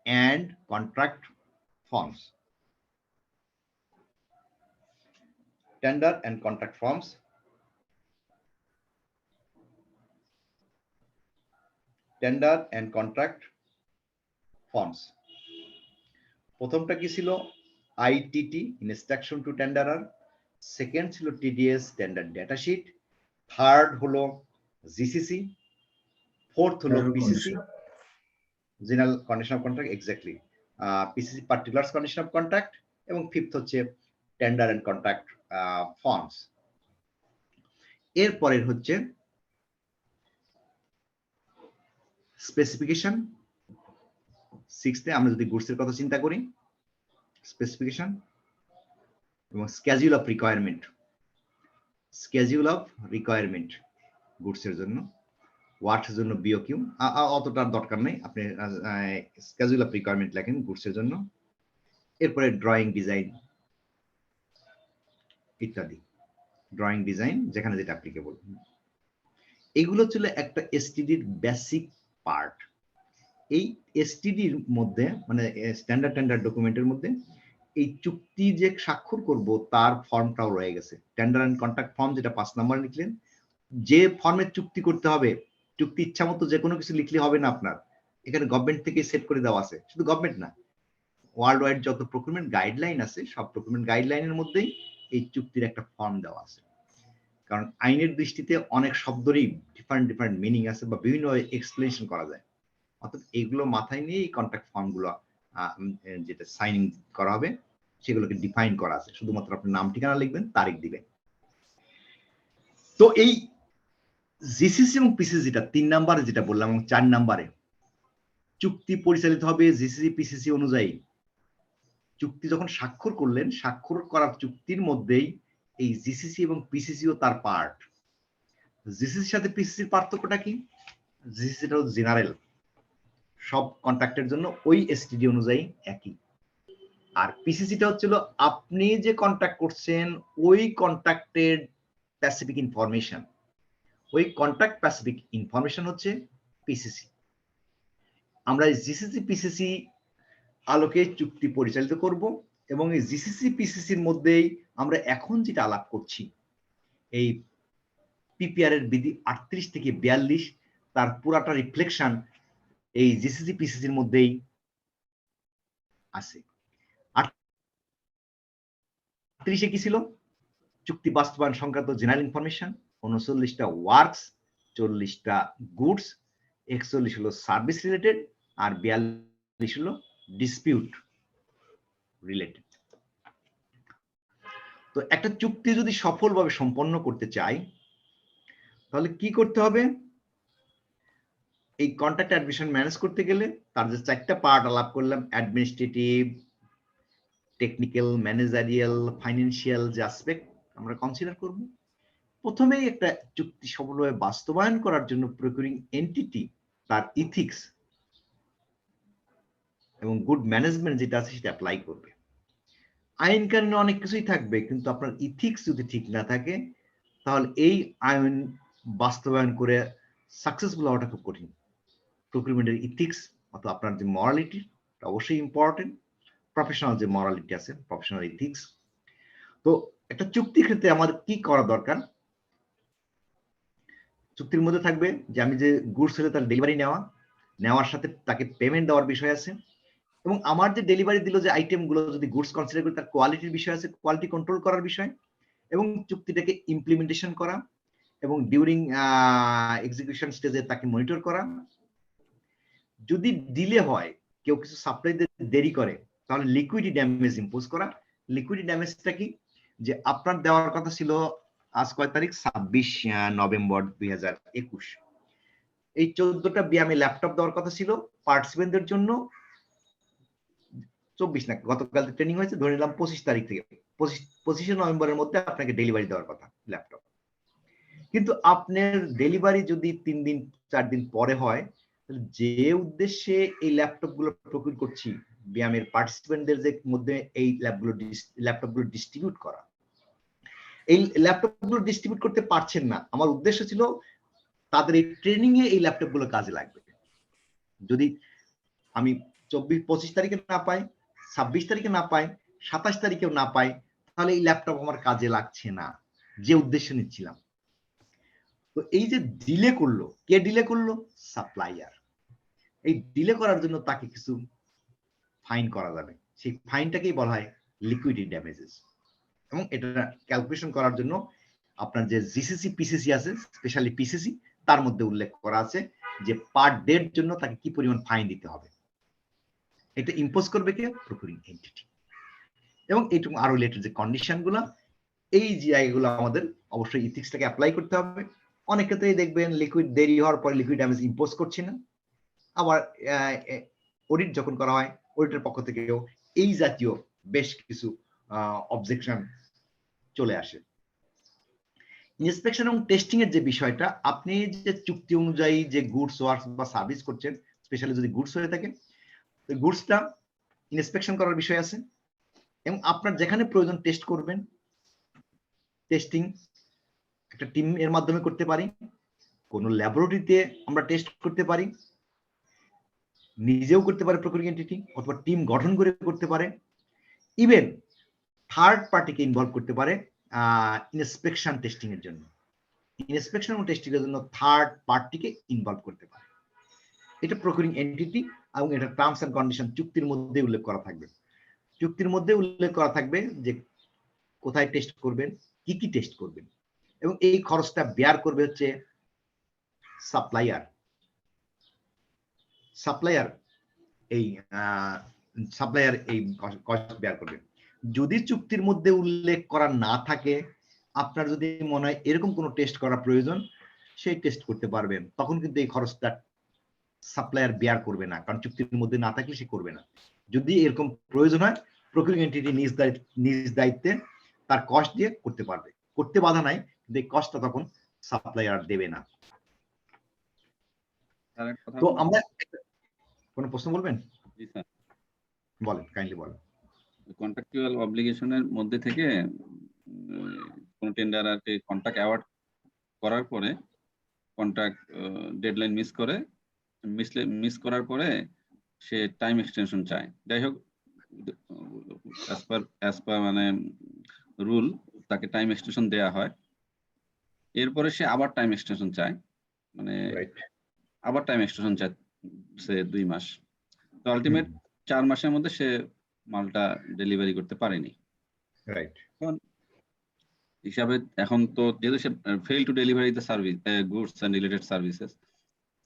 and contract forms, tender and contract forms. Tender and contract forms, প্রথমটা কি ছিল ITT, instruction to tenderer, second ছিল TDS, tender data sheet, third হলো GCC, fourth হলো PCC, general condition of contract, exactly, PCC, particular condition of contract, এবং fifth হচ্ছে tender and contract forms. এরপরের হচ্ছে স্পেসিফিকেশন। 6th আমরা যদি গুডসের কথা চিন্তা করি, স্পেসিফিকেশন এবং schedule of requirement, schedule of requirement গুডসের জন্য, ওয়ার্কসের জন্য বিওকিউ, অতটার দরকার নেই, আপনি স্কেডিউল অফ রিকোয়ারমেন্ট লেখেন গুডসের জন্য। এরপরে ড্রয়িং ডিজাইন ইত্যাদি, ড্রয়িং ডিজাইন যেখানে যেটা অ্যাপ্লিকেবল। এগুলো ছিল একটা এসটিডির বেসিক পার্ট। এই এসটিডির মধ্যে মানে স্ট্যান্ডার্ড টেন্ডার ডকুমেন্টের মধ্যে এই চুক্তি যে স্বাক্ষর করব তার ফর্মটাও রয়ে গেছে, টেন্ডার অ্যান্ড কন্ট্রাক্ট ফর্ম, যেটা 5 নম্বরে লিখলেন। যে ফর্মে চুক্তি করতে হবে, চুক্তি ইচ্ছা মতো যে কোনো কিছু লিখলে হবে না আপনার, এখানে গভর্নমেন্ট থেকে সেট করে দেওয়া আছে, শুধু গভর্নমেন্ট না, ওয়ার্ল্ড ওয়াইড যত প্রকুরমেন্ট গাইডলাইন আছে সব প্রকুরমেন্ট গাইডলাইনের মধ্যেই এই চুক্তির একটা ফর্ম দেওয়া আছে। কারণ আইনের দৃষ্টিতে অনেক শব্দেরই ডিফারেন্ট ডিফারেন্ট মিনিং আছে বা বিভিন্ন এক্সপ্লেনেশন করা যায়, অর্থাৎ এইগুলো মাথায় নিয়ে এই কন্ট্রাক্ট ফর্মগুলো যেটা সাইনিং করা হবে সেগুলোকে ডিফাইন করা আছে, শুধুমাত্র আপনি নাম ঠিকানা লিখবেন, তারিখ দিবেন। তো এই জিসিসি এবং পিসিসি যেটা 3 নম্বরে যেটা বললাম, এবং 4 নম্বরে চুক্তি পরিচালিত হবে জিসিসি পিসিসি অনুযায়ী। চুক্তি যখন স্বাক্ষর করলেন, স্বাক্ষর করার চুক্তির মধ্যেই এই জিসিসি এবং পিসিসিও তার পার্ট। জিসিসির সাথে পিসিসির পার্থক্যটা কি? জিসিসিটা হলো জেনারেল, সব কন্ট্রাক্টের জন্য ওই এসটিডি অনুযায়ী একই। আর পিসিসিটা হচ্ছিল আপনি যে কন্ট্রাক্ট করছেন ওই কন্ট্রাক্টের স্পেসিফিক ইনফরমেশন, ওই কন্ট্রাক্ট স্পেসিফিক ইনফরমেশন হচ্ছে পিসিসি। আমরা জিসিসি পিসিসি আলোকে চুক্তি পরিচালিত করব, এবং এই জিসিসি পিসিসির মধ্যেই আমরা এখন যেটা আলাপ করছি, এই পিপিআর এর বিধি 38 থেকে 42 তার পুরাটা রিফ্লেকশন এই জিসিসি পিসিসির মধ্যেই আছে। 38 কি ছিল? চুক্তি বাস্তবায়ন সংক্রান্ত জেনারেল ইনফরমেশন, 39টা ওয়ার্কস, 40টা গুডস, 41 হলো সার্ভিস রিলেটেড, আর 42 হলো ডিসপিউট রিলেটেড। তো একটা চুক্তি যদি সফলভাবে সম্পন্ন করতে চাই তাহলে কি করতে হবে? এই কন্ট্রাক্ট অ্যাডমিশন ম্যানেজ করতে গেলে তার যে 4টা পার্ট আলাপ করলাম, অ্যাডমিনিস্ট্রেটিভ, টেকনিক্যাল, ম্যানেজারিয়াল, ফাইন্যান্সিয়াল যে অ্যাসপেক্ট আমরা কনসিডার করব। প্রথমেই একটা চুক্তি সফলভাবে বাস্তবায়ন করার জন্য প্রকিউরিং এন্টিটি তার ইথিক্স এবং গুড ম্যানেজমেন্ট যেটা আছে সেটা অ্যাপ্লাই করবে। আইন কানুনে অনেক কিছুই থাকবে, কিন্তু আপনার ইথিক্স যদি ঠিক না থাকে তাহলে এই আইন বাস্তবায়ন করে সাকসেসফুল হওয়াটা খুব কঠিন। প্রকিউরমেন্টের ইথিক্স অথবা আপনার যে মরালিটি অবশ্যই ইম্পর্টেন্ট, প্রফেশনাল যে মরালিটি আছে, প্রফেশনাল ইথিক্স। তো একটা চুক্তির ক্ষেত্রে আমাদের কি করা দরকার? চুক্তির মধ্যে থাকবে যে আমি যে গুডস হলে তার ডেলিভারি নেওয়ার সাথে তাকে পেমেন্ট দেওয়ার বিষয় আছে, এবং আমার যে ডেলিভারি দিল যে আইটেম গুলো যদি গুডস কনসিডার করি তার কোয়ালিটির বিষয় আছে, কোয়ালিটি কন্ট্রোল করার বিষয়, এবং চুক্তিটাকে ইমপ্লিমেন্টেশন করা এবং ডিউরিং এক্সিকিউশন স্টেজে তাকে মনিটর করা। যদি ডিলে হয়, কেউ কিছু সাপ্লাই দিতে দেরি করে, তাহলে লিকুইডিটি ড্যামেজ ইম্পোজ করা। লিকুইডিটি ড্যামেজটা কি, যে আপনার দেওয়ার কথা ছিল আজ কয় তারিখ, 26 নভেম্বর 2021, এই 14টা বিয়ামে ল্যাপটপ দেওয়ার কথা ছিল পার্টিসিপেন্টদের জন্য 24 না, গতকাল ট্রেনিং হয়েছে, ধরে নিলাম 25 তারিখ থেকে 25 নভেম্বরের মধ্যে আপনাকে ডেলিভারি দেওয়ার কথা ল্যাপটপ। কিন্তু আপনার ডেলিভারি যদি 3 দিন 4 দিন পরে হয়, যে উদ্দেশ্যে এই ল্যাপটপ গুলো প্রকিউর করছি, বিয়ামের পার্টিসিপেন্টদের মধ্যে এই ল্যাপটপ গুলো ডিস্ট্রিবিউট করা, এই ল্যাপটপ গুলো ডিস্ট্রিবিউট করতে পারছেন না। আমার উদ্দেশ্য ছিল তাদের এই ট্রেনিং এ এই ল্যাপটপ গুলো কাজে লাগবে। যদি আমি 25 তারিখে না পাই, 26 তারিখে না পাই, 27 তারিখেও না পাই, তাহলে এই ল্যাপটপ আমার কাজে লাগছে না যে উদ্দেশ্যে নিচ্ছিলাম। তো এই যে ডিলে করলো, কে ডিলে করলো? সাপ্লায়ার। এই ডিলে করার জন্য তাকে কিছু ফাইন করা যাবে, সেই ফাইনটাকেই বলা হয় লিকুইডিটি ড্যামেজেস। এবং এটা ক্যালকুলেশন করার জন্য আপনার যে জিসিসি পিসিসি আছে, স্পেশালি পিসিসি, তার মধ্যে উল্লেখ করা আছে যে পার ডের জন্য তাকে কি পরিমাণ ফাইন দিতে হবে। এটা ইম্পোজ করবে কে? Procuring entity. এবং এইটুকু আরো রিলেটেড যে কন্ডিশন গুলো, এই জায়গাগুলো আমাদের অবশ্যই ইথিক্সটাকে অ্যাপ্লাই করতে হবে। অনেক ক্ষেত্রেই দেখবেন লিকুইড দেরি হওয়ার পরে লিকুইড ড্যামেজ ইম্পোজ করছে না, আবার অডিট যখন করা হয় অডিটের পক্ষ থেকেও এই জাতীয় বেশ কিছু অবজেকশন চলে আসে। ইন্সপেকশন এবং টেস্টিং এর যে বিষয়টা, আপনি যে চুক্তি অনুযায়ী যে গুডস ওয়ার্কস বা সার্ভিস করছেন, স্পেশালি যদি গুডস হয়ে থাকে, গুডসটা ইন্সপেকশন করার বিষয় আছে, এবং আপনার যেখানে প্রয়োজন টেস্ট করবেন, টেস্টিং একটা টিম এর মাধ্যমে করতে পারি, কোন ল্যাবরেটরিতে আমরা টেস্ট করতে পারি, নিজেও করতে পারে প্রকিউরিং এন্টিটি, অথবা টিম গঠন করে করতে পারে, ইভেন থার্ড পার্টিকে ইনভলভ করতে পারে ইন্সপেকশন টেস্টিং এর জন্য। ইন্সপেকশন এবং টেস্টিং এর জন্য থার্ড পার্টিকে ইনভলভ করতে পারে। এটা প্রকিউরিং এন্টিটি, এবং এটা টার্মস এন্ড কন্ডিশন চুক্তির মধ্যে উল্লেখ করা থাকবে। চুক্তির মধ্যে উল্লেখ করা থাকবে যে কোথায় টেস্ট করবেন, কি কি টেস্ট করবেন, এবং এই খরচটা বেয়ার করবে হচ্ছে সাপ্লায়ার। সাপ্লায়ার এই কস্ট বেয়ার করবে। যদি চুক্তির মধ্যে উল্লেখ করা না থাকে, আপনার যদি মনে হয় এরকম কোনো টেস্ট করা প্রয়োজন, সেই টেস্ট করতে পারবেন, তখন কিন্তু এই খরচটা সাপ্লায়ার বেয়ার করবে না, কারণ চুক্তির মধ্যে না থাকলে সে করবে না। যদি এরকম প্রয়োজন হয়, প্রকিউরিং এন্টিটি নিজ দায়িত্বে তার কস্ট দিয়ে করতে পারবে, করতে বাধা নাই, কিন্তু এই কস্টটা তখন সাপ্লায়ার দেবে না। তো আমরা কোন প্রশ্ন বলবেন? জি স্যার, বলেন, কাইন্ডলি বলেন। কন্ট্রাকচুয়াল অব্লিগেশনের মধ্যে থেকে কোন টেন্ডার আর কি কন্ট্রাক্ট অ্যাওয়ার্ড করার পরে কন্ট্রাক্ট ডেডলাইন মিস করার পরে সে টাইম এক্সটেনশন চায়। যাই হোক, অ্যাজ পার মানে রুল তাকে টাইম এক্সটেনশন দেয়া হয়। এরপরে সে আবার টাইম এক্সটেনশন চায়, মানে আবার টাইম এক্সটেনশন চায় সে 2 মাস। তো আলটিমেট 4 মাসের মধ্যে সে মালটা ডেলিভারি করতে পারেনি। রাইট। হিসাবে এখন তো যেহেতু সে fail to delivery the service goods and related services,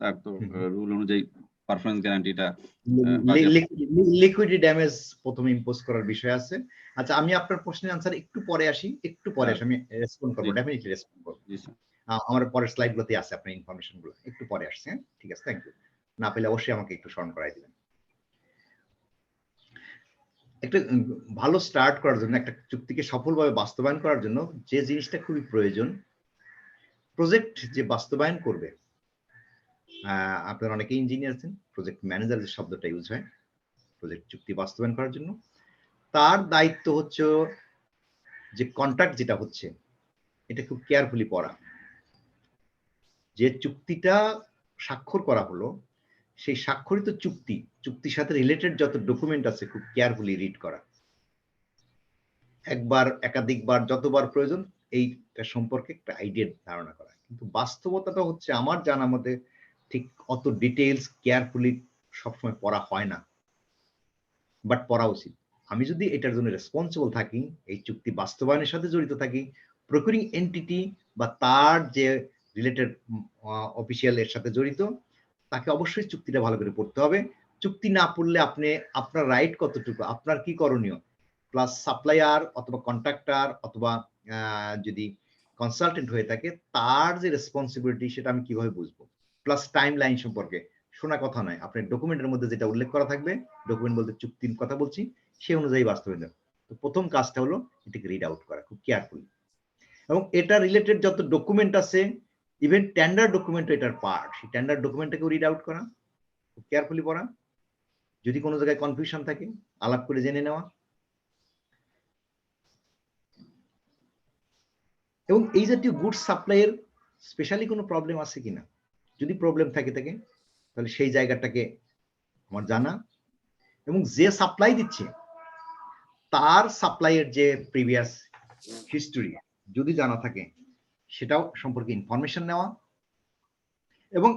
তার তো রুল অনুযায়ী পারফরম্যান্স গ্যারান্টিটা লিকুইডিটি ড্যামেজ প্রথমে ইম্পোজ করার বিষয় আছে। আচ্ছা, আমি আপনার প্রশ্নের আনসার একটু পরে আসি, আমি রেসপন্ড করব, ডেফিনেটলি রেসপন্ড করব। জি স্যার, আমার পরের স্লাইডগুলোতে আছে আপনার ইনফরমেশন গুলো, একটু পরে আসছে। হ্যাঁ, ঠিক আছে, থ্যাংক ইউ। না পেলে অবশ্যই আমাকে একটু স্মরণ করাই দিবেন। একটা ভালো স্টার্ট করার জন্য, একটা চুক্তিকে সফলভাবে বাস্তবায়ন করার জন্য যে জিনিসটা খুবই প্রয়োজন, প্রজেক্ট যে বাস্তবায়ন করবে, আপনারা অনেকে ইঞ্জিনিয়ার আছেন, প্রজেক্ট ম্যানেজার যে শব্দটা ইউজ হয় প্রজেক্ট চুক্তি বাস্তবায়ন করার জন্য, তার দায়িত্ব হচ্ছে যে কন্ট্রাক্ট যেটা হচ্ছে এটা খুব কেয়ারফুলি পড়া। যে চুক্তিটা স্বাক্ষর করা হলো, সেই স্বাক্ষরিত চুক্তির সাথে রিলেটেড যত ডকুমেন্ট আছে খুব কেয়ারফুলি রিড করা, একবার একাধিকবার যতবার প্রয়োজন এইটা সম্পর্কে একটা আইডিয়া ধারণা করা, কিন্তু বাস্তবতাটা হচ্ছে আমার জানা মতে ঠিক অত ডিটেইলস কেয়ারফুলি সবসময় পড়া হয় না, বাট পড়া উচিত। আমি যদি এটার জন্য রেসপন্সিবল থাকি, এই চুক্তি বাস্তবায়নের সাথে জড়িত থাকি, প্রকিউরিং এন্টিটি বা তার যে রিলেটেড অফিসিয়াল এর সাথে জড়িত, তাকে অবশ্যই চুক্তিটা ভালো করে পড়তে হবে। চুক্তি না পড়লে আপনি আপনার রাইট কতটুকু, আপনার কি করণীয়, প্লাস সাপ্লায়ার অথবা কন্ট্রাক্টর অথবা যদি কনসালটেন্ট হয়ে থাকে তার যে রেসপন্সিবিলিটি সেটা আমি কিভাবে বুঝবো, প্লাস টাইম লাইন সম্পর্কে শোনা কথা নয়, আপনার ডকুমেন্টের মধ্যে যেটা উল্লেখ করা থাকবে, ডকুমেন্ট বলতে চুক্তির কথা বলছি, সেই অনুযায়ী বাস্তবায়ন। তো প্রথম কাজটা হলো এটাকে রিড আউট করা খুব কেয়ারফুলি, এবং এটা রিলেটেড যত ডকুমেন্ট আছে, ইভেন টেন্ডার ডকুমেন্ট এটার পার্ট, সেই টেন্ডার ডকুমেন্টটাকেও রিড আউট করা, খুব কেয়ারফুলি পড়া, যদি কোনো জায়গায় কনফিউশন থাকে আলাপ করে জেনে নেওয়া, এবং এই জাতীয় গুডস সাপ্লাইয়ের স্পেশালি কোনো প্রবলেম আছে কিনা, যদি প্রবলেম থাকে তাহলে সেই জায়গাটাকে আমার জানা, এবং যে সাপ্লাই দিচ্ছে তার সাপ্লাইয়ের যে প্রিভিয়াস হিস্টোরি যদি জানা থাকে সেটাও সম্পর্কে ইনফরমেশন নেওয়া, এবং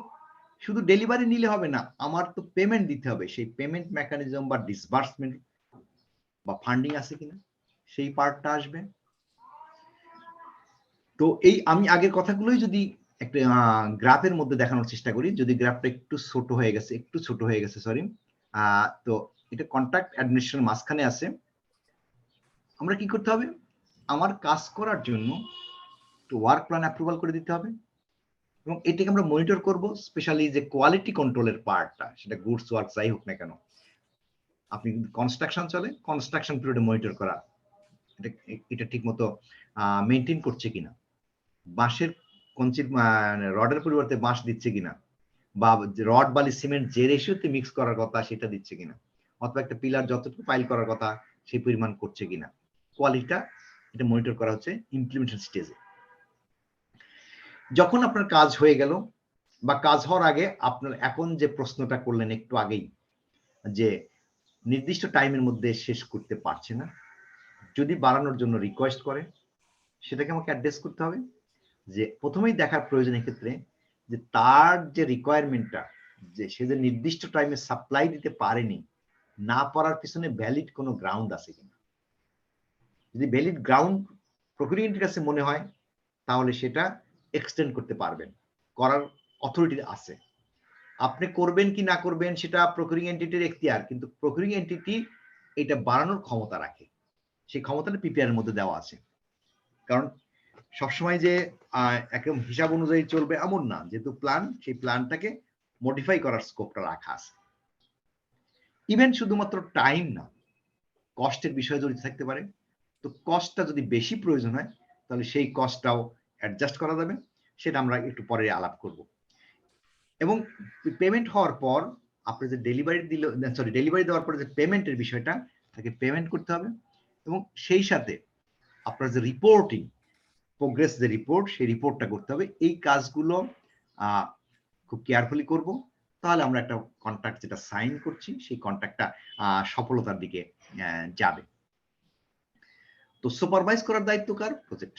শুধু ডেলিভারি নিলে হবে না, আমার তো পেমেন্ট দিতে হবে, সেই পেমেন্ট মেকানিজম বা ডিসবার্সমেন্ট বা ফান্ডিং আছে কিনা সেই পার্টটা আসবে। তো এই আমি আগের কথাগুলোই যদি একটা গ্রাফের মধ্যে দেখানোর চেষ্টা করি, যদি গ্রাফটা একটু ছোট হয়ে গেছে সরি, তো এটা কন্ট্রাক্ট অ্যাডমিনিস্ট্রেশন মাঝখানে আছে। আমরা কি করতে হবে, আমার কাজ করার জন্য ওয়ার্ক প্ল্যান অ্যাপ্রুভাল করে দিতে হবে, এবং এটাকে আমরা মনিটর করব, স্পেশালি যে কোয়ালিটি কন্ট্রোলের পার্টটা, সেটা গুডস ওয়ার্ক যাই হোক না কেন, আপনি কিন্তু কনস্ট্রাকশন চলে, কনস্ট্রাকশন পিরিয়ডে মনিটর করা এটা ঠিক মতো মেনটেন করছে কিনা, বাঁশের কঞ্চির রডের পরিবর্তে বাঁশ দিচ্ছে কিনা, বা রড বালি সিমেন্ট যে রেশিওতে মিক্স করার কথা সেটা দিচ্ছে কিনা, অথবা একটা পিলার যতটুকু পাইল করার কথা সেই পরিমাণ করছে কিনা, কোয়ালিটিটা এটা মনিটর করা হচ্ছে ইমপ্লিমেন্টেশন স্টেজে। যখন আপনার কাজ হয়ে গেল বা কাজ হওয়ার আগে আপনার এখন যে প্রশ্নটা করলেন একটু আগেই, যে নির্দিষ্ট টাইমের মধ্যে শেষ করতে পারছে না, যদি বাড়ানোর জন্য রিকোয়েস্ট করে, সেটাকে আমাকে অ্যাড্রেস করতে হবে। যে প্রথমেই দেখার প্রয়োজন ক্ষেত্রে যে তার যে রিকোয়ারমেন্টটা, যে সে যে নির্দিষ্ট টাইমে সাপ্লাই দিতে পারেনি, না পারার পিছনে ভ্যালিড কোনো গ্রাউন্ড আছে কিনা। যদি ভ্যালিড গ্রাউন্ড প্রকিউরিংয়ের কাছে মনে হয়, তাহলে সেটা এক্সটেন্ড করতে পারবেন, করার অথরিটি আছে। আপনি করবেন কি না করবেন সেটা প্রকিউরিং এন্টিটির এখতিয়ার, কিন্তু প্রকিউরিং এন্টিটি এটা বাড়ানোর ক্ষমতা রাখে, সেই ক্ষমতাটা পিপিআর এর মধ্যে দেওয়া আছে। কারণ সবসময় যে একদম হিসাব অনুযায়ী চলবে এমন না, যেহেতু প্ল্যান, সেই প্ল্যানটাকে মডিফাই করার স্কোপটা রাখা আছে। ইভেন শুধুমাত্র টাইম না, কস্টের বিষয় জড়িত থাকতে পারে, তো কস্টটা যদি বেশি প্রয়োজন হয় তাহলে সেই কস্টটাও অ্যাডজাস্ট করা যাবে, সেটা আমরা একটু পরে আলাপ করব। এবং পেমেন্ট হওয়ার পর আপনি যে ডেলিভারি দেওয়ার পরে যে পেমেন্টের বিষয়টা, তাকে পেমেন্ট করতে হবে, এবং সেই সাথে আপনার যে রিপোর্টিং প্রোগ্রেস, যে রিপোর্ট, সেই রিপোর্টটা করতে হবে। এই কাজগুলো খুব কেয়ারফুলি করব, তাহলে আমরা একটা কন্ট্রাক্ট যেটা সাইন করছি সেই কন্ট্রাক্টটা সফলতার দিকে যাবে। তো সুপারভাইজ করার দায়িত্ব কার? প্রজেক্ট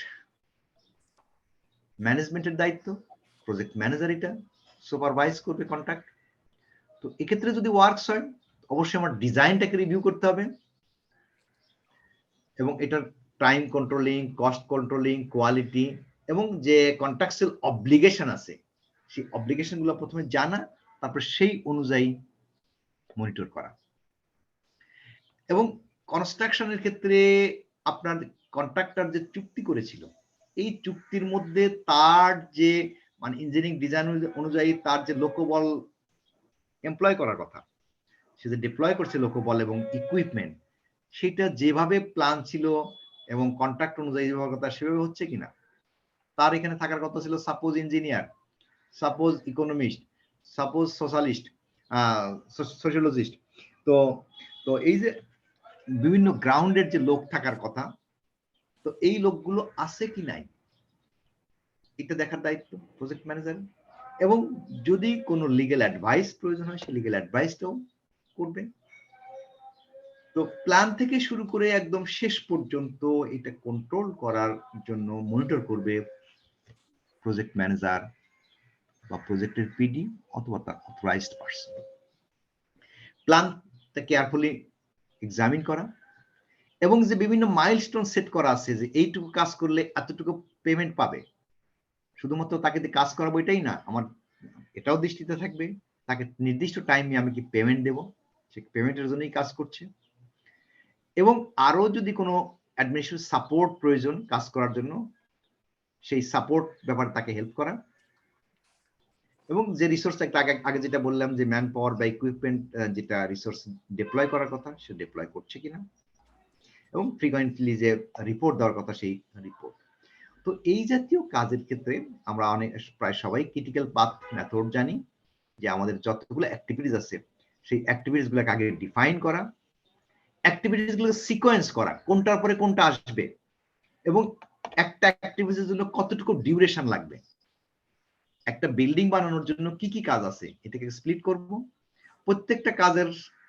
ম্যানেজমেন্টের দায়িত্ব, প্রজেক্ট ম্যানেজার এটা সুপারভাইজ করবে কন্ট্রাক্ট। তো এক্ষেত্রে যদি ওয়ার্কস হয়, অবশ্যই আমার ডিজাইনটাকে রিভিউ করতে হবে, এবং এটার time controlling, cost controlling, quality, এবং যে কন্ট্রাকচুয়াল অব্লিগেশন আছে সেই অব্লিগেশন গুলো প্রথমে জানা, তারপর সেই অনুযায়ী মনিটর করা। এবং কনস্ট্রাকশনের ক্ষেত্রে আপনার কন্ট্রাক্টর যে চুক্তি করেছিল, এই চুক্তির মধ্যে তার যে মানে ইঞ্জিনিয়ারিং ডিজাইন অনুযায়ী তার যে লোকবল এমপ্লয় করার কথা, সে যে ডিপ্লয় করছে লোকবল এবং ইকুইপমেন্ট, সেটা যেভাবে প্ল্যান ছিল এবং কন্ট্রাক্ট অনুযায়ী যেভাবে কথা সেভাবে হচ্ছে কিনা। তার এখানে থাকার কথা ছিল suppose engineer, suppose economist, suppose socialist, sociologist, তো এই যে বিভিন্ন গ্রাউন্ডের যে লোক থাকার কথা, তো এই লোকগুলো আছে কি নাই এটা দেখার দায়িত্ব প্রজেক্ট ম্যানেজার। এবং যদি কোনো লিগ্যাল অ্যাডভাইস প্রয়োজন হয়, সেই লিগ্যাল অ্যাডভাইসটাও করবে। তো প্ল্যান থেকে শুরু করে একদম শেষ পর্যন্ত এটা কন্ট্রোল করার জন্য মনিটর করবে প্রজেক্ট ম্যানেজার বা প্রজেক্টের পিডি অথবা তার অথরাইজড পারসন। প্ল্যানটা কেয়ারফুলি এক্সামিন করা এবং যে বিভিন্ন মাইলস্টোন সেট করা আছে যে এইটুকু কাজ করলে এতটুকু পেমেন্ট পাবে, শুধুমাত্র তাকে দিয়ে কাজ করাবো এটাই না, আমার এটাও দৃষ্টিতে থাকবে তাকে নির্দিষ্ট টাইমে আমি কি পেমেন্ট দেব, সে পেমেন্টের জন্যই কাজ করছে। এবং আরো যদি কোনো অ্যাডমিনিস্ট্রেটিভ সাপোর্ট প্রয়োজন কাজ করার জন্য, সেই সাপোর্ট ব্যাপারে তাকে হেল্প করা। এবং যে রিসোর্সটা একটা আগে যেটা বললাম যে ম্যান পাওয়ার বা ইকুইপমেন্ট যেটা রিসোর্স ডিপ্লয় করার কথা সে ডিপ্লয় করছে কিনা, এবং ফ্রিকোয়েন্টলি যে রিপোর্ট দেওয়ার কথা সেই রিপোর্ট। তো এই জাতীয় কাজের ক্ষেত্রে আমরা প্রায় সবাই ক্রিটিক্যাল পাথ মেথড জানি, যে আমাদের যতগুলো অ্যাক্টিভিটিস আছে সেই অ্যাক্টিভিটিস গুলোকে আগে ডিফাইন করা, অ্যাক্টিভিটিস গুলো সিকোয়েন্স করা, কোনটার পরে কোনটা আসবে, এবং একটা অ্যাক্টিভিটির জন্য কতটুকু ডিউরেশন লাগবে, একটা বিল্ডিং বানানোর জন্য কি কি কাজ আছে এটাকে স্প্লিট করব। প্রত্যেকটা কাজের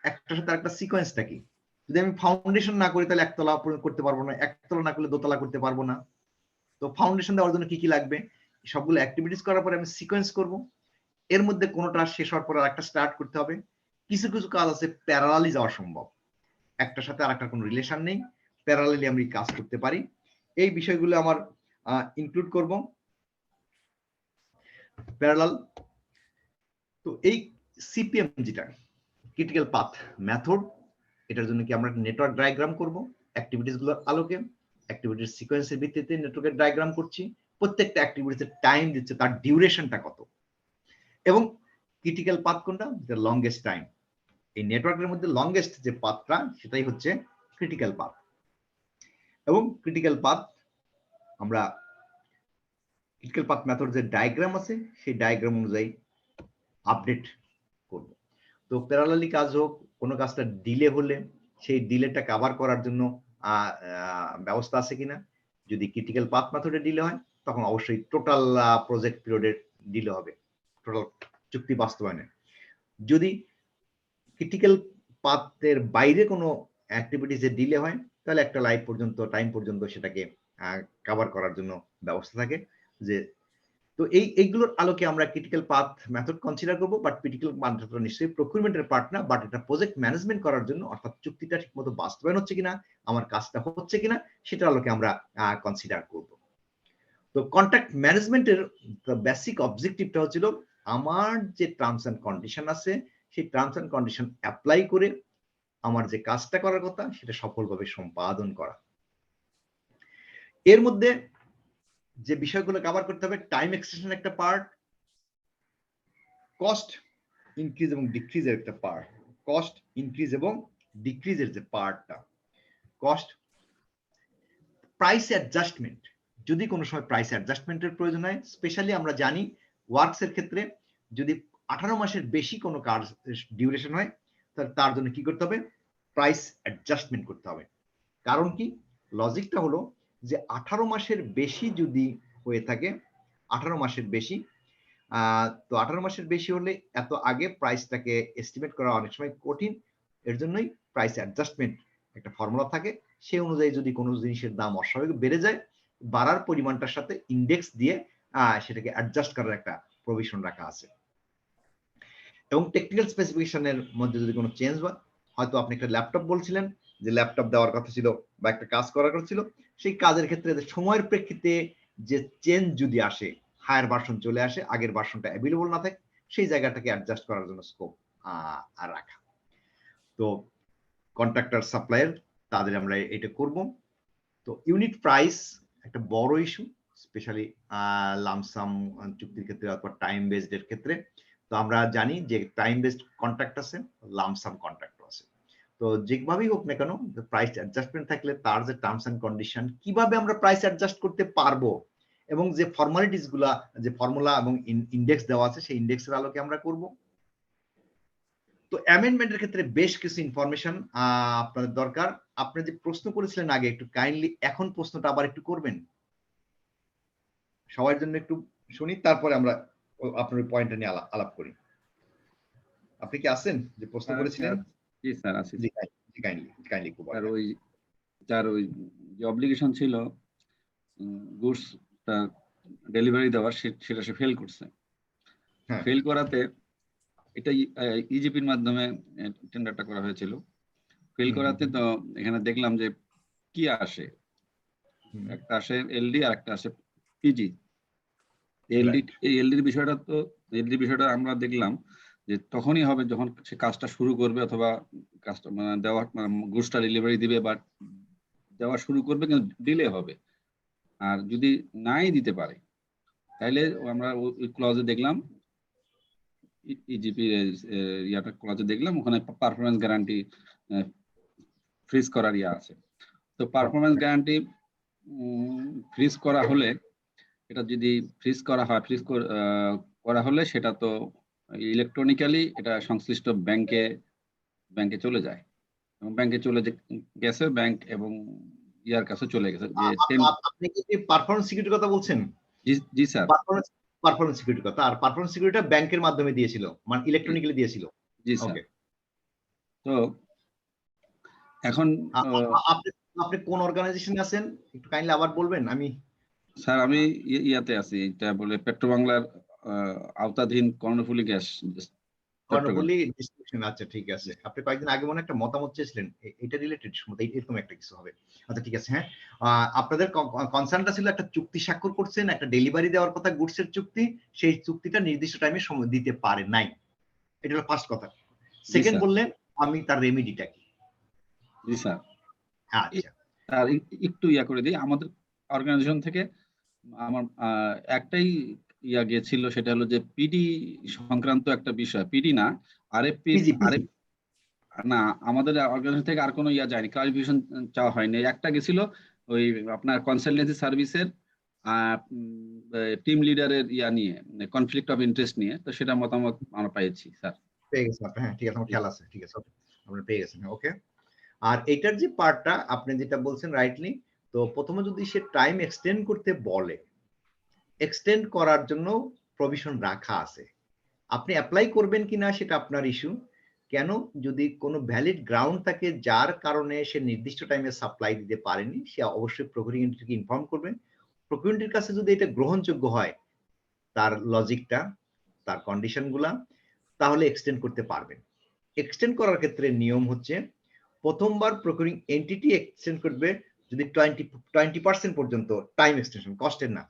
একটার সাথে একটা সিকোয়েন্সটা কি, যদি আমি ফাউন্ডেশন না করি তাহলে একতলা করতে পারবো না, একতলা না করলে দোতলা করতে পারবো না। তো ফাউন্ডেশন দেওয়ার জন্য কি কি লাগবে, সবগুলো অ্যাক্টিভিটিস করার পরে আমি সিকোয়েন্স করব। এর মধ্যে কোনোটা শেষ হওয়ার পর আরেকটা স্টার্ট করতে হবে। কিছু কিছু কাজ আছে প্যারালালি যাওয়া সম্ভব, একটার সাথে আরেকটার কোনো রিলেশন নেই, প্যারালালি আমি কাজ করতে পারি। এই বিষয়গুলো আমার ইনক্লুড করব প্যারালাল। তো এই সিপিএম যেটা ক্রিটিক্যাল পাথ মেথড, এটার জন্য কি আমরা নেটওয়ার্ক ডায়াগ্রাম করব অ্যাক্টিভিটিস গুলোর আলোকে, অ্যাক্টিভিটির সিকোয়েন্সের ভিত্তিতে নেটওয়ার্কের ডায়াগ্রাম করছি, প্রত্যেকটা অ্যাক্টিভিটিসের টাইম দিচ্ছে, তার ডিউরেশনটা কত, এবং ক্রিটিক্যাল পাথ কোনটা, দ্য লংগেস্ট টাইম। এই নেটওয়ার্কের মধ্যে লংগেস্ট যে পাথটা সেটাই হচ্ছে ক্রিটিক্যাল পাথ। এবং ক্রিটিক্যাল পাথ আমরা ক্রিটিক্যাল পাথ মেথড যে ডায়াগ্রাম আছে সেই ডায়াগ্রাম অনুযায়ী আপডেট করব। তো প্যারালালি কাজ হোক, কোনো কাজটা ডিলে হলে সেই ডিলেটা কভার করার জন্য ব্যবস্থা আছে কিনা। যদি ক্রিটিক্যাল পাথ মেথডে ডিলে হয় তখন অবশ্যই টোটাল প্রজেক্ট পিরিয়ডের ডিলে হবে, টোটাল চুক্তি বাস্তবায়নে। যদি ক্রিটিক্যাল পাথের বাইরে কোনো অ্যাক্টিভিটিসে ডিলে হয় তাহলে একটা টাইম পর্যন্ত সেটাকে কভার করার জন্য ব্যবস্থা থাকে। যে তো এইগুলোর আলোকে আমরা ক্রিটিক্যাল পাথ মেথড কনসিডার করব। বাট ক্রিটিক্যাল মেথডটা নিশ্চয়ই প্রকিউরমেন্টের পার্ট না, বাট এটা প্রজেক্ট ম্যানেজমেন্ট করার জন্য, অর্থাৎ চুক্তিটা ঠিকমতো বাস্তবায়ন হচ্ছে কিনা, আমার কাজটা হচ্ছে কিনা সেটার আলোকে আমরা কনসিডার করব। তো কন্ট্রাক্ট ম্যানেজমেন্টের বেসিক অবজেক্টিভটা হচ্ছিল আমার যে টার্মস এন্ড কন্ডিশন আছে সেই টার্মস এন্ড কন্ডিশন অ্যাপ্লাই করে আমার যে কাজটা করার কথা সেটা সফলভাবে সম্পাদন করা। এর মধ্যে যে বিষয়গুলো কভার করতে হবে, টাইম এক্সটেনশন একটা পার্ট, কস্ট ইনক্রিজ এবং ডিক্রিজের একটা পার্ট, কস্ট ইনক্রিজ এবং ডিক্রিজের যে পার্টটা, কস্ট প্রাইস অ্যাডজাস্টমেন্ট, যদি কোনো সময় প্রাইস অ্যাডজাস্টমেন্টের প্রয়োজন হয়, স্পেশালি আমরা জানি ওয়ার্কস এর ক্ষেত্রে যদি 18 মাসের বেশি কোনো কাজ ডিউরেশন হয় তাহলে তার জন্য কি করতে হবে, প্রাইস অ্যাডজাস্টমেন্ট করতে হবে। কারণ কি, লজিকটা হলো যে 18 মাসের বেশি যদি হয়ে থাকে, 18 মাসের বেশি, তো 18 মাসের বেশি হলে এত আগে প্রাইসটাকে এস্টিমেট করা অনেক সময় কঠিন। এর জন্যই প্রাইস অ্যাডজাস্টমেন্ট একটা ফর্মুলা থাকে, সেই অনুযায়ী যদি কোনো জিনিসের দাম অস্বাভাবিক বেড়ে যায়, বাড়ার পরিমাণটার সাথে ইন্ডেক্স দিয়ে সেটাকে অ্যাডজাস্ট করার একটা প্রভিশন রাখা আছে। এবং টেকনিক্যাল স্পেসিফিকেশনের মধ্যে যদি কোনো চেঞ্জ হয়, হয়তো আপনি একটা ল্যাপটপ বলছিলেন যে ল্যাপটপ দেওয়ার কথা ছিল বা একটা কাজ করার কথা ছিল, সেই কাজের ক্ষেত্রে সময়ের প্রেক্ষিতে যে চেঞ্জ যদি আসে, হায়ার ভার্সন চলে আসে, আগের ভার্সনটা অ্যাভেলেবল না থাকে, সেই জায়গাটাকে অ্যাডজাস্ট করার জন্য স্কোপ রাখা। তো কন্ট্রাক্টর সাপ্লায়ার তাদের আমরা এটা করব। তো ইউনিট প্রাইস একটা বড় ইস্যু, স্পেশালি লামসাম চুক্তির ক্ষেত্রে অথবা টাইম বেসড এর ক্ষেত্রে। তো আমরা জানি যে টাইম বেসড কন্ট্রাক্ট আছে, লামসাম কন্ট্রাক্ট আছে। তো যেভাবেই হোক না কেন, প্রাইস অ্যাডজাস্টমেন্ট থাকলে তার যে টার্মস এন্ড কন্ডিশন কিভাবে আমরা প্রাইস অ্যাডজাস্ট করতে পারবো, এবং যে ফর্মালিটিস গুলা, যে ফর্মুলা এবং ইন্ডেক্স দেওয়া আছে সেই ইন্ডেক্সের আলোকে আমরা করব। তো অ্যামেন্ডমেন্টের ক্ষেত্রে বেশ কিছু ইনফরমেশন আপনাদের দরকার। আপনি যে প্রশ্ন করেছিলেন আগে, একটু কাইন্ডলি এখন প্রশ্নটা আবার একটু করবেন সবার জন্য, একটু শুনি, তারপরে আমরা আপনার পয়েন্টটা নিয়ে আলাপ করি। আপনি কি আছেন যে প্রশ্ন করেছিলেন? জি স্যার, আছি। জি কাইন্ডলি একটু আর বলেন। যার ওই যে অব্লিগেশন ছিল গুডসটা ডেলিভারি দেওয়ার, সেটা সে ফেল করছে। হ্যাঁ। ফেল করাতে এটা ইজিপির মাধ্যমে টেন্ডারটা করা হয়েছিল। ফেল করাতে তো এখানে দেখলাম যে কি আসে, একটা আসে এলডি আর একটা আসে পিজি। এলডির বিষয়টা আমরা দেখলাম যে তখনই হবে যখন সে কাজটা শুরু করবে, অথবা কাজটা দেওয়ার গুডসটা ডেলিভারি দিবে বা দেওয়া শুরু করবে, কিন্তু ডিলে হবে। আর যদি নাই দিতে পারে তাহলে আমরা ওই ক্লজে দেখলাম, ইজিপি ইয়াটা ক্লজে দেখলাম ওখানে পারফরমেন্স গ্যারান্টি ফ্রিজ করার ইয়া আছে। তো পারফরমেন্স গ্যারান্টি ফ্রিজ করা হলে, এটা যদি ফ্রিজ করা হয়, করা হলে সেটা তো ইলেকট্রনিক্যালি এটা সংশ্লিষ্ট ব্যাংকে চলে যায়, এবং ব্যাংকে চলে গেছে, ব্যাংক এবং ইয়ার কাছে চলে গেছে যে আপনি কি পারফরম্যান্স সিকিউরিটির কথা বলছেন? জি স্যার, পারফরম্যান্স সিকিউরিটির কথা। আর পারফরম্যান্স সিকিউরিটিটা ব্যাংকের মাধ্যমে দিয়েছিল, মানে ইলেকট্রনিক্যালি দিয়েছিল। জি স্যার। ওকে। তো এখন আপনি কোন অর্গানাইজেশনে আছেন একটু কাইন্ডলি আবার বলবেন? স্যার আমি ইয়াতে আছি, এটা বলে পেট্রোবাংলার আওতাধীন কর্ণফুলী গ্যাস। কর্ণফুলী ডিস্ট্রিবিউশন। আচ্ছা ঠিক আছে। আপনি কয়েকদিন আগে মনে একটা মতামত চেয়েছিলেন, এটা রিলেটেড এরকম একটা কিছু হবে। আচ্ছা ঠিক আছে। হ্যাঁ, আপনাদের কনসার্নটা ছিল একটা চুক্তি স্বাক্ষর করছেন, একটা ডেলিভারি দেওয়ার কথা, গুডসের চুক্তি, সেই চুক্তিটা নির্দিষ্ট টাইমে সময় দিতে পারে নাই। এটা হলো ফার্স্ট কথা। সেকেন্ড বললেন আমি তার রেমিডিটা কি? জি স্যার। আচ্ছা, আর একটু ইয়া করে দিই, আমাদের অর্গানাইজেশন থেকে আমার একটাই ইয়া গিয়েছিল, সেটা হলো যে পিডি সংক্রান্ত একটা বিষয়, পিডি না আরএফপি, না আমাদের অর্গানাইজেশন থেকে আর কোনো ইয়া যায়নি, ক্লারিফিকেশন চাওয়া হয়নি। একটা গেছিল ওই আপনার কনসালটেন্সি সার্ভিসের টিম লিডারের ইয়া নিয়ে, কনফ্লিক্ট অফ ইন্টারেস্ট নিয়ে, তো সেটা মতামত আমরা পেয়েছি স্যার। পেয়ে গেছেন আপনি? হ্যাঁ ঠিক আছে, আমার খেয়াল আছে। ঠিক আছে, আপনি পেয়ে গেছেন। ওকে। আর এটার যে পার্টটা আপনি যেটা বলছেন রাইটলি, তো প্রথমে যদি সে টাইম এক্সটেন্ড করতে বলে, এক্সটেন্ড করার জন্য প্রভিশন রাখা আছে। আপনি অ্যাপ্লাই করবেন কিনা সেটা আপনার ইস্যু। কেন? যদি কোনো ভ্যালিড গ্রাউন্ড থাকে যার কারণে সে নির্দিষ্ট টাইমে সাপ্লাই দিতে পারেনি, সে অবশ্যই প্রকিউরিং এন্টিটিকে ইনফর্ম করবেন। প্রকিউরিংয়ের কাছে যদি এটা গ্রহণযোগ্য হয়, তার লজিকটা, তার কন্ডিশনগুলা, তাহলে এক্সটেন্ড করতে পারবেন। এক্সটেন্ড করার ক্ষেত্রে নিয়ম হচ্ছে, প্রথমবার প্রকিউরিং এন্টিটি এক্সটেন্ড করবে যদি 20% পর্যন্ত টাইম এক্সটেনশন, কস্টের না,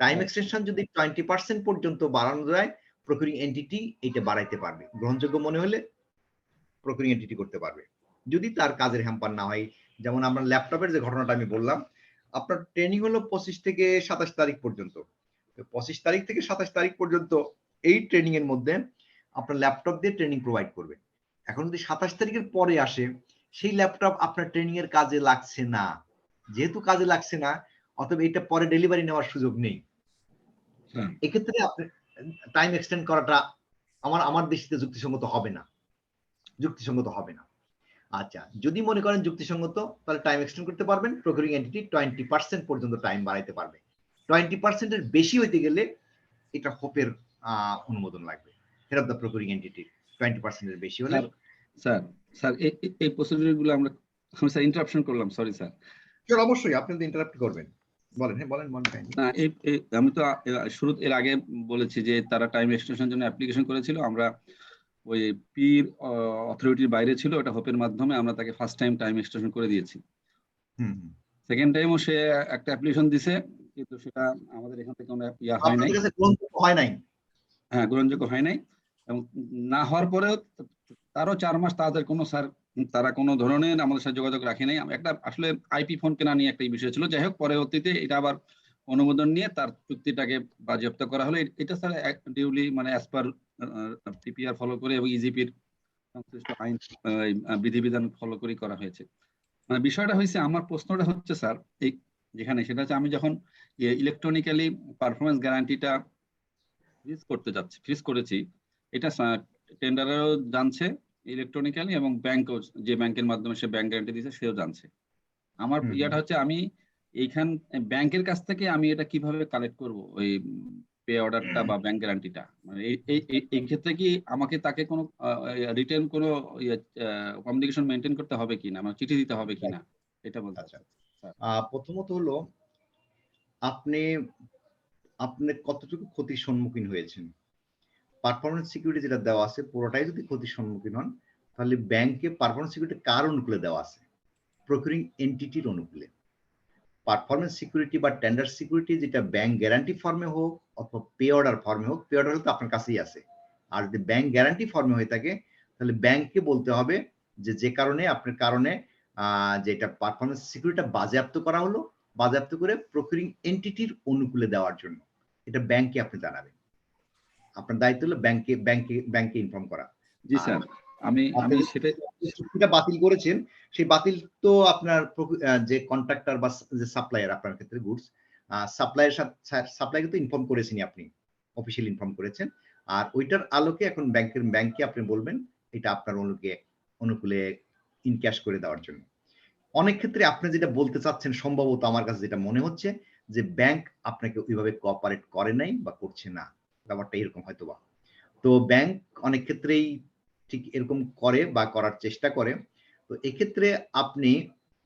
টাইম এক্সটেনশন যদি 20% পর্যন্ত বাড়ানো যায়, প্রকিউরিং এন্টিটি এটা বাড়াইতে পারবে। গ্রহণযোগ্য মনে হলে প্রকিউরিং এন্টিটি করতে পারবে। যদি তার কাজের হ্যাম্পার না হয়, যেমন আমরা ল্যাপটপের যে ঘটনাটা আমি বললাম, আপনার ট্রেনিং হলো 25 থেকে 27 তারিখ পর্যন্ত। 25 তারিখ থেকে 27 তারিখ পর্যন্ত এই ট্রেনিং এর মধ্যে আপনার ল্যাপটপ দিয়ে ট্রেনিং প্রোভাইড করবে। এখন যদি 27 তারিখের পরে আসে, সেই ল্যাপটপ আপনার ট্রেনিং এর কাজে লাগছে না, যেহেতু কাজে লাগছে না, অতএব এটা পরে ডেলিভারি নেওয়ার সুযোগ নেই। এক্ষেত্রে আপনি টাইম এক্সটেন্ড করাটা আমার দৃষ্টিতে যুক্তিসঙ্গত হবে না। আচ্ছা, যদি মনে করেন যুক্তিসঙ্গত, তাহলে টাইম এক্সটেন্ড করতে পারবেন। প্রকিউরিং এন্টিটি 20% পর্যন্ত টাইম বাড়াইতে পারবে। 20% এর বেশি হইতে গেলে এটা হোপের অনুমোদন লাগবে। Head of the procuring entity 20% এর বেশি হলে। স্যার এই প্রসিডিউরগুলো আমি স্যার ইন্টারাপশন করলাম, সরি স্যার। অবশ্যই আপনি তো ইন্টারাপ্ট করবেন, বলেন। হ্যাঁ বলেন। না, আমি তো শুরু এর আগে বলেছি যে তারা টাইম এক্সটেনশনের জন্য অ্যাপ্লিকেশন করেছিল, আমরা ওই পির অথরিটির বাইরে ছিল, ওটা হোপের মাধ্যমে আমরা তাকে ফার্স্ট টাইম এক্সটেনশন করে দিয়েছি। সেকেন্ড টাইমও সে একটা অ্যাপ্লিকেশন দিছে, কিন্তু সেটা আমাদের এখান থেকে কোনো ইয়া হয় নাই। হ্যাঁ, গ্রহণযোগ্য হয় নাই। এবং না হওয়ার পরেও তারও 4 মাস তারা কোনো ধরনের আমাদের সাথে যোগাযোগ রাখে নাই। একটা আসলে আইপি ফোন কেনা নিয়ে একটা বিষয় ছিল। যাই হোক, পরবর্তীতে এটা আবার অনুমোদন নিয়ে তার চুক্তিটাকে বাজেয়াপ্ত করা হলো। এটা স্যার ডিউলি মানে অ্যাজ পার পিপিআর ফলো করে এবং ইজিপির সংশ্লিষ্ট আইন বিধিবিধান ফলো করে করা হয়েছে। মানে বিষয়টা হয়েছে, আমার প্রশ্নটা হচ্ছে স্যার এই যেখানে, সেটা হচ্ছে আমি যখন ইলেকট্রনিক্যালি পারফরমেন্স গ্যারান্টিটা ফ্রিজ করেছি, এটা টেন্ডারও জানছে ইলেকট্রনিক্যালি, এবং ব্যাংকও, যে ব্যাংকের মাধ্যমে সে ব্যাংক গ্যারান্টি দিয়েছে সেও জানছে। আমার ইয়াটা হচ্ছে, আমি এইখান ব্যাংকের কাছ থেকে আমি এটা কিভাবে কালেক্ট করব, ওই পে অর্ডারটা বা ব্যাংক গ্যারান্টিটা, মানে এই ক্ষেত্রে কি আমাকে তাকে কোনো রিটেন কোনো কমিউনিকেশন মেনটেন করতে হবে কিনা, মানে চিঠি দিতে হবে কিনা, এটা বলতে আচ্ছা। স্যার। প্রথমত হলো আপনি কতটুকু ক্ষতির সম্মুখীন হয়েছেন। পারফরমেন্স সিকিউরিটি যেটা দেওয়া আছে পুরোটাই যদি ক্ষতির সম্মুখীন হন, তাহলে ব্যাংকে পারফরমেন্স সিকিউরিটি কার অনুকূলে দেওয়া আছে? প্রকিউরিং এন্টিটির অনুকূলে। পারফরমেন্স সিকিউরিটি বা টেন্ডার সিকিউরিটি যেটা ব্যাংক গ্যারান্টি ফর্মে হোক অথবা পে অর্ডার ফর্মে হোক, পে অর্ডার তো আপনার কাছেই আছে। আর যদি ব্যাংক গ্যারান্টি ফর্মে হয়ে থাকে, তাহলে ব্যাংককে বলতে হবে যে কারণে আপনার কারণে যেটা পারফরমেন্স সিকিউরিটিটা বাজেয়াপ্ত করা হলো, বাজেয়াপ্ত করে প্রকিউরিং এন্টিটির অনুকূলে দেওয়ার জন্য এটা ব্যাংকে আপনি জানাবেন। আপনার দায়িত্ব হলো ব্যাংকে ইনফর্ম করা। জি স্যার, আমি সেটাই। চুক্তিটা বাতিল করেছেন, সেই বাতিল তো আপনার যে কন্ট্রাক্টর বা যে সাপ্লায়ার, আপনার ক্ষেত্রে গুডস সাপ্লাইয়ের সাথে সাপ্লাইকে তো ইনফর্ম করেছেন, আপনি অফিসিয়ালি ইনফর্ম করেছেন। আর ওইটার আলোকে এখন ব্যাংকে আপনি বলবেন এটা আপনার অনুকূলে ইনক্যাশ করে দেওয়ার জন্য। অনেক ক্ষেত্রে আপনি যেটা বলতে চাচ্ছেন, সম্ভবত আমার কাছে যেটা মনে হচ্ছে যে ব্যাংক আপনাকে ওইভাবে কোঅপারেট করে নাই বা করছে না, ব্যাপারটা এরকম হয়তো বা। তো ব্যাংক অনেক ক্ষেত্রেই ঠিক এরকম করে বা করার চেষ্টা করে। তো এক্ষেত্রে আপনি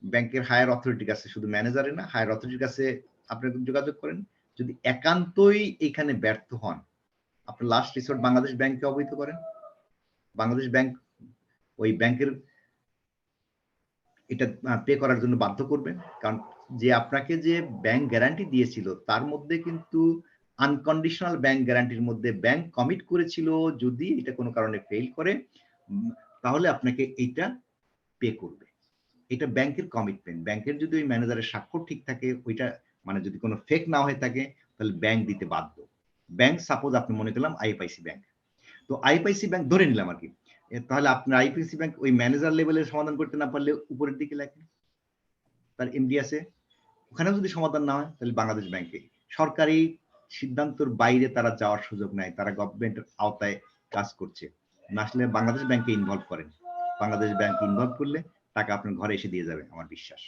ব্যাংকের হায়ার অথরিটির কাছে, শুধু ম্যানেজারে না, হায়ার অথরিটির কাছে আপনি যোগাযোগ করেন। যদি একান্তই এখানে ব্যর্থ হন, আপনি লাস্ট রিসোর্ট বাংলাদেশ ব্যাংককে অবহিত করেন। বাংলাদেশ ব্যাংক ওই ব্যাংকের এটা পে করার জন্য বাধ্য করবেন, কারণ যে আপনাকে যে ব্যাংক গ্যারান্টি দিয়েছিল তার মধ্যে কিন্তু আনকন্ডিশনাল ব্যাংক গ্যারান্টির মধ্যে ব্যাংক কমিট করেছিল যদি এটা কোনো কারণে ফেল করে তাহলে আপনাকে এইটা পে করবে। এটা ব্যাংকের কমিটমেন্ট। ব্যাংকের যদি ওই ম্যানেজারের স্বাক্ষর ঠিক থাকে, ওইটা মানে যদি কোনো ফেক না হয়ে থাকে, তাহলে ব্যাংক দিতে বাধ্য। ব্যাংক সাপোজ আপনি মনে করলাম আইএফআইসি ব্যাংক, তো আইএফআইসি ব্যাংক ধরে নিলাম আর কি, তাহলে আপনার আইএফআইসি ব্যাংক ওই ম্যানেজার লেভেলের সমাধান করতে না পারলে উপরের দিকে লেখেন তার এমডি আছে, ওখানেও যদি সমাধান না হয় তাহলে বাংলাদেশ ব্যাংকে। সরকারি সিদ্ধান্তর বাইরে তারা যাওয়ার সুযোগ নাই, তারা গভর্নমেন্টের আওতায় কাজ করছে না। আসলে বাংলাদেশ ব্যাংকে ইনভলভ করেন, বাংলাদেশ ব্যাংক ইনভলভ করলে টাকা আপনার ঘরে এসে দিয়ে যাবে, আমার বিশ্বাস।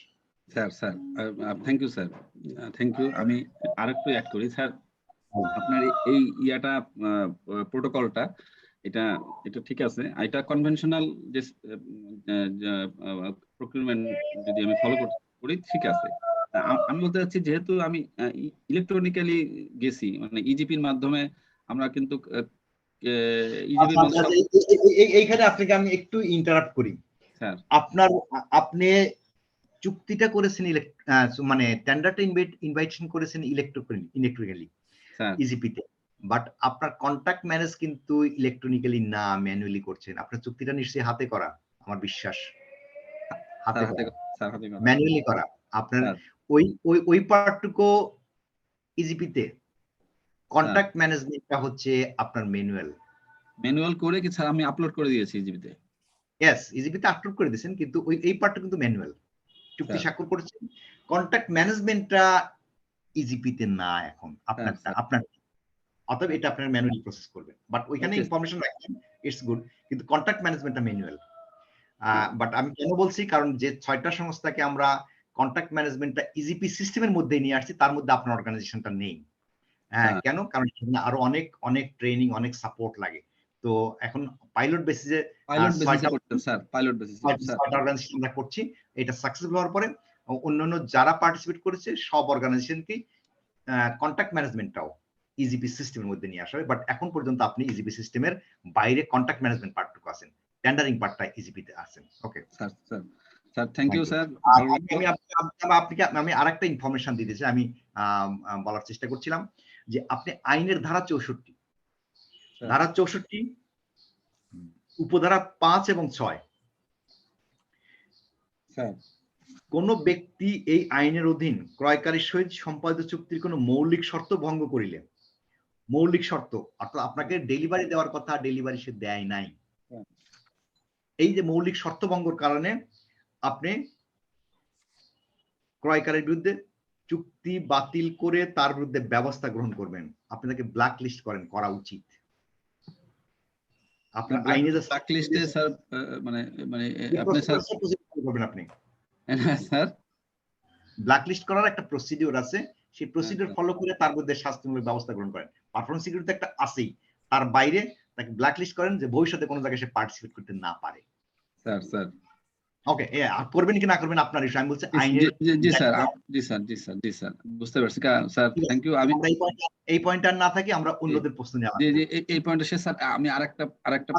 Sir thank you sir, thank you. আমি আরেকটু অ্যাড করি স্যার, আপনার এই ইয়াটা প্রোটোকলটা এটা ঠিক আছে, এটা কনভেনশনাল যে প্রকিউরমেন্ট যদি আমি ফলো করি ঠিক আছে। আমি বলতে চাচ্ছি যেহেতু আমি ইলেকট্রনিক্যালি গেছি, মানে ইজিপির মাধ্যমে আমরা কিন্তু এইখানে আপনাকে আমি একটু ইন্টারাপ্ট করি স্যার। আপনি চুক্তিটা করেছেন মানে টেন্ডারটা ইনভাইটেশন করেছেন ইলেকট্রিক্যালি ইজিপিতে, বাট আপনার কন্ট্যাক্ট ম্যানেজ কিন্তু ইলেকট্রনিক্যালি না, ম্যানুয়ালি করছেন। আপনার চুক্তিটা নিশ্চয়ই হাতে করা, আমার বিশ্বাস হাতে ম্যানুয়ালি করা। আপনার ওই পার্টটুকু ইজিপিতে, কন্ট্যাক্ট ম্যানেজমেন্টটা হচ্ছে আপনার ম্যানুয়াল করে কি স্যার আমি আপলোড করে দিয়েছি ইজিপিতে। ইয়েস, ইজিপিতে আপলোড করে দিয়েছেন, কিন্তু এই পার্টটা কিন্তু ম্যানুয়াল। চুক্তি স্বাক্ষর করেছেন, কন্ট্যাক্ট ম্যানেজমেন্টটা ইজিপিতে না এখন আপনার অতএব এটা আপনার ম্যানুয়ালি প্রসেস করবেন, বাট ওইখানে ইনফরমেশন রাখবেন, ইটস গুড, কিন্তু কন্ট্যাক্ট ম্যানেজমেন্টটা ম্যানুয়াল। বাট আমি কেন বলছি, কারণ যে 6টা সংস্থাকে আমরা কন্ট্যাক্ট ম্যানেজমেন্টটা ইজিপি সিস্টেমের মধ্যে নিয়ে আসছি, তার মধ্যে আপনার অর্গানাইজেশনটা নেই। কেন? কারণ আরো অনেক ট্রেনিং, অনেক সাপোর্ট লাগে। তো এখন পাইলট বেসিসে আমরা করছি। এটা সাকসেসফুল হওয়ার পরে অন্যান্য যারা পার্টিসিপেট করেছে সব অর্গানাইজেশনকে কন্ট্যাক্ট ম্যানেজমেন্টটাও ইজিপি সিস্টেমের মধ্যে নিয়ে আসা হবে। বাট এখন পর্যন্ত আপনি ইজিপি সিস্টেমের বাইরে কন্ট্যাক্ট ম্যানেজমেন্ট পার্টটুকু আছেন, টেন্ডারিং পার্টটা ইজিপিতে আছেন। Okay sir, thank you sir. আমি আরেকটা ইনফরমেশন দিতে চাই, আমি বলার চেষ্টা করছিলাম যে আপনি আইনের ধারা 64 উপধারা 5 এবং 6, কোন ব্যক্তি এই আইনের অধীন ক্রয়কারীর সহিত সম্পাদিত চুক্তির কোন মৌলিক শর্ত ভঙ্গ করিলে, মৌলিক শর্ত অর্থাৎ আপনাকে ডেলিভারি দেওয়ার কথা, ডেলিভারি সে দেয় নাই, এই যে মৌলিক শর্ত ভঙ্গের কারণে আপনি ক্রয়কারীর বিরুদ্ধে চুক্তি বাতিল করে তার বিরুদ্ধে ব্যবস্থা গ্রহণ করবেন, আপনি তাকে ব্ল্যাক লিস্ট করা উচিত। আপনার আইনে ব্ল্যাক লিস্টে স্যার মানে আপনি স্যার করবেন, আপনি স্যার ব্ল্যাক লিস্ট করার একটা প্রসিডিউর আছে, সেই প্রসিডিউর ফলো করে তার মধ্যে শাস্তিমূলক ব্যবস্থা গ্রহণ করেন। পারফরমেন্স সিকিউরিটি একটা আছেই, তার বাইরে তাকে ব্ল্যাকলিস্ট করেন যে ভবিষ্যতে কোনো জায়গায় সে পার্টিসিপেট করতে না পারে। স্যার ওকে, করবেন কি না করবেন আপনার ইস্যু। আমি বলছি আইনের জি স্যার বুঝতে পারছি স্যার, থ্যাংক ইউ। আমি এই পয়েন্ট আর না থাকে আমরা অন্যদের প্রশ্ন নিয়ে জি এই পয়েন্টে শেষ স্যার। আমি আরেকটা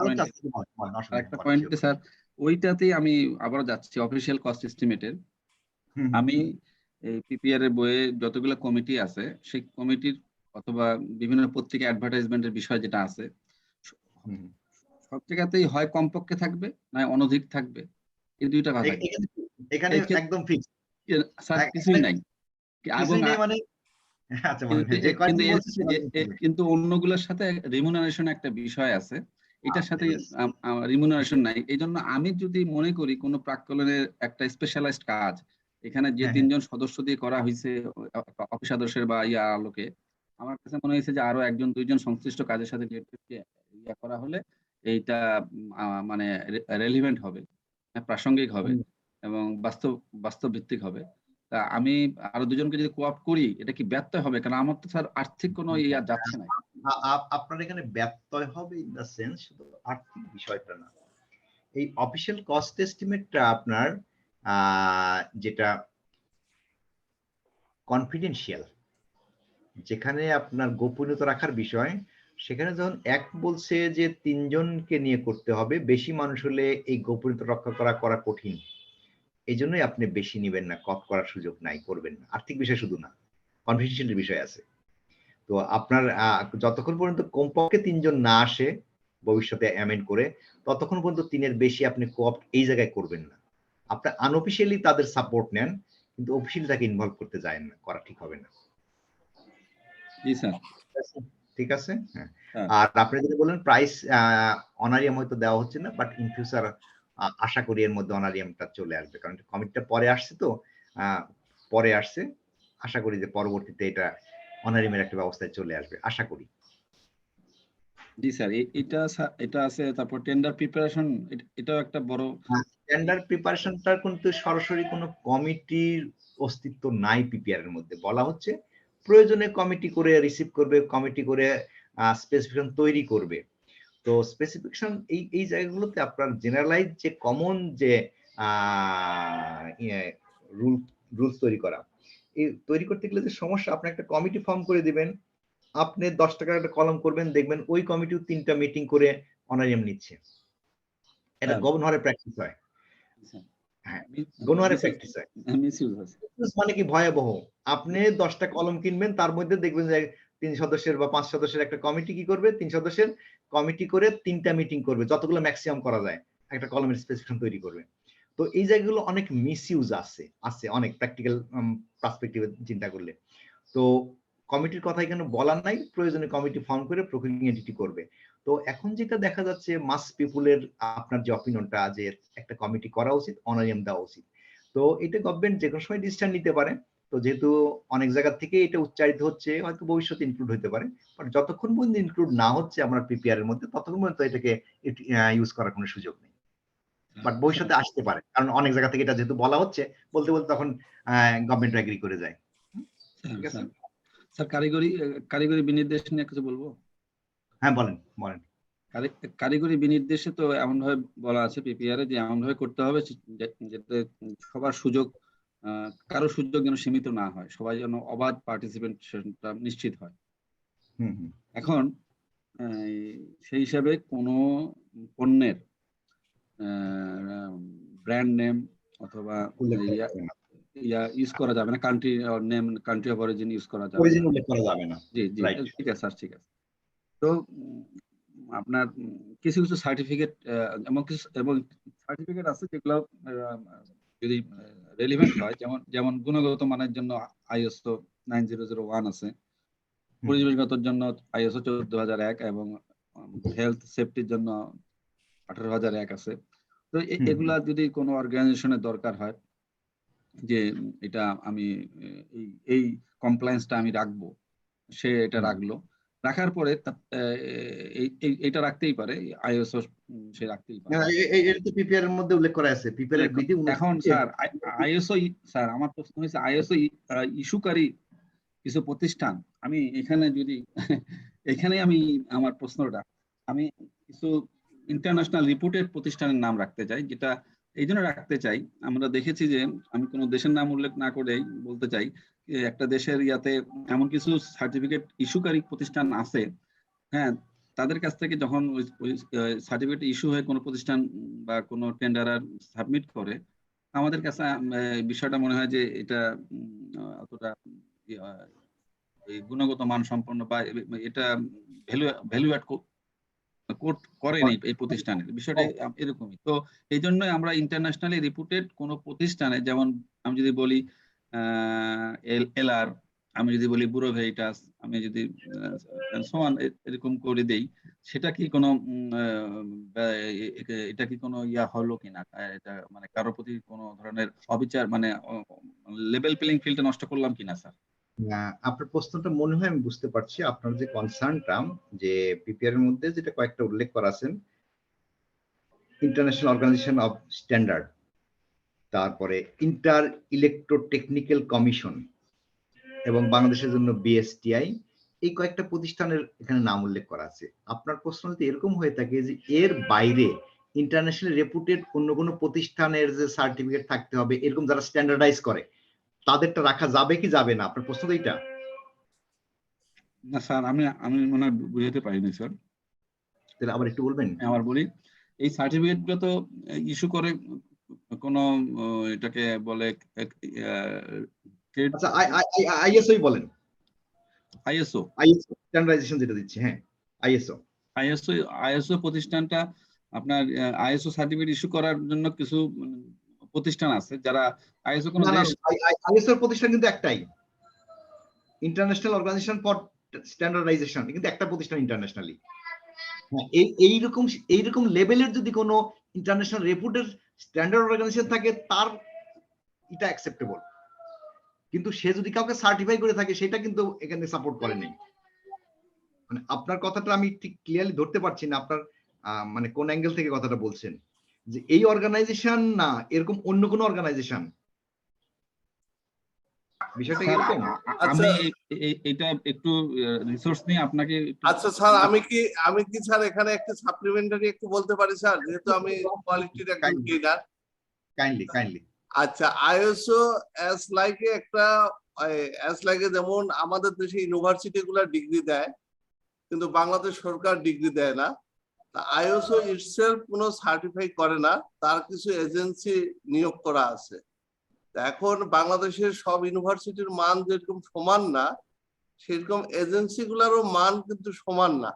পয়েন্টে স্যার, ওইটাতেই আমি আবারও যাচ্ছি অফিসিয়াল কস্ট এস্টিমেটের। আমি এই পিপিআর এর বইয়ে যতগুলো কমিটি আছে সেই কমিটির অথবা বিভিন্ন পত্রিকা অ্যাডভার্টাইজমেন্টের বিষয় যেটা আছে সব জায়গাতেই হয় কমপক্ষে থাকবে না অনধিক থাকবে, এই দুইটা কথা এখানে একদম ফিক্স স্যার, কিছুই নাই। মানে আচ্ছা, কিন্তু অন্যগুলোর সাথে রিমুনারেশন একটা বিষয় আছে, এটার সাথে রিমুনারেশন নাই। এই জন্য আমি যদি মনে করি কোনো প্রাক্কলনের একটা স্পেশালাইজড কাজ এখানে যে 3 জন সদস্য দিয়ে করা হয়েছে অফিস সদস্যের বা আলোকে, আমার কাছে মনে হয়েছে যে আরো 1-2 জন সংশ্লিষ্ট কাজের সাথে করা হলে এইটা মানে রেলিভেন্ট হবে, প্রাসঙ্গিক হবে এবং বাস্তব ভিত্তিক হবে। তা আমি আরো 2 জনকে যদি কোঅপ করি এটা কি ব্যত্যয় হবে? কারণ আমার তো স্যার আর্থিক কোনো যাচ্ছে না। আপনার এখানে ব্যত্যয় হবে ইন দা সেন্স শুধু আর্থিক বিষয়টা না, এই অফিশিয়াল কস্ট এস্টিমেটটা আপনার যেটা কনফিডেন্সিয়াল, যেখানে আপনার গোপনীয়তা রাখার বিষয়, সেখানে যখন এক বলছে যে 3 জনকে নিয়ে করতে হবে, বেশি মানুষ হলে এই গোপনীয়তা রক্ষা করা কঠিন, এই জন্যই আপনি বেশি নিবেন না, কপ করার সুযোগ নাই, করবেন না। আর্থিক বিষয় শুধু না, কনফিডেন্সিয়াল বিষয় আছে। তো আপনার যতক্ষণ পর্যন্ত কমপক্ষে 3 জন না আসে ভবিষ্যতে অ্যামেন্ড করে, ততক্ষণ পর্যন্ত 3-এর বেশি আপনি কোঅপ এই জায়গায় করবেন না। আপনি আনঅফিশিয়ালি তাদের সাপোর্ট নেন, কিন্তু অফিশিয়ালি তাকে ইনভলভ করতে যায় না, করা ঠিক হবে না। জি স্যার, ঠিক আছে। হ্যাঁ, আর আপনি যদি বলেন প্রাইস অনারিয়াম হয়তো দেওয়া হচ্ছে না, বাট ইন ফিউচার আশা করি এর মধ্যে অনারিয়ামটা চলে আসবে, কারণ কমিটিটা পরে আসছে তো, আশা করি যে পরবর্তীতে এটা অনারিয়ামের একটা ব্যবস্থায় চলে আসবে, আশা করি। জি স্যার, এটা আছে। তারপর টেন্ডার প্রিপারেশন, এটাও একটা বড়। টেন্ডার প্রিপারেশনটার কিন্তু সরাসরি কোনো কমিটির অস্তিত্ব নাই পিপিআর এর মধ্যে। বলা হচ্ছে প্রয়োজনে কমিটি করে রিসিভ করবে, কমিটি করে স্পেসিফিকেশন তৈরি করবে। তো স্পেসিফিকেশন এই জায়গাগুলোতে আপনার জেনারেলাইজ যে কমন যে রুলস তৈরি করা, এই তৈরি করতে গেলে যে সমস্যা, আপনি একটা কমিটি ফর্ম করে দিবেন, আপনি 10 টাকার একটা কলম করবেন, দেখবেন ওই কমিটিও 3টা মিটিং করে অনারিয়াম নিচ্ছে। এটা গভর্নরের প্র্যাকটিস হয়। হ্যাঁ, গভর্নরের প্র্যাকটিস হয়। মানে কি ভয়াবহ, আপনি 10টা কলম কিনবেন, তার মধ্যে দেখবেন যে 3 সদস্যের বা 5 সদস্যের একটা কমিটি কি করবে, 3 সদস্যের কমিটি করে 3টা মিটিং করবে, যতগুলো ম্যাক্সিমাম করা যায়, একটা কলমের স্পেসিফিকেশন তৈরি করবে। তো এই জায়গাগুলো অনেক মিসইউজ আছে অনেক প্র্যাকটিক্যাল পার্সপেক্টিভে চিন্তা করলে। তো কমিটির কথা এখানে বলার নাই, প্রয়োজনে কমিটি ফর্ম করে প্রকিউরিং এন্টিটি করবে। তো এখন যেটা দেখা যাচ্ছে মাস পিপুলের আপনার যে অপিনিয়নটা, যে একটা কমিটি করা উচিত, অনারিয়াম দেওয়া উচিত, তো এটা গভর্নমেন্ট যে কোনো সময় ডিসিশন নিতে পারে। তো যেহেতু অনেক জায়গা থেকে এটা উচ্চারিত হচ্ছে, হয়তো ভবিষ্যতে ইনক্লুড হতে পারে, বাট যতক্ষণ পর্যন্ত ইনক্লুড না হচ্ছে আমরা পিপিআর এর মধ্যে, ততক্ষণ পর্যন্ত এটাকে ইউজ করার কোনো সুযোগ নেই। বাট ভবিষ্যতে আসতে পারে, কারণ অনেক জায়গা থেকে এটা যেহেতু বলা হচ্ছে, বলতে তখন গভর্নমেন্ট এগ্রি করে যায়। ঠিক আছে স্যার, কারিগরি বিনির্দেশ নিয়ে কিছু বলবো? হ্যাঁ, বলেন। কারিগরি বিনির্দেশে তো এমন ভাবে বলা আছে পিপিআর এ যে এমন ভাবে করতে হবে যাতে সবার সুযোগ, কারো সুযোগ যেন সীমিত না হয়, সবাই যেন অবাধ পার্টিসিপেশনটা নিশ্চিত হয়। এখন সেই হিসাবে কোনো পণ্যের ব্র্যান্ড নেম অথবা ইউজ করা যাবে না, কান্ট্রি অফ অরিজিন ইউজ করা যাবে না। জি, ঠিক আছে স্যার, ঠিক আছে। তো আপনার কিছু সার্টিফিকেট এবং সার্টিফিকেট আছে যেগুলো যদি রেলিভেন্ট হয়, যেমন গুণগত মানের জন্য আইএসও 9001 আছে, পরিবেশগত জন্য আইএসও 14001 এবং হেলথ সেফটির জন্য 18001 আছে। তো এগুলা যদি কোনো অর্গানাইজেশনের দরকার হয় যে এটা আমি এই কমপ্লায়েন্সটা আমি রাখবো, সে এটা রাখার পরে এটা রাখতেই পারে, আইএসও সে রাখতেই পারে। এটা তো পিপিআর এর মধ্যে উল্লেখ করা আছে, পিপিআর এর বিধি। এখন স্যার আইএসও, স্যার আমার প্রশ্ন হচ্ছে আইএসও ইস্যুকারী কিছু প্রতিষ্ঠান, আমি এখানে যদি এখানে আমি আমার প্রশ্নটা, আমি কিছু ইন্টারন্যাশনাল রিপুটেড প্রতিষ্ঠানের নাম রাখতে চাই, যেটা এই জন্য রাখতে চাই, আমরা দেখেছি যে, আমি কোনো দেশের নাম উল্লেখ না করেই বলতে চাই, একটা দেশের ইয়াতে এমন কিছু সার্টিফিকেট ইস্যুকারী প্রতিষ্ঠান আছে, হ্যাঁ, তাদের কাছ থেকে যখন ওই সার্টিফিকেট ইস্যু হয়ে কোনো প্রতিষ্ঠান বা কোনো টেন্ডারার সাবমিট করে, আমাদের কাছে বিষয়টা মনে হয় যে এটা অতটা এই গুণগত মান সম্পন্ন বা এটা ভ্যালু অ্যাড করেনি এই প্রতিষ্ঠানের বিষয়টা এরকমই। তো এই জন্যই আমরা ইন্টারন্যাশনালি রিপুটেড কোনো প্রতিষ্ঠানে, যেমন আমি যদি বলি এলআর, আমি যদি বলি ব্যুরো ভেরিটাস, আমি যদি সমান এরকম করে দেই, সেটা কি কোনো এটা কি কোনো ইয়া হলো কিনা, এটা মানে কারোর প্রতি কোনো ধরনের অবিচার, মানে লেভেল প্লেইং ফিল্ডটা নষ্ট করলাম কিনা স্যার? আপনার প্রশ্নটা মনে হয় আমি বুঝতে পারছি। আপনার যে কনসার্নটা, যে পিপিআর এর মধ্যে যেটা কয়েকটা উল্লেখ করা আছে, ইন্টারন্যাশনাল অর্গানাইজেশন অফ স্ট্যান্ডার্ড, তারপরে ইন্টার ইলেকট্রোটেকনিক্যাল কমিশন এবং বাংলাদেশের জন্য বিএসটিআই, এই কয়েকটা প্রতিষ্ঠানের এখানে নাম উল্লেখ করা আছে। আপনার প্রশ্ন যদি এরকম হয়ে থাকে যে এর বাইরে ইন্টারন্যাশনাল রেপুটেড অন্য কোনো প্রতিষ্ঠানের যে সার্টিফিকেট থাকতে হবে, এরকম যারা স্ট্যান্ডার্ডাইজ করে, তাদেরটা রাখা যাবে কি যাবে না, আপনার প্রশ্ন তো এইটা? না স্যার, আমি মনে হয় বুঝাতে পারিনি স্যার, তাহলে আবার একটু বলবেন। আবার বলি, এই সার্টিফিকেটগুলো তো ইস্যু করে কোন, এটাকে বলে আচ্ছা, আইএসও বলেন, আইএসও স্ট্যান্ডার্ডাইজেশন যেটা দিচ্ছে, হ্যাঁ আইএসও প্রতিষ্ঠানটা আপনার আইএসও সার্টিফিকেট ইস্যু করার জন্য কিছু প্রতিষ্ঠান আছে যারা আইএসও কোন দেশ, আইএসও প্রতিষ্ঠান কিন্তু একটাই, ইন্টারন্যাশনাল অর্গানাইজেশন ফর স্ট্যান্ডার্ডাইজেশন, কিন্তু একটা প্রতিষ্ঠান ইন্টারন্যাশনালি। এইরকম লেভেলের যদি কোনো ইন্টারন্যাশনাল রেপুটেড স্ট্যান্ডার্ড অর্গানাইজেশন থাকে, তার এটা অ্যাকসেপ্টেবল, কিন্তু সে যদি কাউকে সার্টিফাই করে থাকে, সেটা কিন্তু এখানে সাপোর্ট করে নেই। মানে আপনার কথাটা আমি ঠিক ক্লিয়ারলি ধরতে পারছি না, আপনার মানে কোন অ্যাঙ্গেল থেকে কথাটা বলছেন, যে এই অর্গানাইজেশন না এরকম অন্য কোন অর্গানাইজেশন, বিষয়টা এরকম? আমি এটা একটু রিসোর্স নিয়ে আপনাকে। আচ্ছা স্যার, আমি কি স্যার এখানে একটা সাপ্লিমেন্টারি একটু বলতে পারি স্যার, যেহেতু আমি কোয়ালিটির একজন ট্রেনার। কাইন্ডলি। আচ্ছা, আইএসও অ্যাজ লাইক যেমন আমাদের দেশে ইউনিভার্সিটি গুলা ডিগ্রি দেয়, কিন্তু বাংলাদেশ সরকার ডিগ্রি দেয় না। আইএসও ইটসেলফ কোনো সার্টিফাই করে না, তার কিছু এজেন্সি নিয়োগ করা আছে। এখন বাংলাদেশের সব ইউনিভার্সিটির মান যেরকম সমান না, সেরকম এজেন্সি গুলারও মান কিন্তু সমান না।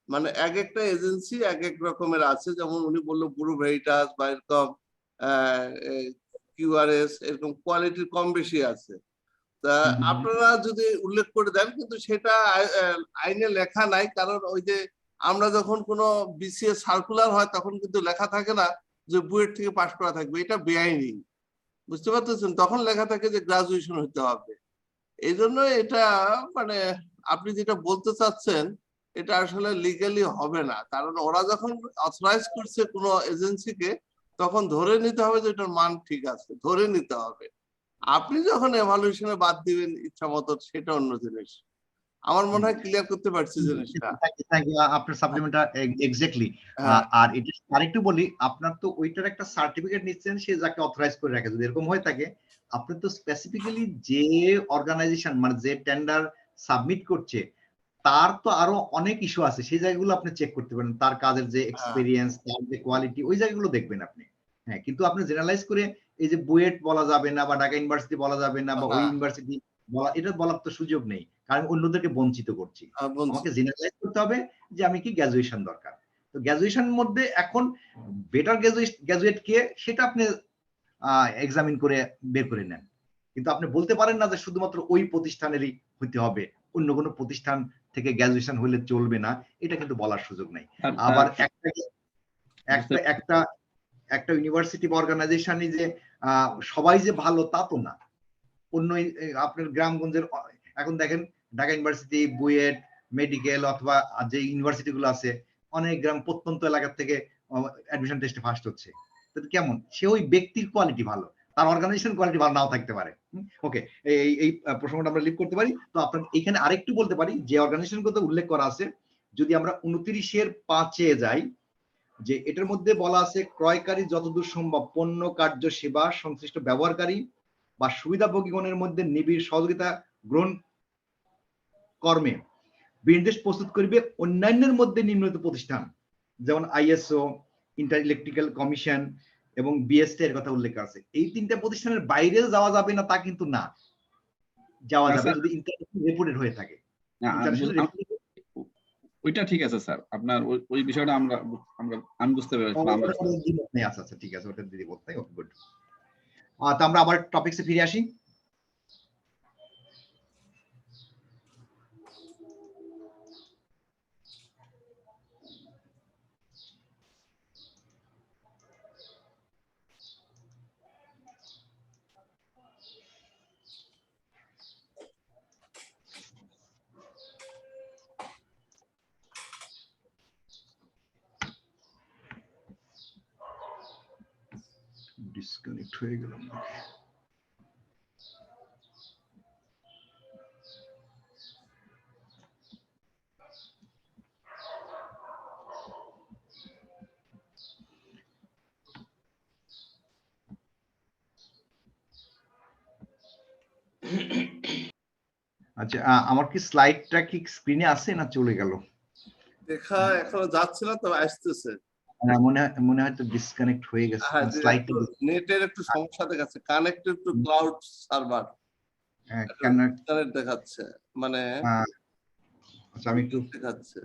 মানে এক একটা এজেন্সি এক এক রকমের আছে, যেমন উনি বললো ব্যুরো ভেরিটাস বা এরকম কিউআরএস, এরকম কোয়ালিটির কম বেশি আছে। তা আপনারা যদি উল্লেখ করে দেন, কিন্তু সেটা আইনে লেখা নাই, কারণ ওই যে আমরা যখন কোনো বিসিএস সার্কুলার হয়, তখন কিন্তু লেখা থাকে না যে বুয়েট থেকে পাশ করা থাকবে, এটা বেআইনি, বুঝতে পারতেছেন? তখন লেখা থাকে যে গ্রাজুয়েশন হতে হবে। এই জন্য এটা মানে আপনি যেটা বলতে চাচ্ছেন, এটা আসলে লিগালি হবে না, কারণ ওরা যখন অথরাইজ করছে কোনো এজেন্সিকে, তখন ধরে নিতে হবে যে এটার মান ঠিক আছে, ধরে নিতে হবে। আপনি যখন এভালুয়েশনে বাদ দিবেন ইচ্ছা মতো, সেটা অন্য জিনিস। আমার মনে হয় ক্লিয়ার করতে পারছি জিনিসটা। থ্যাংক ইউ আপনার সাপ্লিমেন্টটা এক্স্যাক্টলি। আর এটা আরেকটু বলি, আপনার তো ওইটার একটা সার্টিফিকেট নিচ্ছেন, সে যাকে অথরাইজ করে রাখে, যদি এরকম হয়ে থাকে, আপনি তো স্পেসিফিক্যালি যে অর্গানাইজেশন মানে যে টেন্ডার সাবমিট করছে, তার তো আরো অনেক ইস্যু আছে, সেই জায়গাগুলো আপনি চেক করতে পারেন, তার কাজের যে এক্সপেরিয়েন্স, তার যে কোয়ালিটি, ওই জায়গাগুলো দেখবেন আপনি। হ্যাঁ, কিন্তু আপনি জেনারেলাইজ করে এই যে বুয়েট বলা যাবে না, বা ঢাকা ইউনিভার্সিটি বলা যাবে না, বা ওই ইউনিভার্সিটি বলা, এটা বলার তো সুযোগ নেই, কারণ অন্যদেরকে বঞ্চিত করছি। আমাকে জেনারেলাইজ করতে হবে যে আমি কি গ্র্যাজুয়েশন দরকার। তো গ্র্যাজুয়েশনের মধ্যে এখন বেটার গ্র্যাজুয়েট কে, সেটা আপনি এক্সামিন করে বের করে নেন, কিন্তু আপনি বলতে পারেন না যে শুধুমাত্র ওই প্রতিষ্ঠানেরই হইতে হবে, অন্য কোনো প্রতিষ্ঠান থেকে গ্র্যাজুয়েশন হলে চলবে না, এটা কিন্তু বলার সুযোগ নাই। আবার একটা ইউনিভার্সিটি বা অর্গানাইজেশনই যে সবাই যে ভালো তা তো না। অন্য আপনার গ্রামগঞ্জের, এখন দেখেন ঢাকা ইউনিভার্সিটি, বুয়েট, মেডিকেল অথবা যে ইউনিভার্সিটি গুলো আছে, অনেক গ্রাম প্রত্যন্ত এলাকা থেকে অ্যাডমিশন টেস্টে ফার্স্ট হচ্ছে। তো কেমন, সে ওই ব্যক্তির কোয়ালিটি ভালো, তার অর্গানাইজেশন কোয়ালিটি ভালো নাও থাকতে পারে। ওকে, এই এই প্রসঙ্গটা আমরা লিভ করতে পারি। তো আপনার এখানে আরেকটু বলতে পারি যে অর্গানাইজেশন কথা উল্লেখ করা আছে, যদি আমরা 29-5 যাই, যে এটার মধ্যে বলা আছে ক্রয়কারী যতদূর সম্ভব পণ্য কার্য সেবা সংশ্লিষ্ট ব্যবহারকারী বা সুবিধাভোগীগণের মধ্যে নিবিড় সহযোগিতা গ্রহণ কর্মে বিনির্দেশ প্রস্তুত করিবে অন্যান্যের মধ্যে নিম্নলিখিত প্রতিষ্ঠান, যেমন আইএসও, ইন্টার ইলেকট্রিক্যাল কমিশন এবং বিএসটি এর কথা উল্লেখ আছে। এই তিনটা প্রতিষ্ঠানের বাইরে যাওয়া যাবে না তা কিন্তু না, যাওয়া যাবে যদি ইন্টারন্যাশনাল রেপুটেড হয়ে থাকে। ওইটা ঠিক আছে স্যার, আপনার ওই বিষয়টা আমি বুঝতে পেরেছি। আচ্ছা আচ্ছা ঠিক আছে, ওটা দিদি বলতে। Okay good. তো আমরা আবার টপিকসে ফিরে আসি। ডিসকানেক্ট হয়ে গেলাম। আচ্ছা, আমার কি স্লাইডটা কি স্ক্রিনে আছে না চলে গেল? দেখা এখনো যাচ্ছে না, তবে আসতেছে। মনে হয় তো ডিসকানেক্ট হয়ে গেছে। হ্যাঁ, স্লাইডটা নেটের একটু সমস্যা দেখাচ্ছে, connected to cloud server connect দেখাচ্ছে, মানে আচ্ছা আমি একটু দেখাচ্ছে।